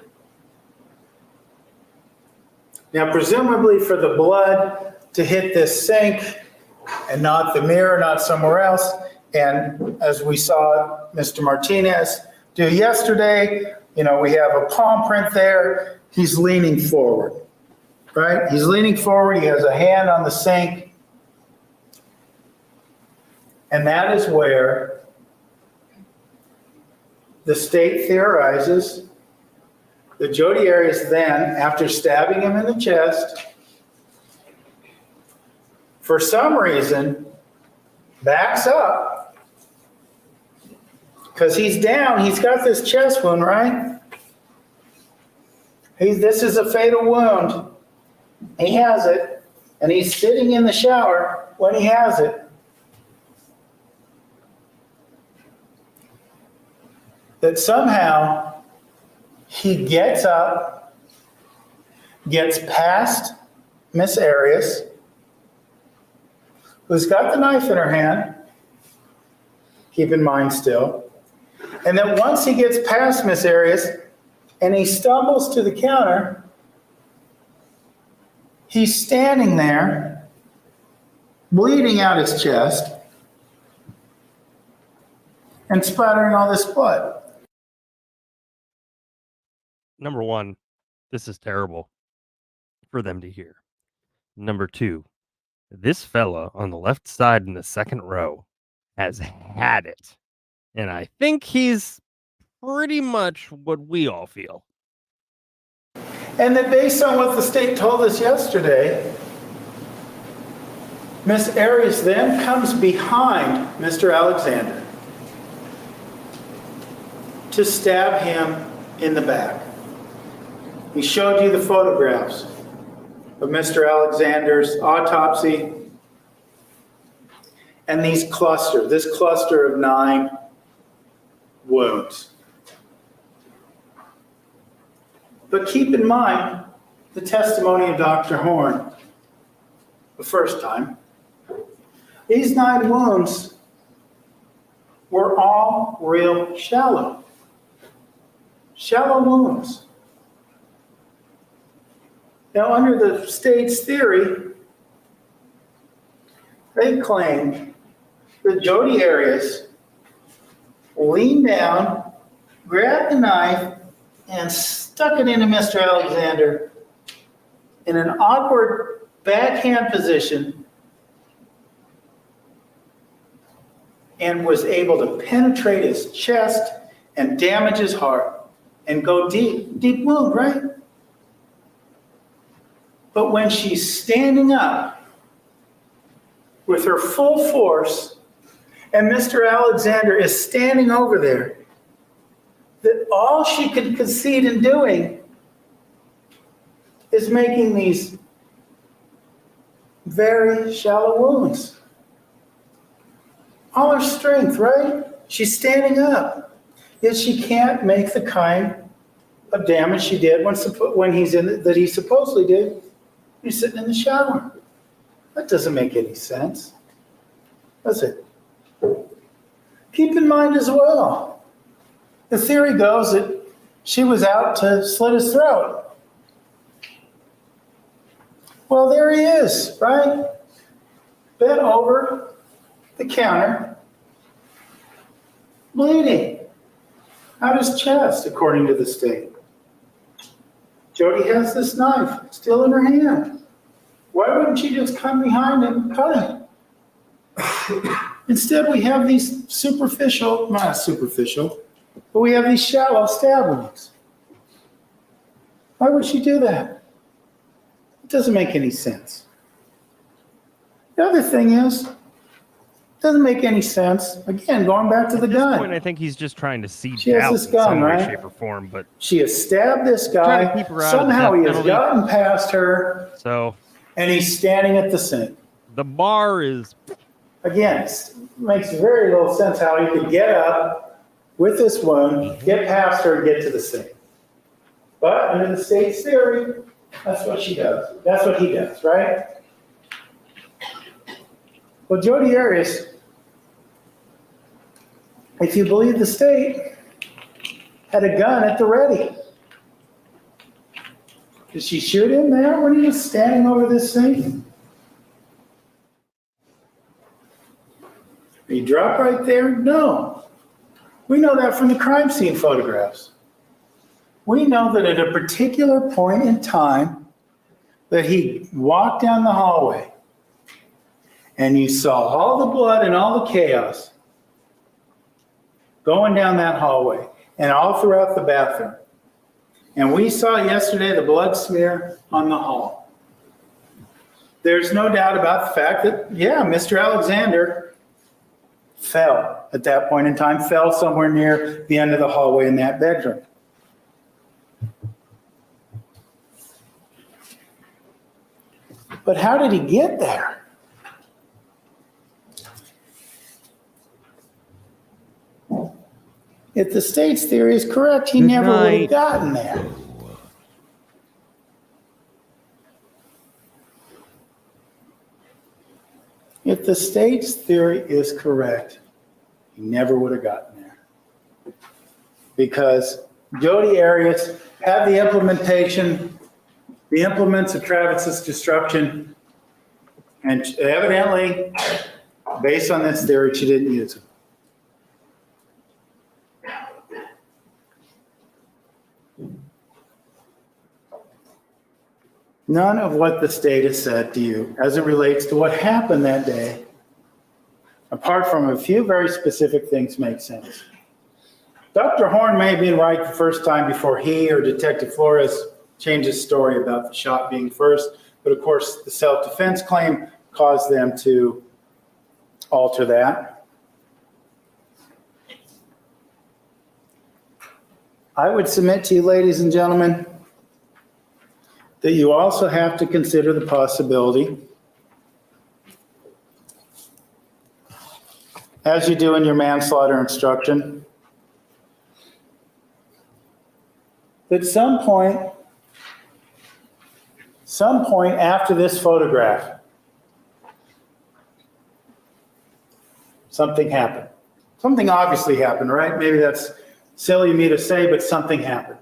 Now, presumably for the blood to hit this sink and not the mirror, not somewhere else, and as we saw Mr. Martinez do yesterday, we have a palm print there. He's leaning forward, right? He's leaning forward. He has a hand on the sink. And that is where the state theorizes that Jodi Arias then, after stabbing him in the chest, for some reason, backs up because he's down. He's got this chest wound, right? This is a fatal wound. He has it, and he's sitting in the shower when he has it. That somehow he gets up, gets past Miss Arias, who's got the knife in her hand, keep in mind still, and then once he gets past Miss Arias and he stumbles to the counter, he's standing there, bleeding out his chest and splattering all this blood. Number one, this is terrible for them to hear. Number two, this fella on the left side in the second row has had it. And I think he's pretty much what we all feel. And that based on what the state told us yesterday, Miss Arias then comes behind Mr. Alexander to stab him in the back. He showed you the photographs of Mr. Alexander's autopsy and this cluster of 9 wounds. But keep in mind the testimony of Dr. Horn the first time. These 9 wounds were all real shallow wounds. Now, under the state's theory, they claim that Jodi Arias leaned down, grabbed the knife, and stuck it into Mr. Alexander in an awkward backhand position and was able to penetrate his chest and damage his heart and go deep wound, right? But when she's standing up with her full force and Mr. Alexander is standing over there, that all she could succeed in doing is making these very shallow wounds. All her strength, right? She's standing up. Yet she can't make the kind of damage she did when that he supposedly did. He's sitting in the shower. That doesn't make any sense, does it? Keep in mind as well, the theory goes that she was out to slit his throat. Well, there he is, right? Bent over the counter, bleeding out his chest, according to the state. Jodi has this knife still in her hand. Why wouldn't she just come behind him and cut him? Instead, we have these not superficial, but we have these shallow stab wounds. Why would she do that? It doesn't make any sense. The other thing is, it doesn't make any sense. Again, going back to the gun. At this point, I think he's just trying to seed She has doubt this in gun, some way, right? shape, or form. But she has stabbed this trying to guy. keep her out of the Somehow death he has penalty. gotten past her, So and he's standing at the sink. the bar is Again, it makes very little sense how he could get up with this wound, get past her, and get to the scene. But under the state's theory, that's what she does. That's what he does, right? Well, Jodi Arias, if you believe the state, had a gun at the ready. Did she shoot him there when he was standing over this thing? He dropped right there? No. We know that from the crime scene photographs. We know that at a particular point in time that he walked down the hallway and you saw all the blood and all the chaos going down that hallway and all throughout the bathroom. And we saw yesterday the blood smear on the hall. There's no doubt about the fact that, yeah, Mr. Alexander fell at that point in time, fell somewhere near the end of the hallway in that bedroom. But how did he get there? If the state's theory is correct, he never would have gotten there. If the state's theory is correct, he never would have gotten there. Because Jodi Arias had the implements of Travis's destruction, and evidently, based on this theory, she didn't use them. None of what the state has said to you as it relates to what happened that day, apart from a few very specific things, makes sense. Dr. Horn may have been right the first time before he or Detective Flores changed his story about the shot being first, but of course the self-defense claim caused them to alter that. I would submit to you, ladies and gentlemen, that you also have to consider the possibility, as you do in your manslaughter instruction, that some point after this photograph, something happened. Something obviously happened, right? Maybe that's silly of me to say, but something happened.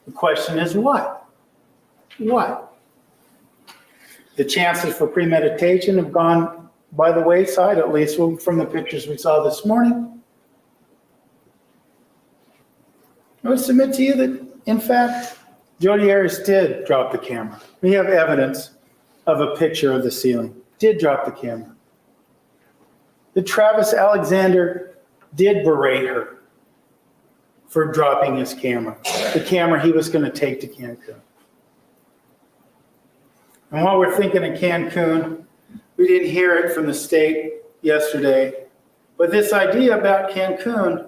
The question is what? What? The chances for premeditation have gone by the wayside, at least from the pictures we saw this morning. I would submit to you that, in fact, Jodi Arias did drop the camera. We have evidence of a picture of the ceiling. Did drop the camera. That Travis Alexander did berate her for dropping his camera, the camera he was going to take to Cancun. And while we're thinking of Cancun, we didn't hear it from the state yesterday, but this idea about Cancun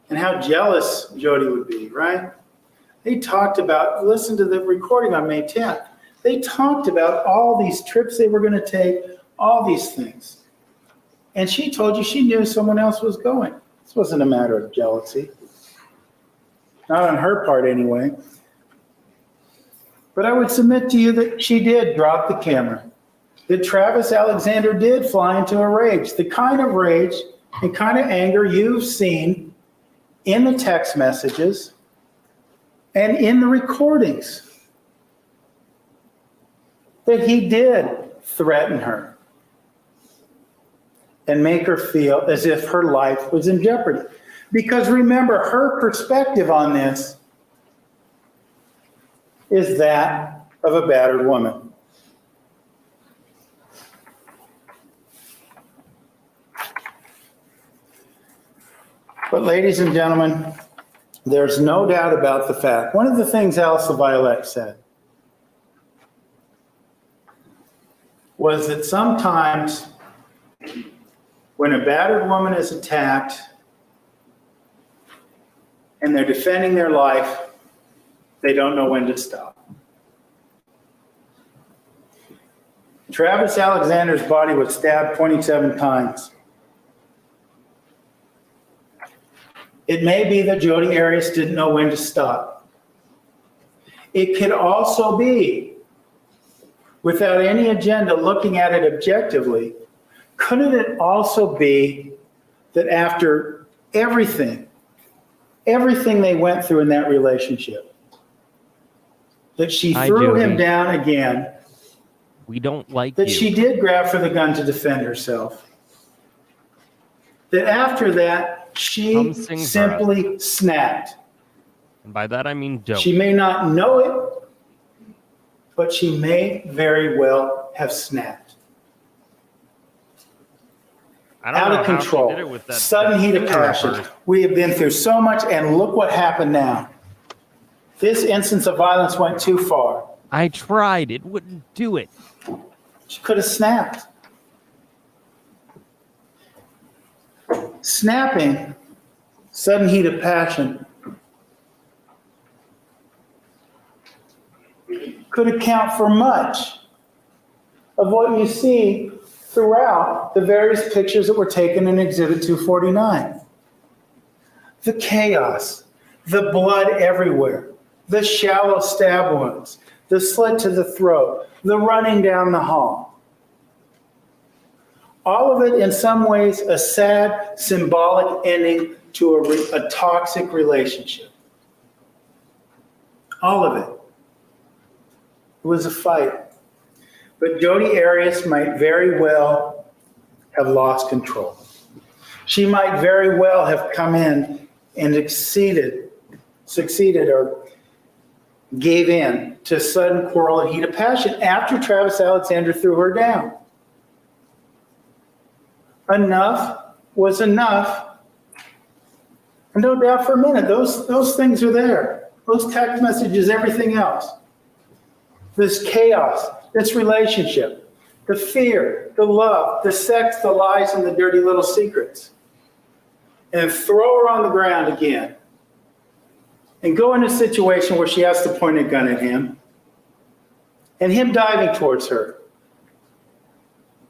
and how jealous Jodi would be, right? They talked about, listen to the recording on May 10th. They talked about all these trips they were going to take, all these things. And she told you she knew someone else was going. This wasn't a matter of jealousy. Not on her part anyway. But I would submit to you that she did drop the camera. That Travis Alexander did fly into a rage. The kind of rage and kind of anger you've seen in the text messages and in the recordings. That he did threaten her and make her feel as if her life was in jeopardy. Because remember, her perspective on this is that of a battered woman. But ladies and gentlemen, there's no doubt about the fact. One of the things Elsa Violette said was that sometimes when a battered woman is attacked and they're defending their life, they don't know when to stop. Travis Alexander's body was stabbed 27 times. It may be that Jodi Arias didn't know when to stop. It could also be, without any agenda, looking at it objectively, couldn't it also be that after everything they went through in that relationship, that she threw him down again, we don't like that you. she did grab for the gun to defend herself, that after that, she simply snapped. And by that I mean don't. She may not know it, but she may very well have snapped. I don't Out know of how she control, did it with that sudden heat of finger passion. first. We have been through so much, and look what happened now. This instance of violence went too far. I tried. It wouldn't do it. She could have snapped. Snapping, sudden heat of passion, could account for much of what you see throughout the various pictures that were taken in Exhibit 249. The chaos, the blood everywhere, the shallow stab wounds, the slit to the throat, the running down the hall. All of it, in some ways, a sad, symbolic ending to a toxic relationship. All of it. It was a fight. But Jodi Arias might very well have lost control. She might very well have come in and succeeded or gave in to sudden quarrel and heat of passion after Travis Alexander threw her down. Enough was enough. And no doubt for a minute, those things are there. Those text messages, everything else. This chaos, this relationship, the fear, the love, the sex, the lies, and the dirty little secrets. And throw her on the ground again. And go in a situation where she has to point a gun at him. And him diving towards her.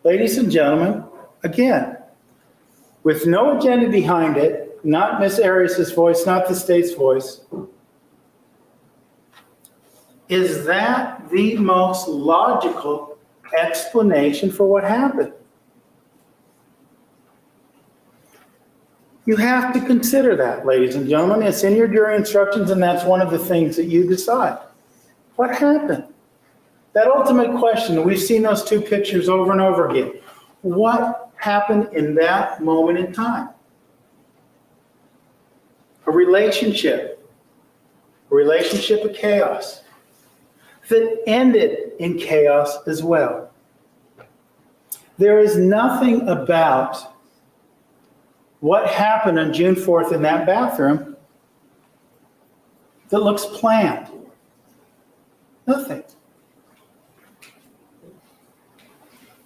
Ladies and gentlemen, again, with no agenda behind it, not Miss Arias' voice, not the state's voice, is that the most logical explanation for what happened? You have to consider that, ladies and gentlemen. It's in your jury instructions, and that's one of the things that you decide. What happened? That ultimate question, we've seen those two pictures over and over again. What happened in that moment in time? A relationship of chaos that ended in chaos as well. There is nothing about what happened on June 4th in that bathroom that looks planned. Nothing.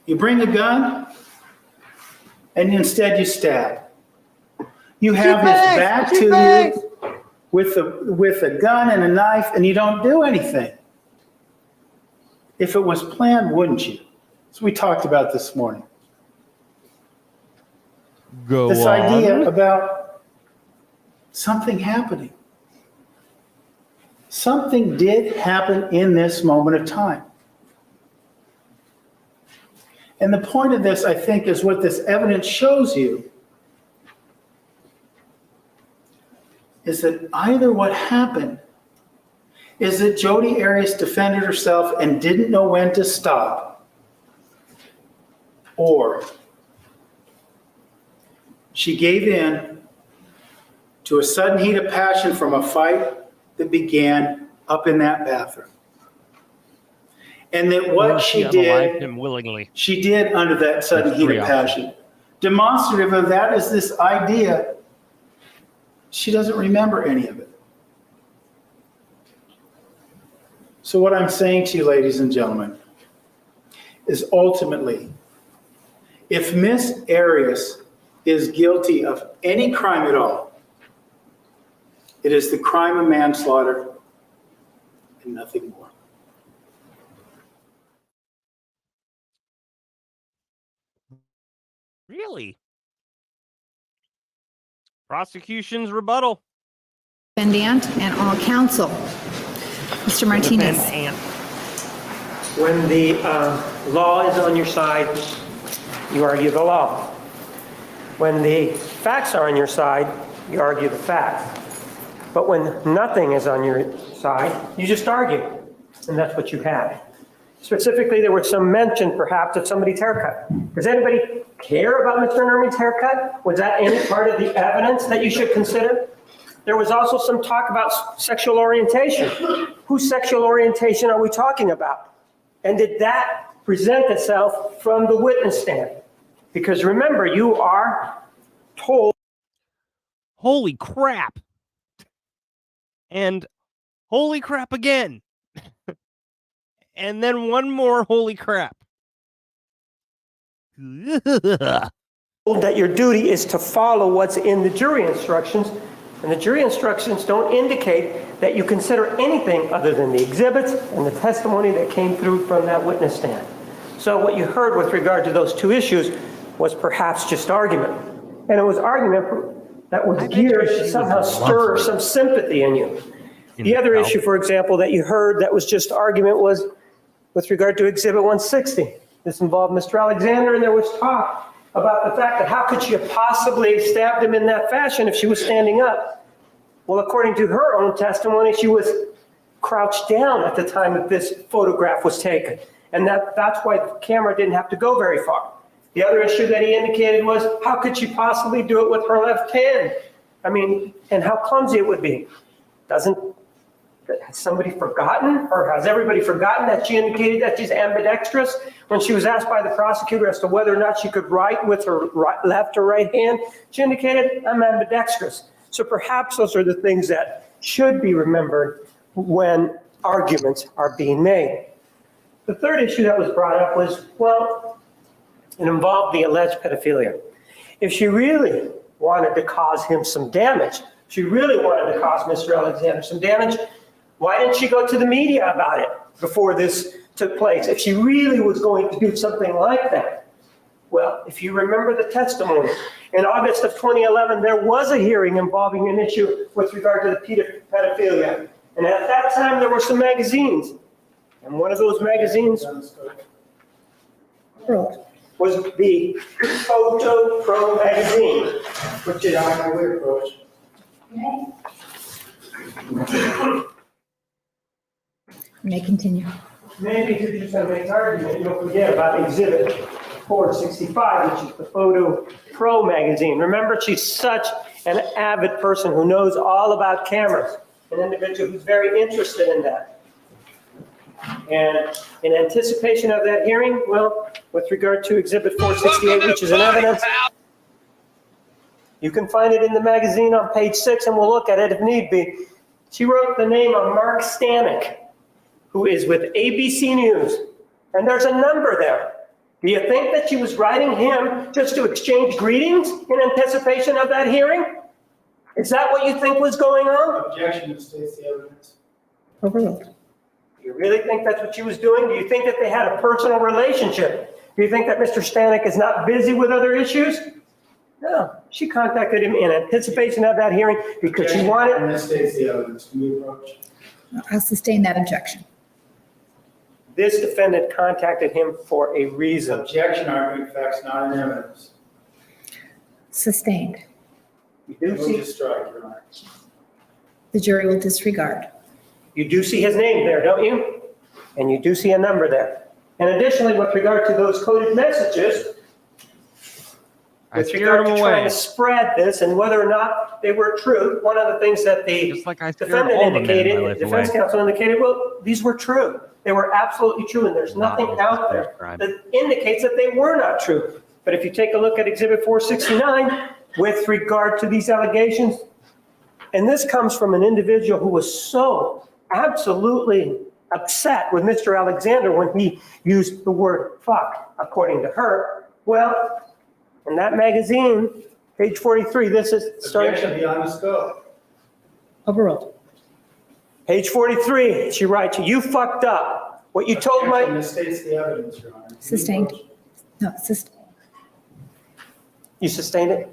You bring a gun, and instead you stab. You have his back to you with a gun and a knife, and you don't do anything. If it was planned, wouldn't you? So we talked about this morning. This idea about something happening. Something did happen in this moment of time. And the point of this, I think, is what this evidence shows you is that either what happened is that Jodi Arias defended herself and didn't know when to stop, or she gave in to a sudden heat of passion from a fight that began up in that bathroom. And that what she did, him willingly. she did under that sudden heat of passion. Demonstrative of that is this idea, she doesn't remember any of it. So what I'm saying to you, ladies and gentlemen, is ultimately, if Miss Arias is guilty of any crime at all, it is the crime of manslaughter and nothing more. Really? Prosecution's rebuttal. Defendant and all counsel. Mr. Martinez. Defendant. When the law is on your side, you argue the law. When the facts are on your side, you argue the facts. But when nothing is on your side, you just argue. And that's what you had. Specifically, there was some mention perhaps of somebody's haircut. Does anybody care about Mr. Nerman's haircut? Was that any part of the evidence that you should consider? There was also some talk about sexual orientation. Whose sexual orientation are we talking about? And did that present itself from the witness stand? Because remember, you are told. Holy crap. And holy crap again. And then one more holy crap. That your duty is to follow what's in the jury instructions. And the jury instructions don't indicate that you consider anything other than the exhibits and the testimony that came through from that witness stand. So what you heard with regard to those two issues was perhaps just argument. And it was argument that was geared to somehow stir some sympathy in you. The other issue, for example, that you heard that was just argument was with regard to Exhibit 160. This involved Mr. Alexander, and there was talk about the fact that how could she have possibly stabbed him in that fashion if she was standing up? Well, according to her own testimony, she was crouched down at the time that this photograph was taken. And that's why the camera didn't have to go very far. The other issue that he indicated was, how could she possibly do it with her left hand? I mean, and how clumsy it would be. Has somebody forgotten, or has everybody forgotten that she indicated that she's ambidextrous when she was asked by the prosecutor as to whether or not she could write with her left or right hand? She indicated, I'm ambidextrous. So perhaps those are the things that should be remembered when arguments are being made. The third issue that was brought up was, well, it involved the alleged pedophilia. If she really wanted to cause him some damage, she really wanted to cause Mr. Alexander some damage, why didn't she go to the media about it before this took place? If she really was going to do something like that. Well, if you remember the testimony, in August of 2011, there was a hearing involving an issue with regard to the pedophilia. And at that time, there were some magazines. And one of those magazines was the Photo Pro magazine, which is on my way approach. You may continue. Maybe to do somebody's argument, you'll forget about Exhibit 465, which is the Photo Pro magazine. Remember, she's such an avid person who knows all about cameras, an individual who's very interested in that. And in anticipation of that hearing, well, with regard to Exhibit 468, which is an evidence, you can find it in the magazine on page 6, and we'll look at it if need be. She wrote the name of Mark Stanek, who is with ABC News, and there's a number there. Do you think that she was writing him just to exchange greetings in anticipation of that hearing? Is that what you think was going on? Objection states the evidence. Overruled. Do you really think that's what she was doing? Do you think that they had a personal relationship? Do you think that Mr. Stanek is not busy with other issues? No, she contacted him in anticipation of that hearing because she wanted. And this states the evidence. Can we approach? I'll sustain that objection. This defendant contacted him for a reason. Objection, arguing facts not in evidence. Sustained. You do Move see, to strike, Your Honor. The jury will disregard. you do see his name there, don't you? And you do see a number there. And additionally, with regard to those coded messages, with regard to trying to spread this and whether or not they were true, one of the things that the defendant indicated, the defense counsel indicated, well, these were true. They were absolutely true, and there's nothing out there that indicates that they were not true. But if you take a look at Exhibit 469, with regard to these allegations, and this comes from an individual who was so absolutely upset with Mr. Alexander when he used the word fuck, according to her. Well, in that magazine, page 43, this is starting. Objection beyond the scope. Overruled. Page 43, she writes, you fucked up. What you told my. This states the evidence, Your Honor. Sustained. No, sustained. You sustained it?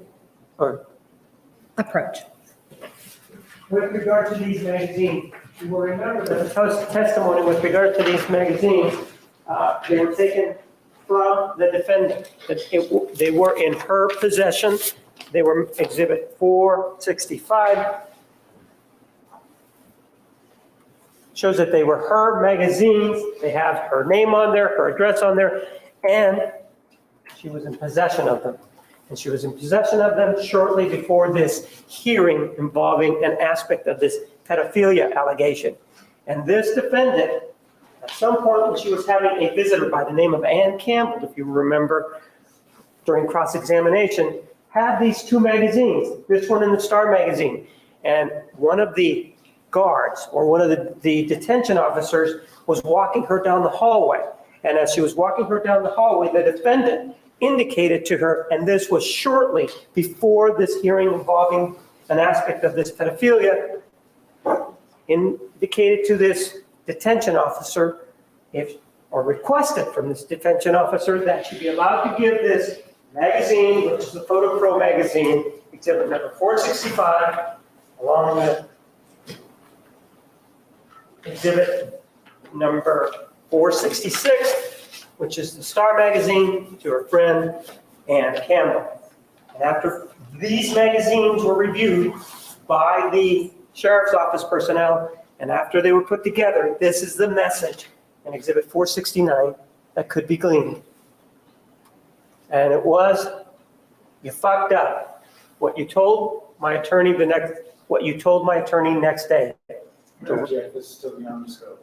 Or Approach. with regard to these magazines, you will remember that the testimony with regard to these magazines, they were taken from the defendant. That they were in her possession. They were Exhibit 465. Shows that they were her magazines. They have her name on there, her address on there, and she was in possession of them. And she was in possession of them shortly before this hearing involving an aspect of this pedophilia allegation. And this defendant, at some point when she was having a visitor by the name of Ann Campbell, if you remember, during cross-examination, had these two magazines, this one and the Star magazine. And one of the guards, or one of the detention officers, was walking her down the hallway. And as she was walking her down the hallway, the defendant indicated to her, and this was shortly before this hearing involving an aspect of this pedophilia, indicated to this detention officer, or requested from this detention officer, that she be allowed to give this magazine, which is the Photo Pro magazine, exhibit number 465, along with exhibit number 466, which is the Star magazine, to her friend Ann Campbell. And after these magazines were reviewed by the sheriff's office personnel, and after they were put together, this is the message in exhibit 469 that could be gleaned. And it was, you fucked up. What you told my attorney next day. No, Jeff, this is still beyond the scope.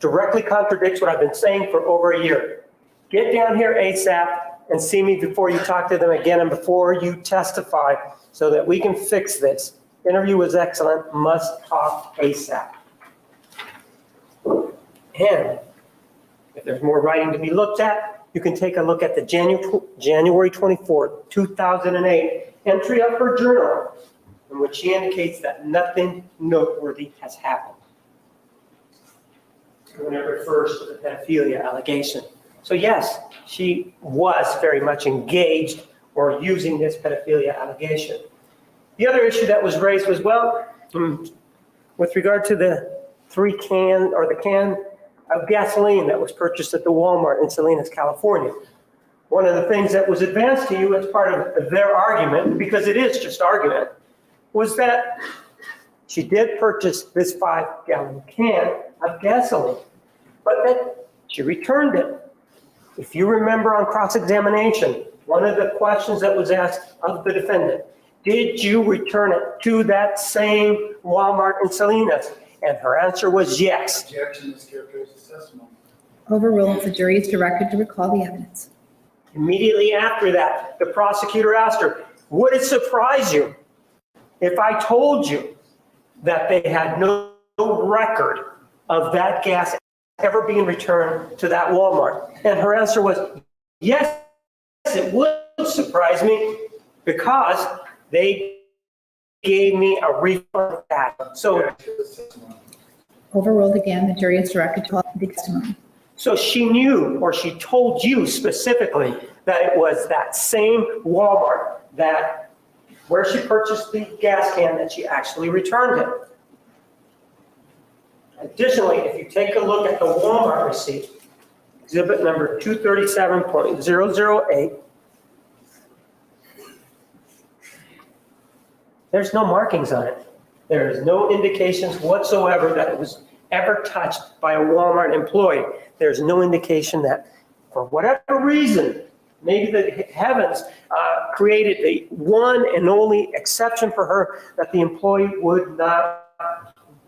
Directly contradicts what I've been saying for over a year. Get down here ASAP and see me before you talk to them again and before you testify so that we can fix this. Interview was excellent, must talk ASAP. And if there's more writing to be looked at, you can take a look at the January 24th, 2008 entry of her journal, in which she indicates that nothing noteworthy has happened when it refers to the pedophilia allegation. So yes, she was very much engaged or using this pedophilia allegation. The other issue that was raised was, well, with regard to the can of gasoline that was purchased at the Walmart in Salinas, California. One of the things that was advanced to you as part of their argument, because it is just argument, was that she did purchase this 5-gallon can of gasoline, but that she returned it. If you remember on cross-examination, one of the questions that was asked of the defendant, did you return it to that same Walmart in Salinas? And her answer was yes. Objection is characterized as testimony. Overruled. The jury is directed to recall the evidence. Immediately after that, the prosecutor asked her, would it surprise you if I told you that they had no record of that gas ever being returned to that Walmart? And her answer was, yes, it would surprise me because they gave me a refund of that. So, Overruled again. The jury is directed to the testimony. so she knew, or she told you specifically, that it was that same Walmart that where she purchased the gas can that she actually returned it. Additionally, if you take a look at the Walmart receipt, exhibit number 237.008, there's no markings on it. There is no indications whatsoever that it was ever touched by a Walmart employee. There's no indication that, for whatever reason, maybe the heavens created the one and only exception for her, that the employee would not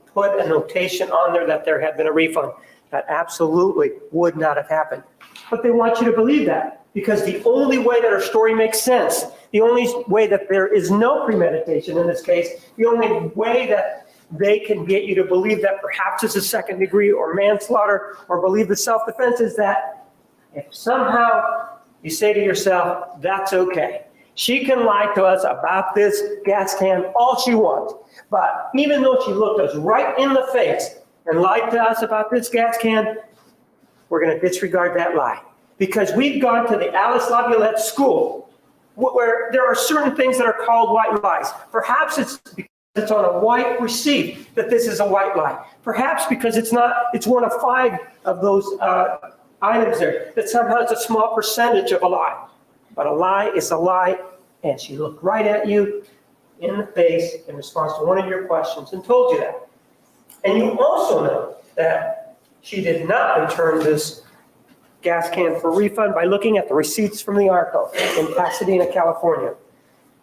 put a notation on there that there had been a refund. That absolutely would not have happened. But they want you to believe that, because the only way that our story makes sense, the only way that there is no premeditation in this case, the only way that they can get you to believe that perhaps it's a second degree or manslaughter, or believe the self-defense, is that if somehow you say to yourself, that's okay. She can lie to us about this gas can all she wants. But even though she looked us right in the face and lied to us about this gas can, we're going to disregard that lie. Because we've gone to the Alice Laviolette School where there are certain things that are called white lies. Perhaps it's because it's on a white receipt that this is a white lie. Perhaps because it's one of 5 of those items there, that somehow it's a small percentage of a lie. But a lie is a lie, and she looked right at you in the face in response to one of your questions and told you that. And you also know that she did not return this gas can for refund by looking at the receipts from the ARCO in Pasadena, California.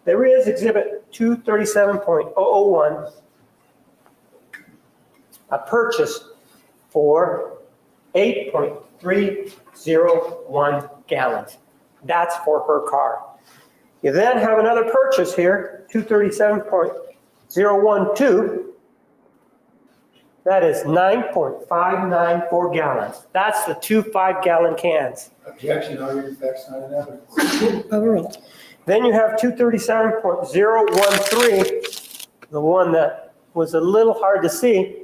There is Exhibit 237.001, a purchase for 8.301 gallons. That's for her car. You then have another purchase here, 237.012. That is 9.594 gallons. That's the 2 5-gallon cans. Objection, all your facts not in evidence. Overruled. Then you have 237.013, the one that was a little hard to see.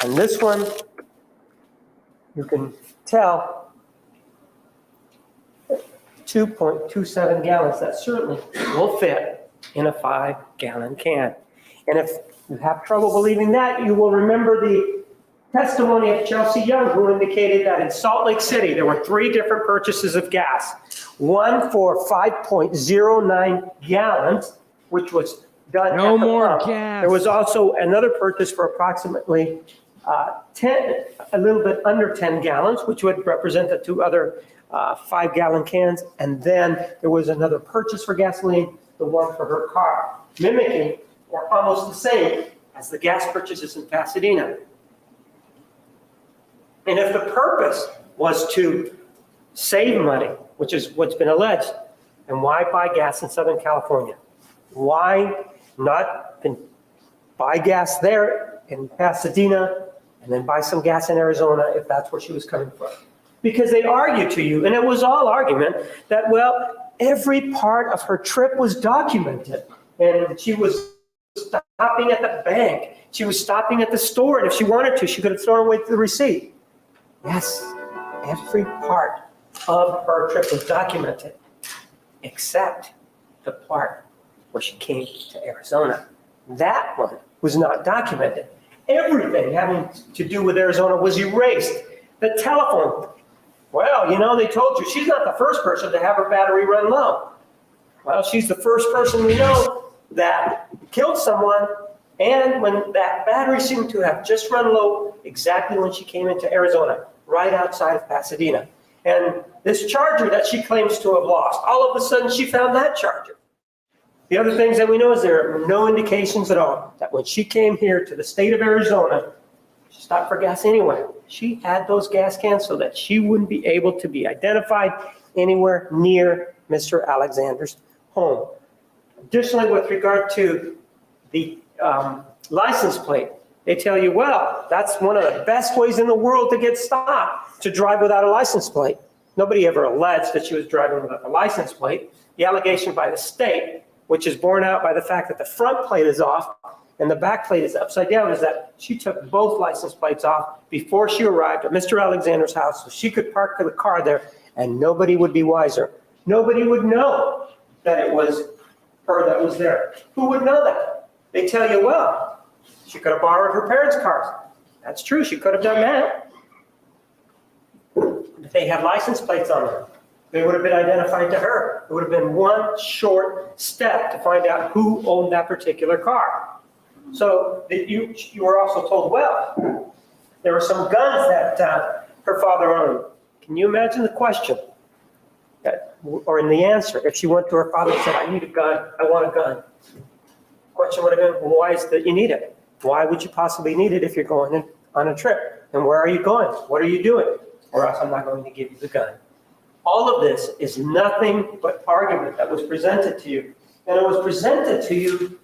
And this one, you can tell, 2.27 gallons. That certainly will fit in a 5-gallon can. And if you have trouble believing that, you will remember the testimony of Chelsea Young, who indicated that in Salt Lake City, there were 3 different purchases of gas. One for 5.09 gallons, which was done at No the more pump. gas. There was also another purchase for approximately a little bit under 10 gallons, which would represent the 2 other 5-gallon cans. And then there was another purchase for gasoline, the one for her car, mimicking or almost the same as the gas purchases in Pasadena. And if the purpose was to save money, which is what's been alleged, then why buy gas in Southern California? Why not buy gas there in Pasadena and then buy some gas in Arizona if that's where she was coming from? Because they argue to you, and it was all argument, that, well, every part of her trip was documented. And she was stopping at the bank. She was stopping at the store, and if she wanted to, she could have thrown away the receipt. Yes, every part of her trip was documented, except the part where she came to Arizona. That one was not documented. Everything having to do with Arizona was erased. The telephone, well, they told you she's not the first person to have her battery run low. Well, she's the first person we know that killed someone, and when that battery seemed to have just run low exactly when she came into Arizona, right outside of Pasadena. And this charger that she claims to have lost, all of a sudden she found that charger. The other things that we know is there are no indications at all that when she came here to the state of Arizona, she stopped for gas anywhere. She had those gas cans so that she wouldn't be able to be identified anywhere near Mr. Alexander's home. Additionally, with regard to the license plate, they tell you, well, that's one of the best ways in the world to get stopped, to drive without a license plate. Nobody ever alleged that she was driving without a license plate. The allegation by the state, which is borne out by the fact that the front plate is off and the back plate is upside down, is that she took both license plates off before she arrived at Mr. Alexander's house so she could park the car there and nobody would be wiser. Nobody would know that it was her that was there. Who would know that? They tell you, well, she could have borrowed her parents' cars. That's true, she could have done that. If they had license plates on them, they would have been identified to her. It would have been one short step to find out who owned that particular car. So you were also told, well, there were some guns that her father owned. Can you imagine the question? Or in the answer, if she went to her father and said, I need a gun, I want a gun. The question would have been, well, why is it that you need it? Why would you possibly need it if you're going on a trip? And where are you going? What are you doing? Or else I'm not going to give you the gun. All of this is nothing but argument that was presented to you. And it was presented to you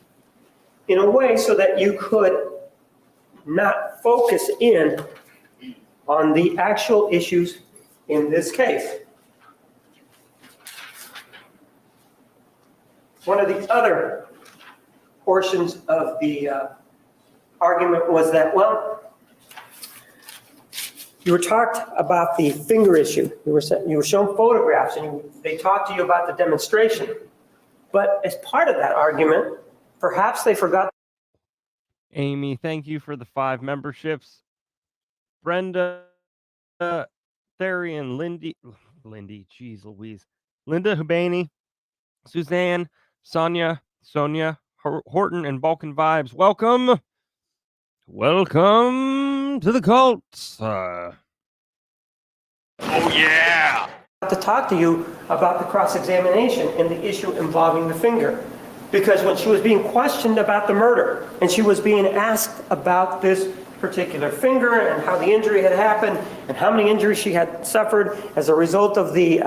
in a way so that you could not focus in on the actual issues in this case. One of the other portions of the argument was that, well, You were talked about the finger issue. You were shown photographs, and they talked to you about the demonstration. But as part of that argument, perhaps they forgot. Amy, thank you for the 5 memberships. Brenda, Therian, Lindy, geez Louise. Linda Hubaney, Suzanne, Sonia, Horton, and Balkan Vibes. Welcome to the cult. Oh, yeah. To talk to you about the cross-examination and the issue involving the finger. Because when she was being questioned about the murder and she was being asked about this particular finger and how the injury had happened and how many injuries she had suffered as a result of the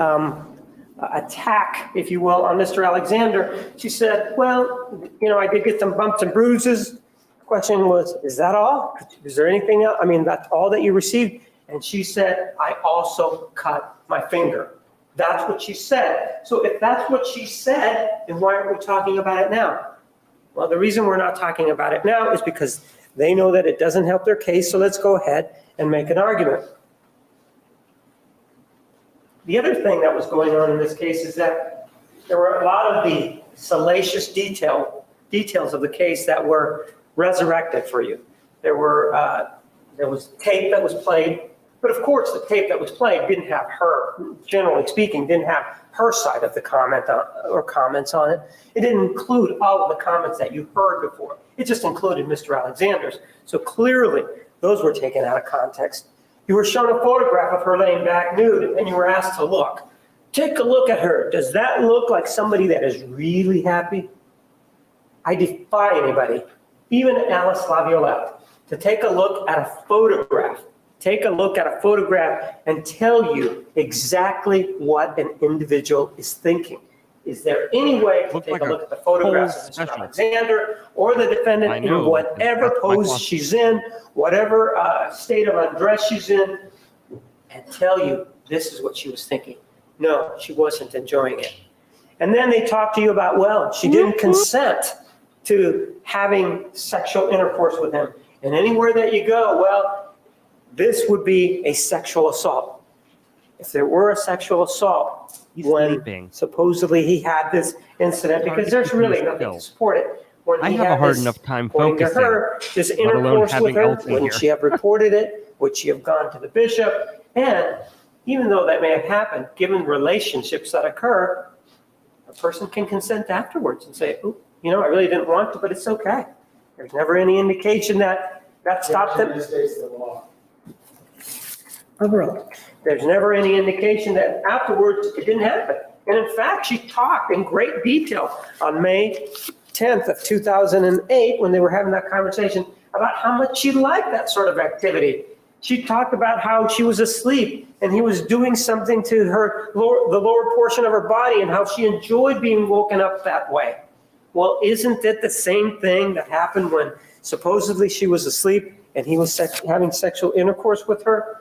attack, if you will, on Mr. Alexander, she said, well, I did get some bumps and bruises. The question was, is that all? Is there anything else? I mean, that's all that you received? And she said, I also cut my finger. That's what she said. So if that's what she said, then why aren't we talking about it now? Well, the reason we're not talking about it now is because they know that it doesn't help their case, so let's go ahead and make an argument. The other thing that was going on in this case is that there were a lot of the salacious details of the case that were resurrected for you. There was tape that was played. But of course, the tape that was played didn't have generally speaking, didn't have her side of the comment or comments on it. It didn't include all of the comments that you heard before. It just included Mr. Alexander's. So clearly, those were taken out of context. You were shown a photograph of her laying back nude, and you were asked to look. Take a look at her. Does that look like somebody that is really happy? I defy anybody, even Alice Laviolette, to take a look at a photograph. Take a look at a photograph and tell you exactly what an individual is thinking. Is there any way to take a look at the photographs of Mr. Alexander or the defendant in whatever pose she's in, whatever state of undress she's in, and tell you this is what she was thinking? No, she wasn't enjoying it. And then they talk to you about, well, she didn't consent to having sexual intercourse with him. And anywhere that you go, well, this would be a sexual assault. If there were a sexual assault when supposedly he had this incident, because there's really nothing to support it. When I have a hard enough time focusing. To her, this intercourse with her, wouldn't she have reported it? Would she have gone to the bishop? And even though that may have happened, given relationships that occur, a person can consent afterwards and say, oh, I really didn't want to, but it's okay. There's never any indication that stopped them. Overruled. There's never any indication that afterwards it didn't happen. And in fact, she talked in great detail on May 10th of 2008 when they were having that conversation about how much she liked that sort of activity. She talked about how she was asleep and he was doing something to her, the lower portion of her body, and how she enjoyed being woken up that way. Well, isn't it the same thing that happened when supposedly she was asleep and he was having sexual intercourse with her?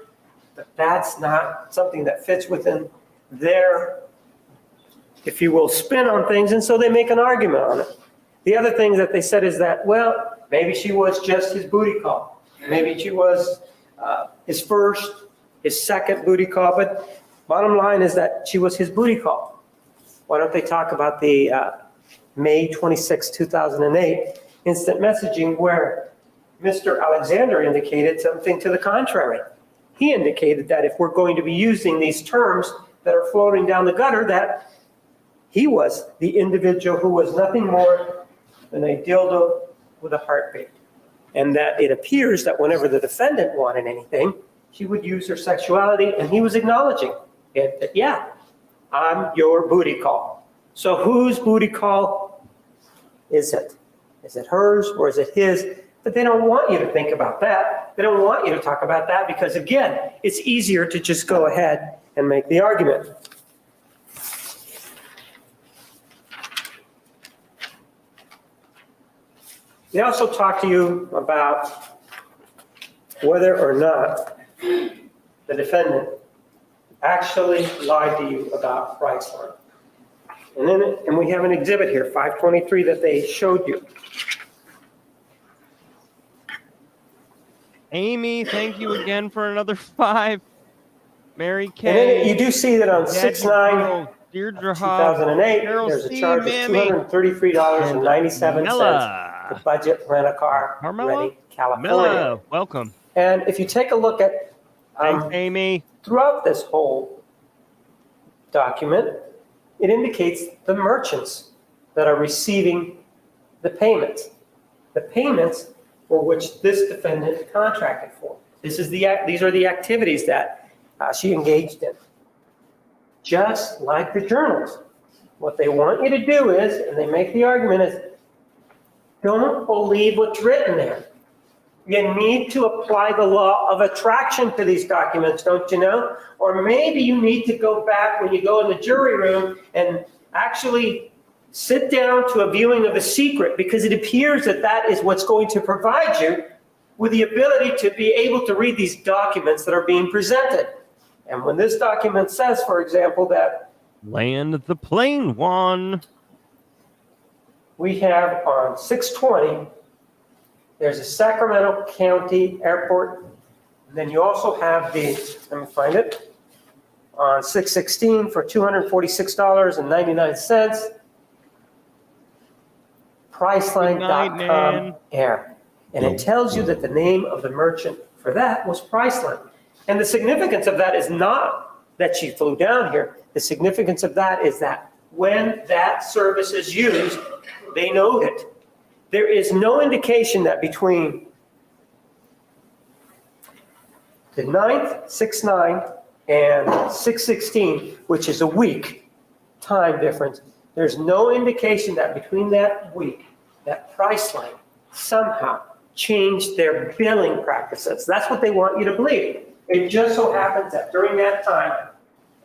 But that's not something that fits within their, if you will, spin on things, and so they make an argument on it. The other thing that they said is that, well, maybe she was just his booty call. Maybe she was his first, his second booty call, but bottom line is that she was his booty call. Why don't they talk about the May 26, 2008 instant messaging where Mr. Alexander indicated something to the contrary. He indicated that if we're going to be using these terms that are floating down the gutter, that he was the individual who was nothing more than a dildo with a heartbeat. And that it appears that whenever the defendant wanted anything, she would use her sexuality, and he was acknowledging it, that, yeah, I'm your booty call. So whose booty call is it? Is it hers or is it his? But they don't want you to think about that. They don't want you to talk about that because, again, it's easier to just go ahead and make the argument. They also talk to you about whether or not the defendant actually lied to you about Priceline. And we have an exhibit here, 523, that they showed you. Amy, thank you again for another 5. Mary And then Kay. you do see that on Daddy 6/9 Girl, Deirdre Hobbs, 2008, Carol there's a C. charge of Mammy, $233.97 Mella. to Budget Rent-A-Car, Carmela? Ready, California. Mella, welcome. And if you take a look at Thanks, Amy. throughout this whole document, it indicates the merchants that are receiving the payments. The payments for which this defendant contracted for. These are the activities that she engaged in. Just like the journals. What they want you to do is, and they make the argument is, don't believe what's written there. You need to apply the law of attraction to these documents, don't you know? Or maybe you need to go back when you go in the jury room and actually sit down to a viewing of The Secret, because it appears that that is what's going to provide you with the ability to be able to read these documents that are being presented. And when this document says, for example, that Land the plane one. we have on 6/20, there's a Sacramento County Airport. And then you also have the, let me find it, on 6/16 for $246.99. Priceline.com Air. And it tells you that the name of the merchant for that was Priceline. And the significance of that is not that she flew down here. The significance of that is that when that service is used, they know it. There is no indication that between the 9th, 6/9, and 6/16, which is a week time difference, there's no indication that between that week, that Priceline somehow changed their billing practices. That's what they want you to believe. It just so happens that during that time,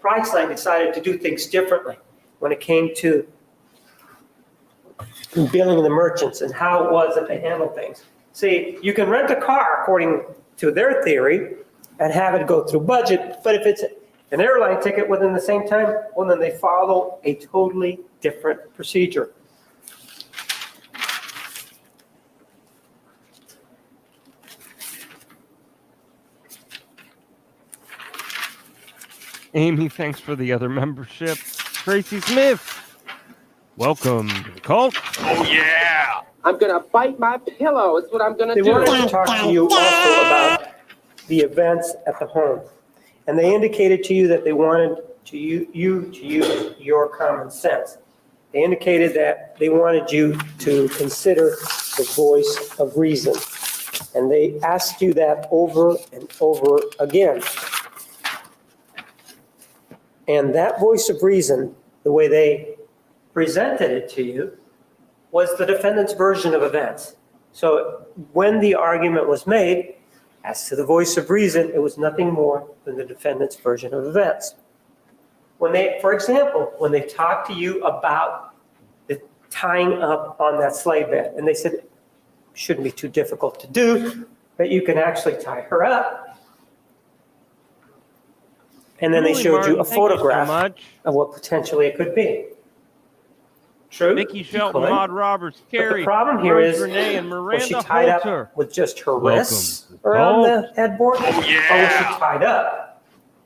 Priceline decided to do things differently when it came to billing the merchants and how it was that they handled things. See, you can rent a car according to their theory and have it go through budget, but if it's an airline ticket within the same time, well, then they follow a totally different procedure. Amy, thanks for the other membership. Tracy Smith, welcome to the cult. Oh, yeah. I'm gonna bite my pillow. It's what I'm gonna They do. wanted to talk to you also about the events at the home. And they indicated to you that they wanted you to use your common sense. They indicated that they wanted you to consider the voice of reason. And they asked you that over and over again. And that voice of reason, the way they presented it to you, was the defendant's version of events. So when the argument was made, as to the voice of reason, it was nothing more than the defendant's version of events. When they, for example, when they talked to you about the tying up on that sleigh bed, and they said, it shouldn't be too difficult to do, but you can actually tie her up. And then they showed you a photograph of what potentially it could be. True. Mickey Shelton, Maud Roberts, But Carrie, the problem here Rose is, Renee, and was she Miranda tied Holter. up with just her Welcome wrists to the around cult. the headboard? Or was she tied up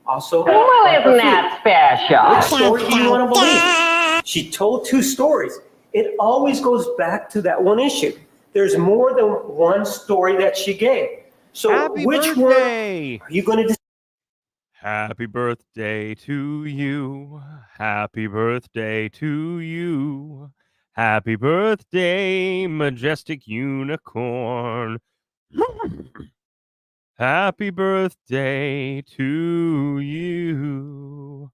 also? Well, on her isn't that feet? special? Which story do you want to believe? She told two stories. It always goes back to that one issue. There's more than one story that she gave. So Happy which birthday. one are you going to decide? Happy birthday to you. Happy birthday to you. Happy birthday, majestic unicorn. Happy birthday to you.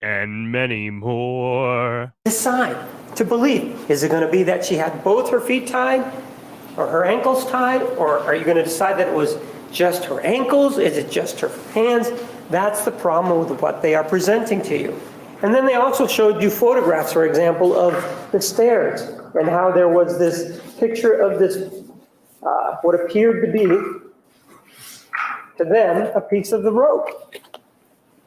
And many more. Decide to believe. Is it going to be that she had both her feet tied or her ankles tied? Or are you going to decide that it was just her ankles? Is it just her hands? That's the problem with what they are presenting to you. And then they also showed you photographs, for example, of the stairs and how there was this picture of this, what appeared to be, to them, a piece of the rope.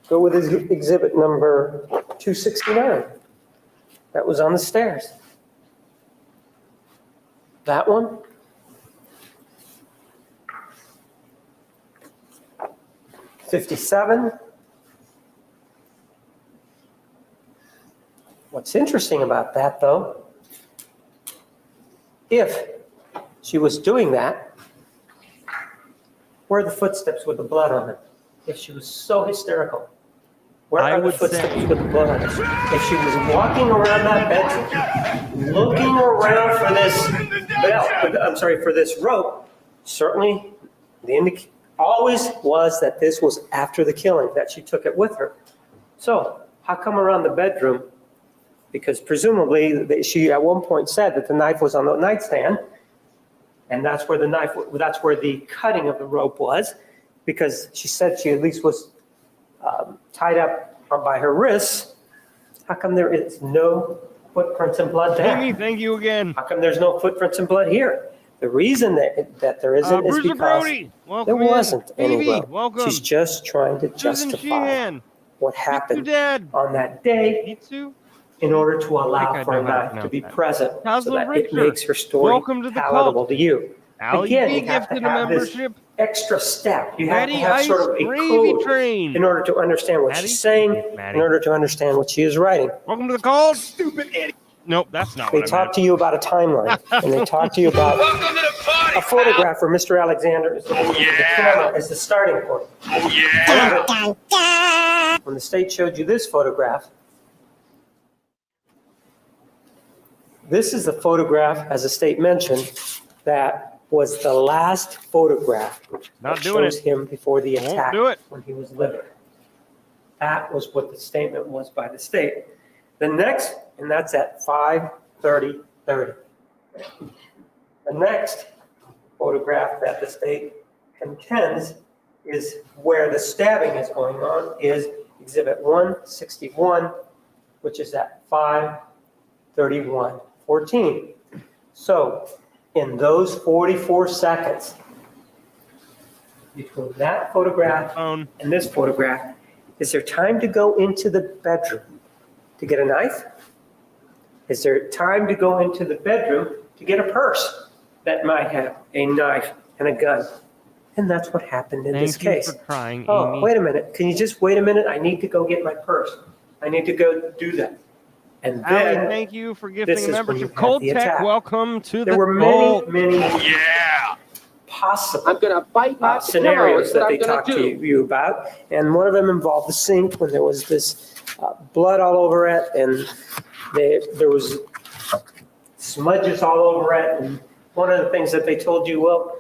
Go with exhibit number 269. That was on the stairs. That one 6:57. What's interesting about that, though, if she was doing that, where are the footsteps with the blood on them? If she was so hysterical, where I are the would footsteps say- with the blood on them? If she was walking around that bedroom, looking around for this for this rope, certainly the always was that this was after the killing, that she took it with her. So how come around the bedroom? Because presumably she at one point said that the knife was on the nightstand, and that's where the cutting of the rope was, because she said she at least was tied up by her wrists. How come there is no footprints and blood there? Amy, thank you again. How come there's no footprints and blood here? The reason that there isn't is Bruiser because Brody, there welcome in. wasn't any Phoebe, rope. welcome. She's just trying to Susan justify Sheehan. what Mitsu happened Dad. on that day Mitsu. in order to I allow know for how a to knife to pronounce be that. present so How's that Richard? it makes her story Welcome to the palatable cult. to you. Ali Again, B you have to gifted a have this membership. extra step. You have to Maddie have Ice sort of a Gravy code Train. in order to understand what Maddie? she's saying, Maddie. in order to understand what she is writing. Welcome to the cult. Stupid idiot. Nope, that's not They what I talk meant. to you about a timeline, and they talk to you about a photograph where Mr. Alexander is looking into the camera as the starting point. However, when the state showed you this photograph, this is the photograph, as the state mentioned, that was the last photograph Not that doing shows it. him before the Won't attack do it. when he was living. That was what the statement was by the state. The next, and that's at 5:30:30. The next photograph that the state contends is where the stabbing is going on is Exhibit 161, which is at 5:31:14. So in those 44 seconds between that photograph Phone. and this photograph, is there time to go into the bedroom to get a knife? Is there time to go into the bedroom to get a purse that might have a knife and a gun? And that's what happened in this Thank you case. for trying, Oh, Amy. wait a minute. Can you just wait a minute? I need to go get my purse. I need to go do that. And Ali, then thank you for this gifting is a when membership. you have Cold the Tech, attack. welcome to there the were cult. many Yeah. possible I'm gonna bite my pillow. scenarios That's what that they I'm gonna talked to do. you about. And one of them involved the sink when there was this blood all over it, and there was smudges all over it. And one of the things that they told you, well,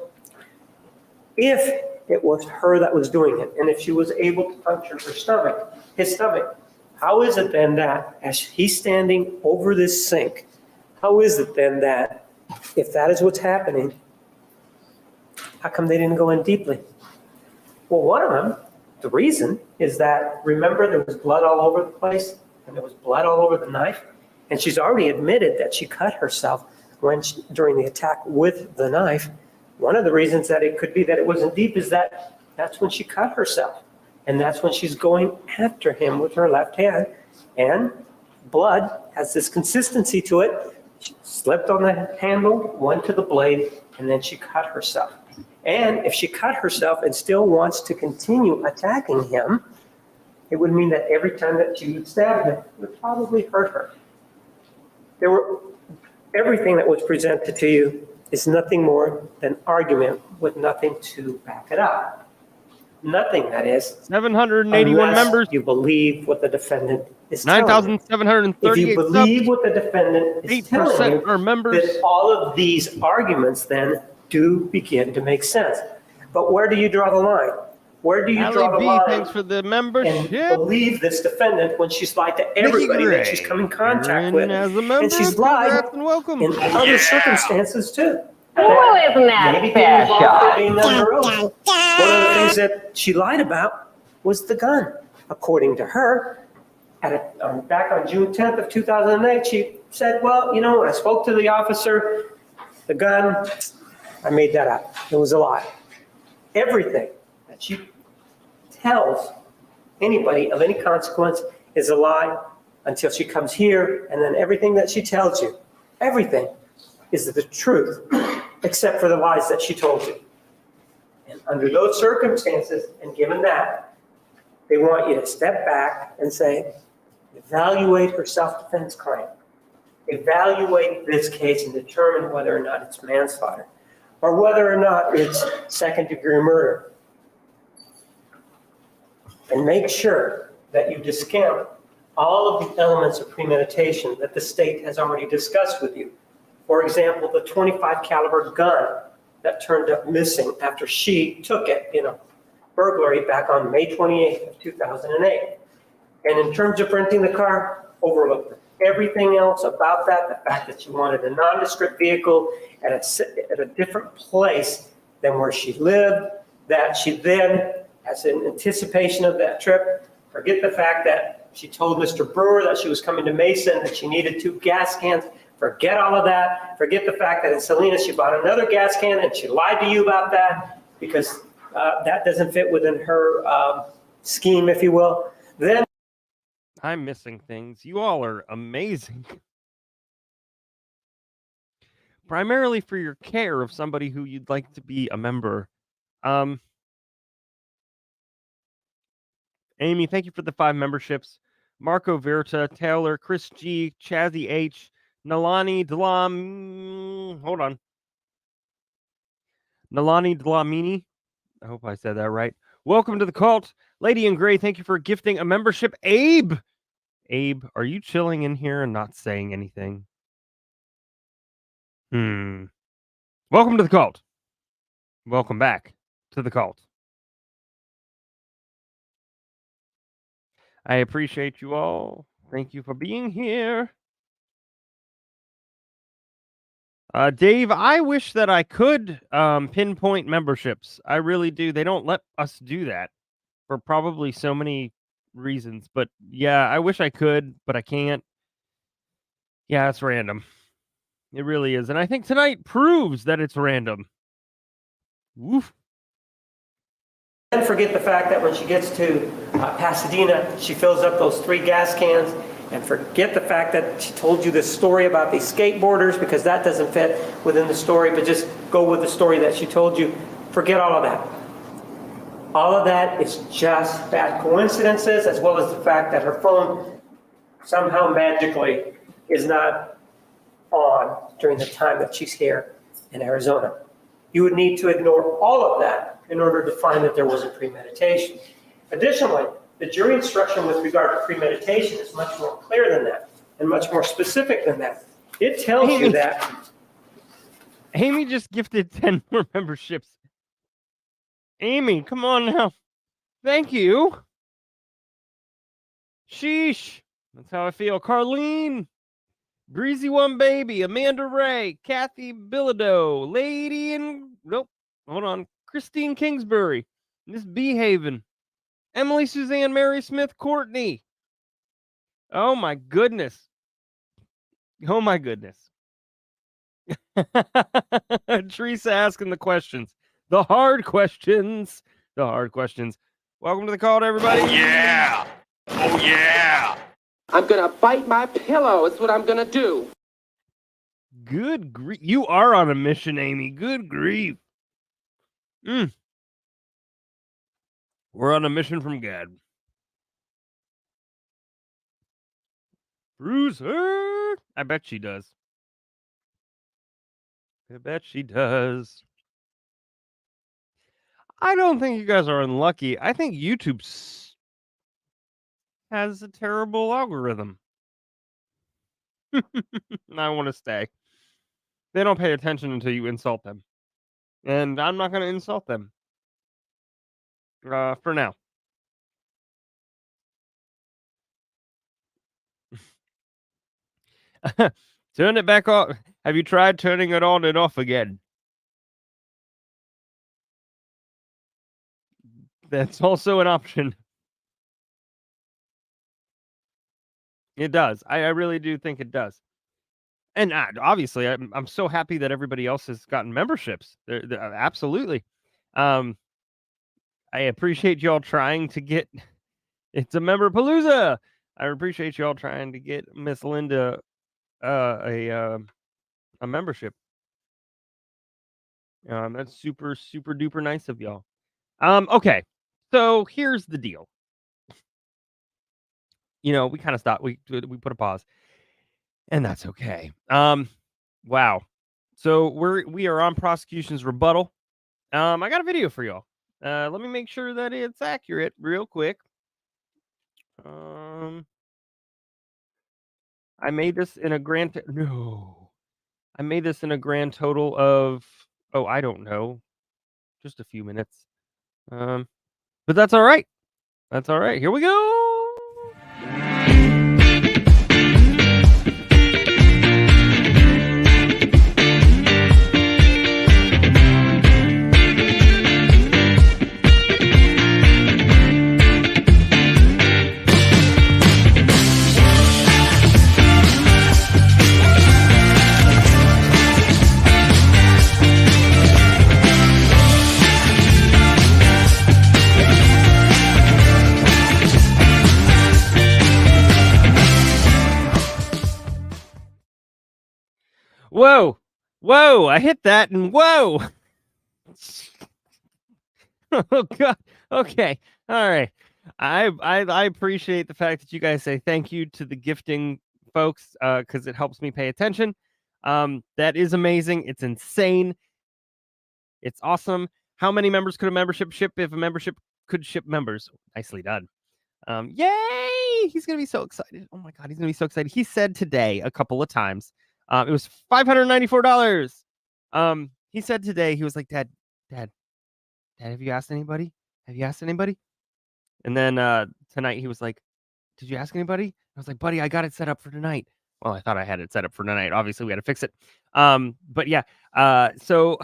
if it was her that was doing it, and if she was able to puncture his stomach, how is it then that as he's standing over this sink, how is it then that if that is what's happening, how come they didn't go in deeply? Well, one of them, the reason is that, remember, there was blood all over the place, and there was blood all over the knife, and she's already admitted that she cut herself during the attack with the knife. One of the reasons that it could be that it wasn't deep is that that's when she cut herself, and that's when she's going after him with her left hand, and blood has this consistency to it. She slipped on the handle, went to the blade, and then she cut herself. And if she cut herself and still wants to continue attacking him, it would mean that every time that she would stab him, it would probably hurt her. Everything that was presented to you is nothing more than argument with nothing to back it up. Nothing, that is. 781 unless members. you believe what the defendant is telling you. 9,738 If you believe what the defendant is telling 8% you, are members. then all of these arguments then do begin to make sense. But where do you draw the line? Where do you draw Ali the B, line thanks for the and membership. believe this defendant when she's lied to everybody that she's come in contact with? As a member, And she's lied congrats and welcome. in other circumstances too. Well, isn't that Maybe being involved in special? being under oath. One of the things that she lied about was the gun. According to her, back on June 10th of 2008, she said, well, when I spoke to the officer, the gun, I made that up. It was a lie. Everything that she tells anybody of any consequence is a lie until she comes here, and then everything that she tells you, everything is the truth, except for the lies that she told you. And under those circumstances, and given that, They want you to step back and say, evaluate her self-defense claim. Evaluate this case and determine whether or not it's manslaughter or whether or not it's second-degree murder. And make sure that you discount all of the elements of premeditation that the state has already discussed with you. For example, the .25 caliber gun that turned up missing after she took it in a burglary back on May 28th of 2008. And in terms of renting the car, overlooked everything else about that, the fact that she wanted a nondescript vehicle at a different place than where she lived, that she then, as an anticipation of that trip, forget the fact that she told Mr. Brewer that she was coming to Mesa and that she needed 2 gas cans. Forget all of that. Forget the fact that in Salinas she bought another gas can and she lied to you about that because that doesn't fit within her scheme, if you will. Then I'm missing things. You all are amazing. Primarily for your care of somebody who you'd like to be a member. Amy, thank you for the 5 memberships. Marco Verta, Taylor, Chris G, Chazzy H, Nalani Dlam. Hold on. Nalani Dlamini. I hope I said that right. Welcome to the cult. Lady in Gray, thank you for gifting a membership. Abe, are you chilling in here and not saying anything? Welcome to the cult. Welcome back to the cult. I appreciate you all. Thank you for being here. Dave, I wish that I could pinpoint memberships. I really do. They don't let us do that for probably so many reasons. But yeah, I wish I could, but I can't. Yeah, it's random. It really is. And I think tonight proves that it's random. Woof. And forget the fact that when she gets to Pasadena, she fills up those 3 gas cans. And forget the fact that she told you this story about these skateboarders because that doesn't fit within the story, but just go with the story that she told you. Forget all of that. All of that is just bad coincidences, as well as the fact that her phone somehow magically is not on during the time that she's here in Arizona. You would need to ignore all of that in order to find that there wasn't premeditation. Additionally, the jury instruction with regard to premeditation is much more clear than that and much more specific than that. It tells you that. Amy just gifted 10 more memberships. Amy, come on now. Thank you. Sheesh. That's how I feel. Carlene, Breezy One Baby, Amanda Ray, Kathy Bilodeau, Lady in... Nope. Hold on. Christine Kingsbury, Miss Behaven, Emily Suzanne, Mary Smith, Courtney. Oh my goodness. Oh my goodness. Teresa asking the questions. The hard questions. The hard questions. Welcome to the call, everybody. Oh, yeah. Oh, yeah. I'm gonna bite my pillow. It's what I'm gonna do. Good grief. You are on a mission, Amy. Good grief. We're on a mission from God. Bruise her. I bet she does. I bet she does. I don't think you guys are unlucky. I think YouTube has a terrible algorithm. I want to stay. They don't pay attention until you insult them. And I'm not going to insult them. For now. Turn it back off. Have you tried turning it on and off again? That's also an option. It does. I really do think it does. And obviously, I'm so happy that everybody else has gotten memberships. They're absolutely. I appreciate y'all trying to get. It's a member palooza. I appreciate y'all trying to get Miss Linda a membership. That's super duper nice of y'all. Okay, so here's the deal. we kind of stopped. We put a pause, and that's okay. Wow. So we are on prosecution's rebuttal. I got a video for y'all. Let me make sure that it's accurate real quick. I made this in a grand I made this in a grand total of I don't know, just a few minutes. But that's all right. That's all right. Here we go. Whoa, whoa, I hit that and whoa. Oh God. Okay. All right. I appreciate the fact that you guys say thank you to the gifting folks, because it helps me pay attention. That is amazing. It's insane. It's awesome. How many members could a membership ship if a membership could ship members? Nicely done. Yay! He's gonna be so excited. Oh my God, he's gonna be so excited. He said today a couple of times. It was $594. He said today, he was like, Dad, have you asked anybody? Have you asked anybody? And then tonight he was like, did you ask anybody? I was like, buddy, I got it set up for tonight. Well, I thought I had it set up for tonight. Obviously, we had to fix it. But yeah, so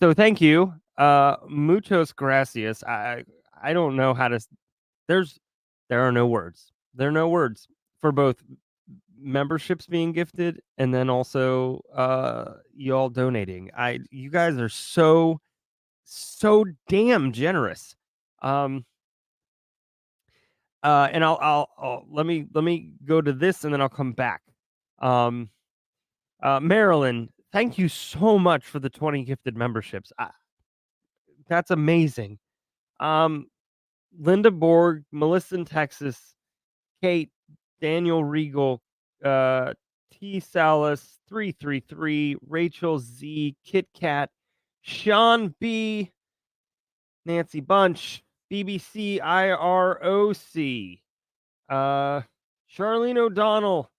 thank you. Muchos gracias. I don't know how to. There are no words. There are no words for both memberships being gifted and then also y'all donating. You guys are so damn generous. And I'll let me go to this and then I'll come back. Marilyn, thank you so much for the 20 gifted memberships. That's amazing. Linda Borg, Melissa in Texas, Kate, Daniel Regal, T. Salas, 333, Rachel Z, Kit Kat, Sean B, Nancy Bunch, BBC IROC, Charlene O'Donnell,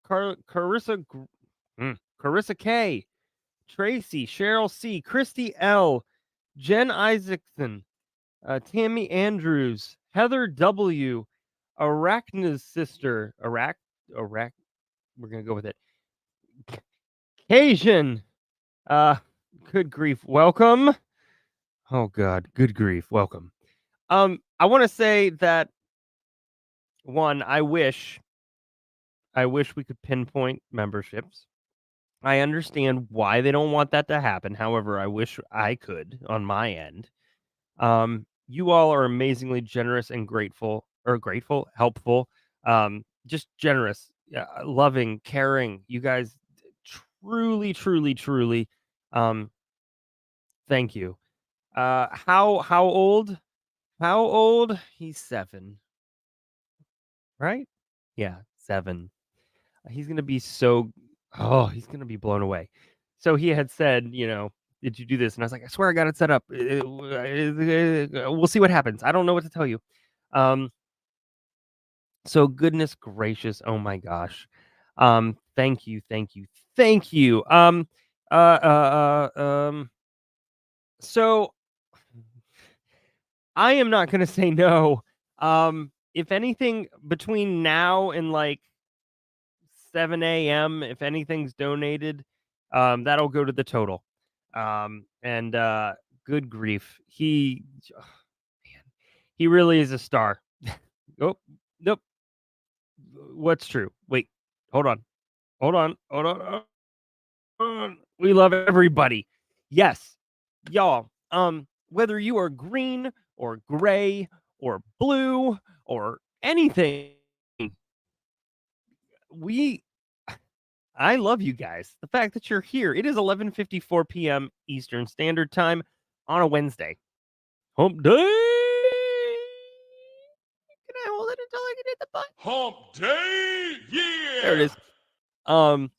Carissa K, Tracy, Cheryl C, Christy L, Jen Isaacson, Tammy Andrews, Heather W, Arachna's sister, we're gonna go with it. Cajun, good grief, welcome. Oh God, good grief, welcome. I want to say that one, I wish we could pinpoint memberships. I understand why they don't want that to happen. However, I wish I could on my end. You all are amazingly generous and grateful, helpful, just generous, loving, caring. You guys truly, truly, truly. Thank you. How old? How old? He's 7. Right? Yeah, 7. He's going to be he's going to be blown away. So he had said, did you do this? And I was like, I swear I got it set up. We'll see what happens. I don't know what to tell you. So goodness gracious. Oh my gosh. Thank you. So I am not going to say no. If anything between now and like 7 a.m., if anything's donated, that'll go to the total. And good grief. He really is a star. Oh, nope. What's true? Wait, hold on. We love everybody. Yes, y'all. Whether you are green or gray or blue or anything, I love you guys. The fact that you're here. It is 11:54 p.m. Eastern Standard Time on a Wednesday. Hump day. Can I hold it until I get it Hump day, yeah. There it is. I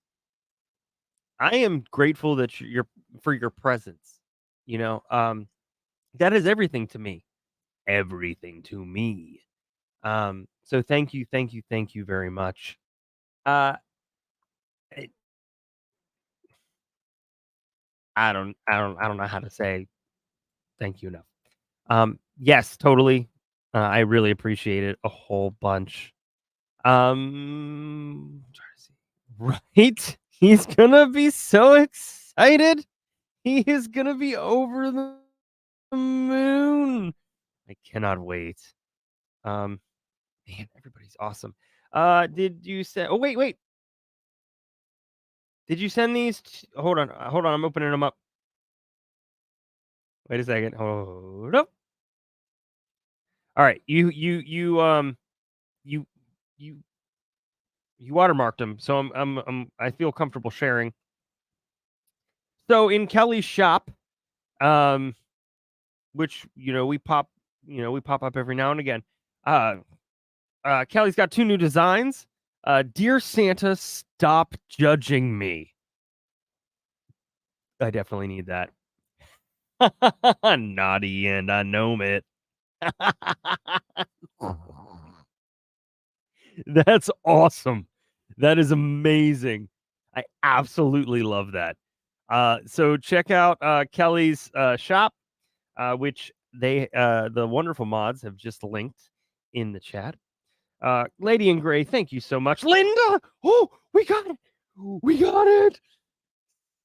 am grateful that you're for your presence. You know, that is everything to me. Everything to me. So thank you very much. Uh, I I don't know how to say thank you enough. Yes, totally. I really appreciate it a whole bunch. I'm trying to see. Right? He's gonna be so excited. He is gonna be over the moon. I cannot wait. Man, everybody's awesome. Did you send? Oh, wait. Did you send these? Hold on. I'm opening them up. Wait a second. Hold up. All right. You watermarked them, so I feel comfortable sharing. So in Kelly's shop, which we pop up every now and again. Kelly's got 2 new designs. Dear Santa, stop judging me. I definitely need that. Naughty and I know it. That's awesome. That is amazing. I absolutely love that. So check out Kelly's shop, which the wonderful mods have just linked in the chat. Lady in Gray, thank you so much. Linda! Oh, we got it! We got it!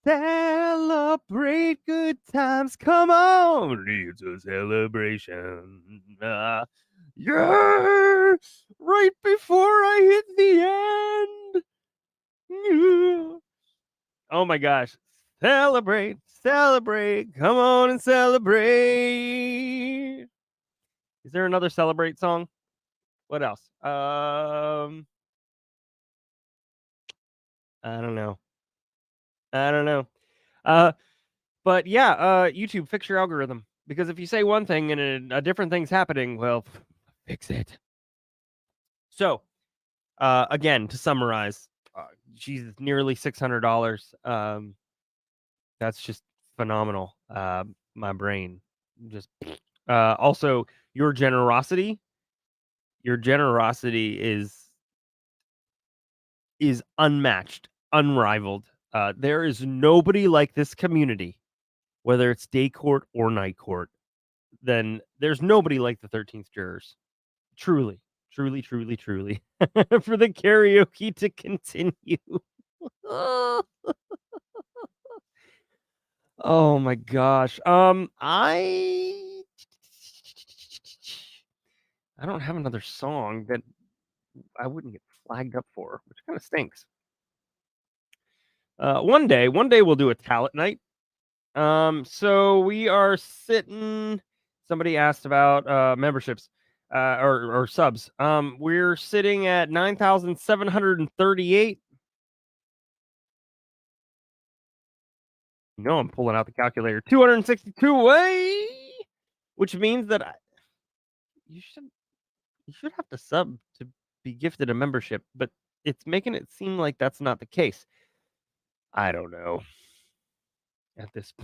Celebrate good times. Come on. It's a celebration. Yeah! Right before I hit the end. Yeah. Oh my gosh. Celebrate. Come on and celebrate. Is there another celebrate song? What else? I don't know. But yeah, YouTube, fix your algorithm. Because if you say one thing and a different thing's happening, well, fix it. So, again, to summarize, she's nearly $600. That's just phenomenal. My brain just. Also, your generosity is unmatched, unrivaled. There is nobody like this community, whether it's day court or night court. Then there's nobody like the 13th jurors. Truly. For the karaoke to continue. Oh my gosh. I don't have another song that I wouldn't get flagged up for, which kind of stinks. One day we'll do a talent night. So we are sitting. Somebody asked about memberships, or subs. We're sitting at 9,738. I'm pulling out the calculator. 262 away, which means that you should have to sub to be gifted a membership, but it's making it seem like that's not the case. I don't know. At this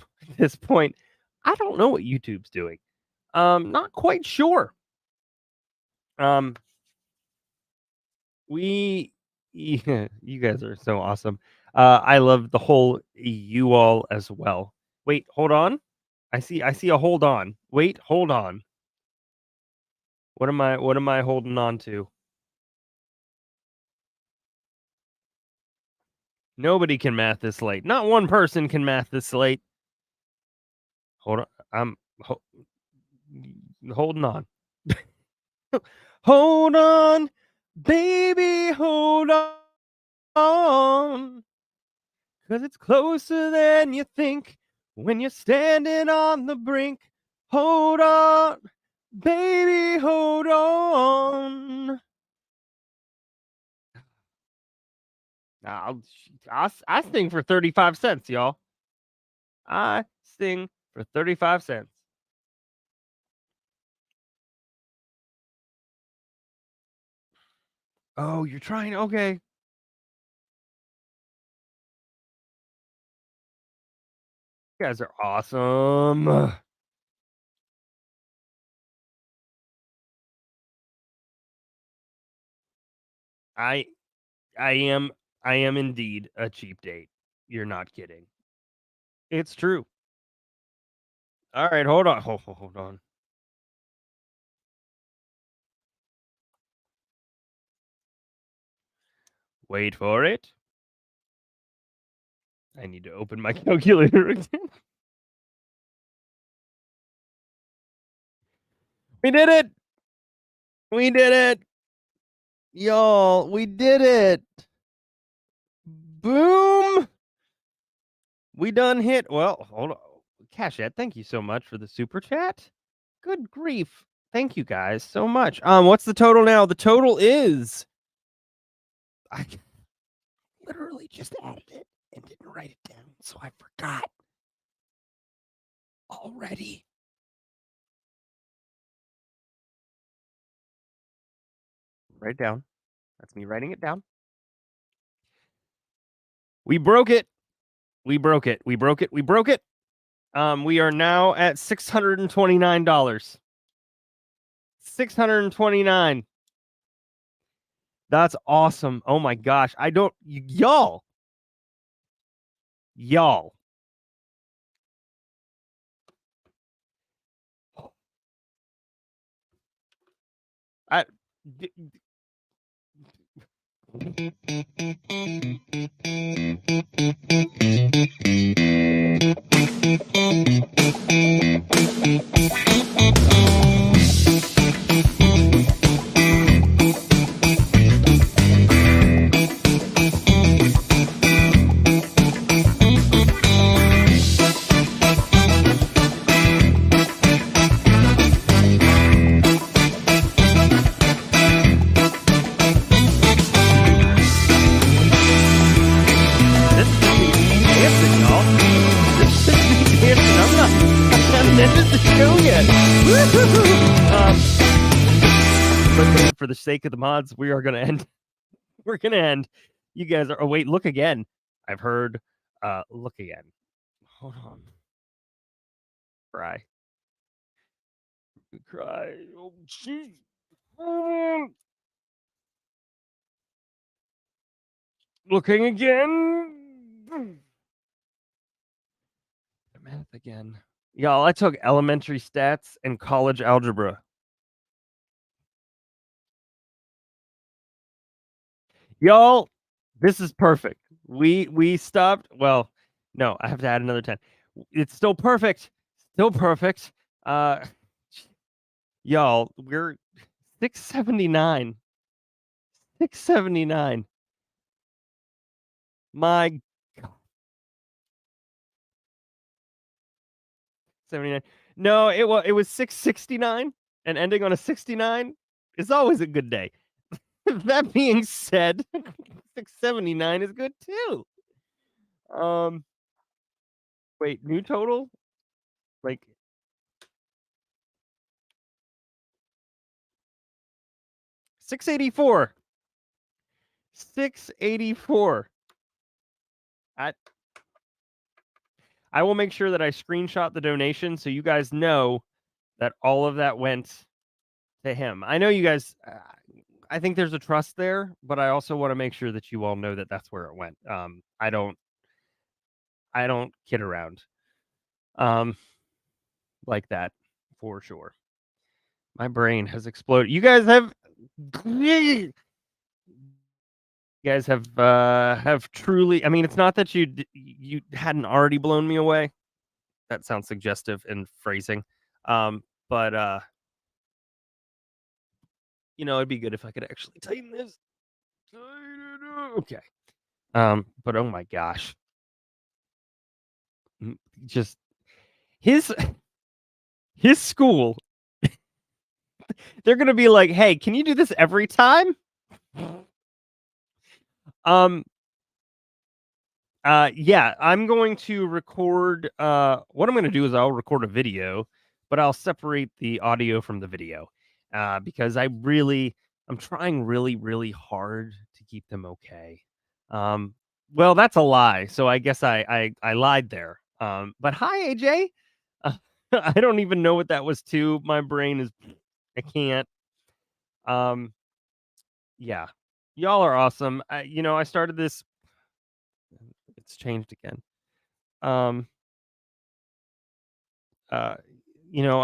point, I don't know what YouTube's doing. Not quite sure. You guys are so awesome. I love the whole you all as well. Wait, hold on. I see a hold on. Wait, hold on. What am I holding on to? Nobody can math this late. Not one person can math this late. Hold on. I'm holding on. Hold on, baby, hold on. 'Cause it's closer than you think when you're standing on the brink. Hold on, baby, hold on. I sing for 35 cents, y'all. I sing for 35 cents. Oh, you're trying. Okay. You guys are awesome. I am indeed a cheap date. You're not kidding. It's true. All right, hold on. Hold on. Wait for it. I need to open my calculator again. We did it. We did it. Y'all, we did it. Boom. We done hit. Well, hold on. Cashette, thank you so much for the super chat. Good grief. Thank you guys so much. What's the total now? The total is I literally just added it and didn't write it down, so I forgot already. Write it down. That's me writing it down. We broke it. We broke it. We broke it. We broke it. We are now at $629. 629. That's awesome. Oh my gosh. I don't y'all. I for the sake of the mods, we are gonna end. We're gonna end. You guys are. Oh wait, look again. I've heard. Look again. Hold on. Cry. Oh jeez. Looking again. Math again. Y'all, I took elementary stats and college algebra. Y'all, this is perfect. We stopped. Well, no, I have to add another 10. It's still perfect. Still perfect. Y'all, we're 679. 679. My God. 79. No, it was 669, and ending on a 69 is always a good day. That being said, 679 is good too. Wait, new total? Like 684. 684. I will make sure that I screenshot the donation so you guys know that all of that went to him. I know you guys I think there's a trust there, but I also want to make sure that you all know that that's where it went. I don't kid around. Like that for sure. My brain has exploded. You guys have truly, I mean, it's not that you hadn't already blown me away. That sounds suggestive in phrasing. But it'd be good if I could actually tighten this. Okay. But oh my gosh. Just his school. They're going to be like, "Hey, can you do this every time?" Yeah, I'm going to record what I'm going to do is I'll record a video, but I'll separate the audio from the video. Because I really I'm trying really, really hard to keep them okay. Well, that's a lie. So I guess I lied there. But hi, AJ. I don't even know what that was to. My brain is, I can't. Yeah, y'all are awesome. I started this. It's changed again. I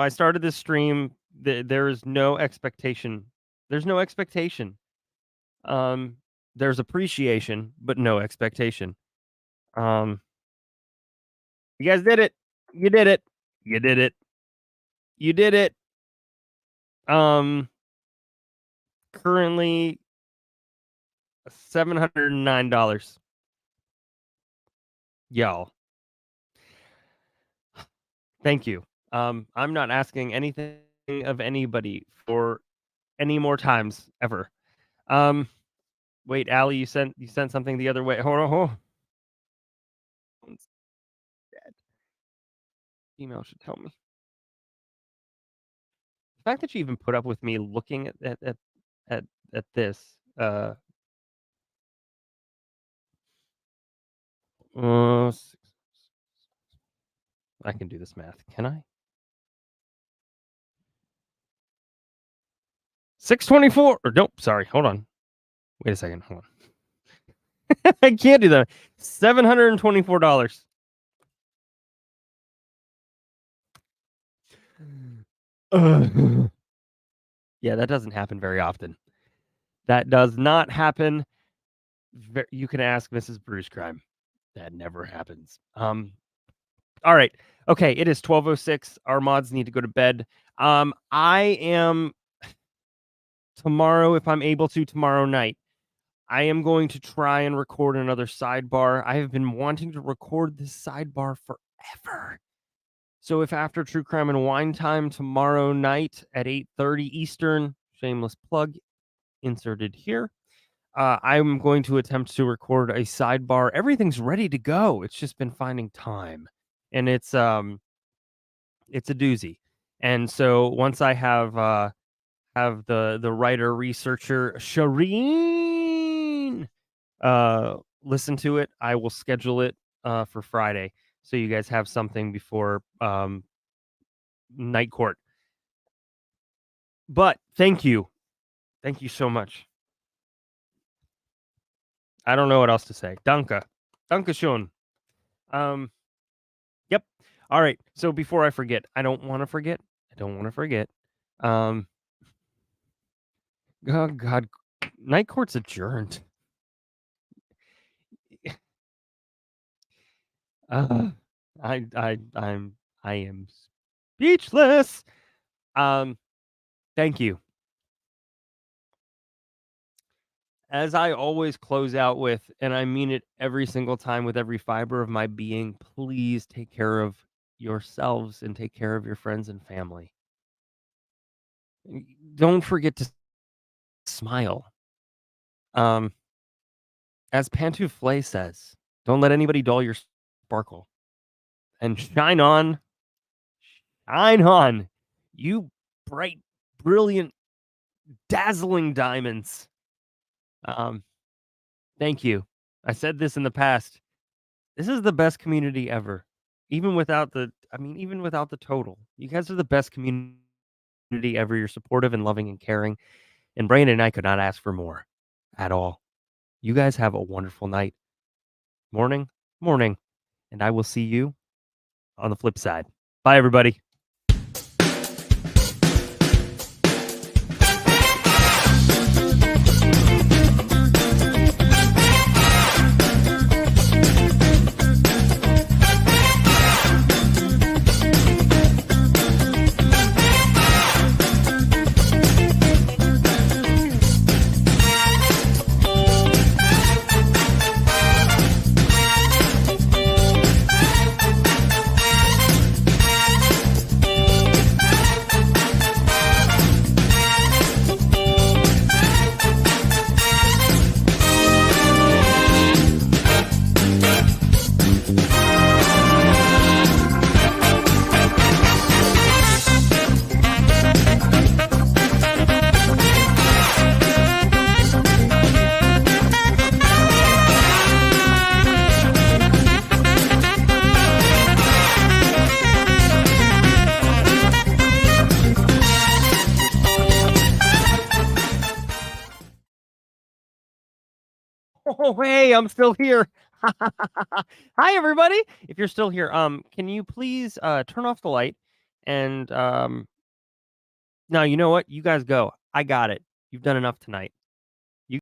started this stream. There is no expectation. There's no expectation. There's appreciation, but no expectation. You guys did it. You did it. You did it. You did it. Currently $709. Y'all. Thank you. I'm not asking anything of anybody for any more times ever. Wait, Allie, you sent something the other way. Hold on. Dead. Email should tell me. The fact that you even put up with me looking at this. I can do this math. Can I? 624. Or nope. Sorry. Hold on. Wait a second. Hold on. I can't do that. $724. Yeah, that doesn't happen very often. That does not happen. You can ask Mrs. Bruise Crime. That never happens. All right. Okay, it is 12:06. Our mods need to go to bed. I am tomorrow, if I'm able to, tomorrow night. I am going to try and record another sidebar. I have been wanting to record this sidebar forever. So if after True Crime and Wine Time tomorrow night at 8:30 Eastern, shameless plug inserted here, I'm going to attempt to record a sidebar. Everything's ready to go. It's just been finding time, and it's a doozy. And so once I have the writer researcher Shireen listen to it, I will schedule it for Friday, so you guys have something before night court. But thank you so much. I don't know what else to say. Danke schön. Yep. All right. So before I forget, I don't want to forget. Oh God, night court's adjourned. I am speechless. Thank you. As I always close out with, and I mean it every single time with every fiber of my being, please take care of yourselves and take care of your friends and family. Don't forget to smile. As Pantoufle says, don't let anybody dull your sparkle. And shine on, you bright, brilliant, dazzling diamonds. Thank you. I said this in the past. This is the best community ever. Even without the total. You guys are the best community ever. You're supportive and loving and caring. And Brandon and I could not ask for more at all. You guys have a wonderful night. Morning. And I will see you on the flip side. Bye, everybody. Oh, hey, I'm still here. Hi, everybody. If you're still here, can you please turn off the light and no, you know what? You guys go. I got it. You've done enough tonight.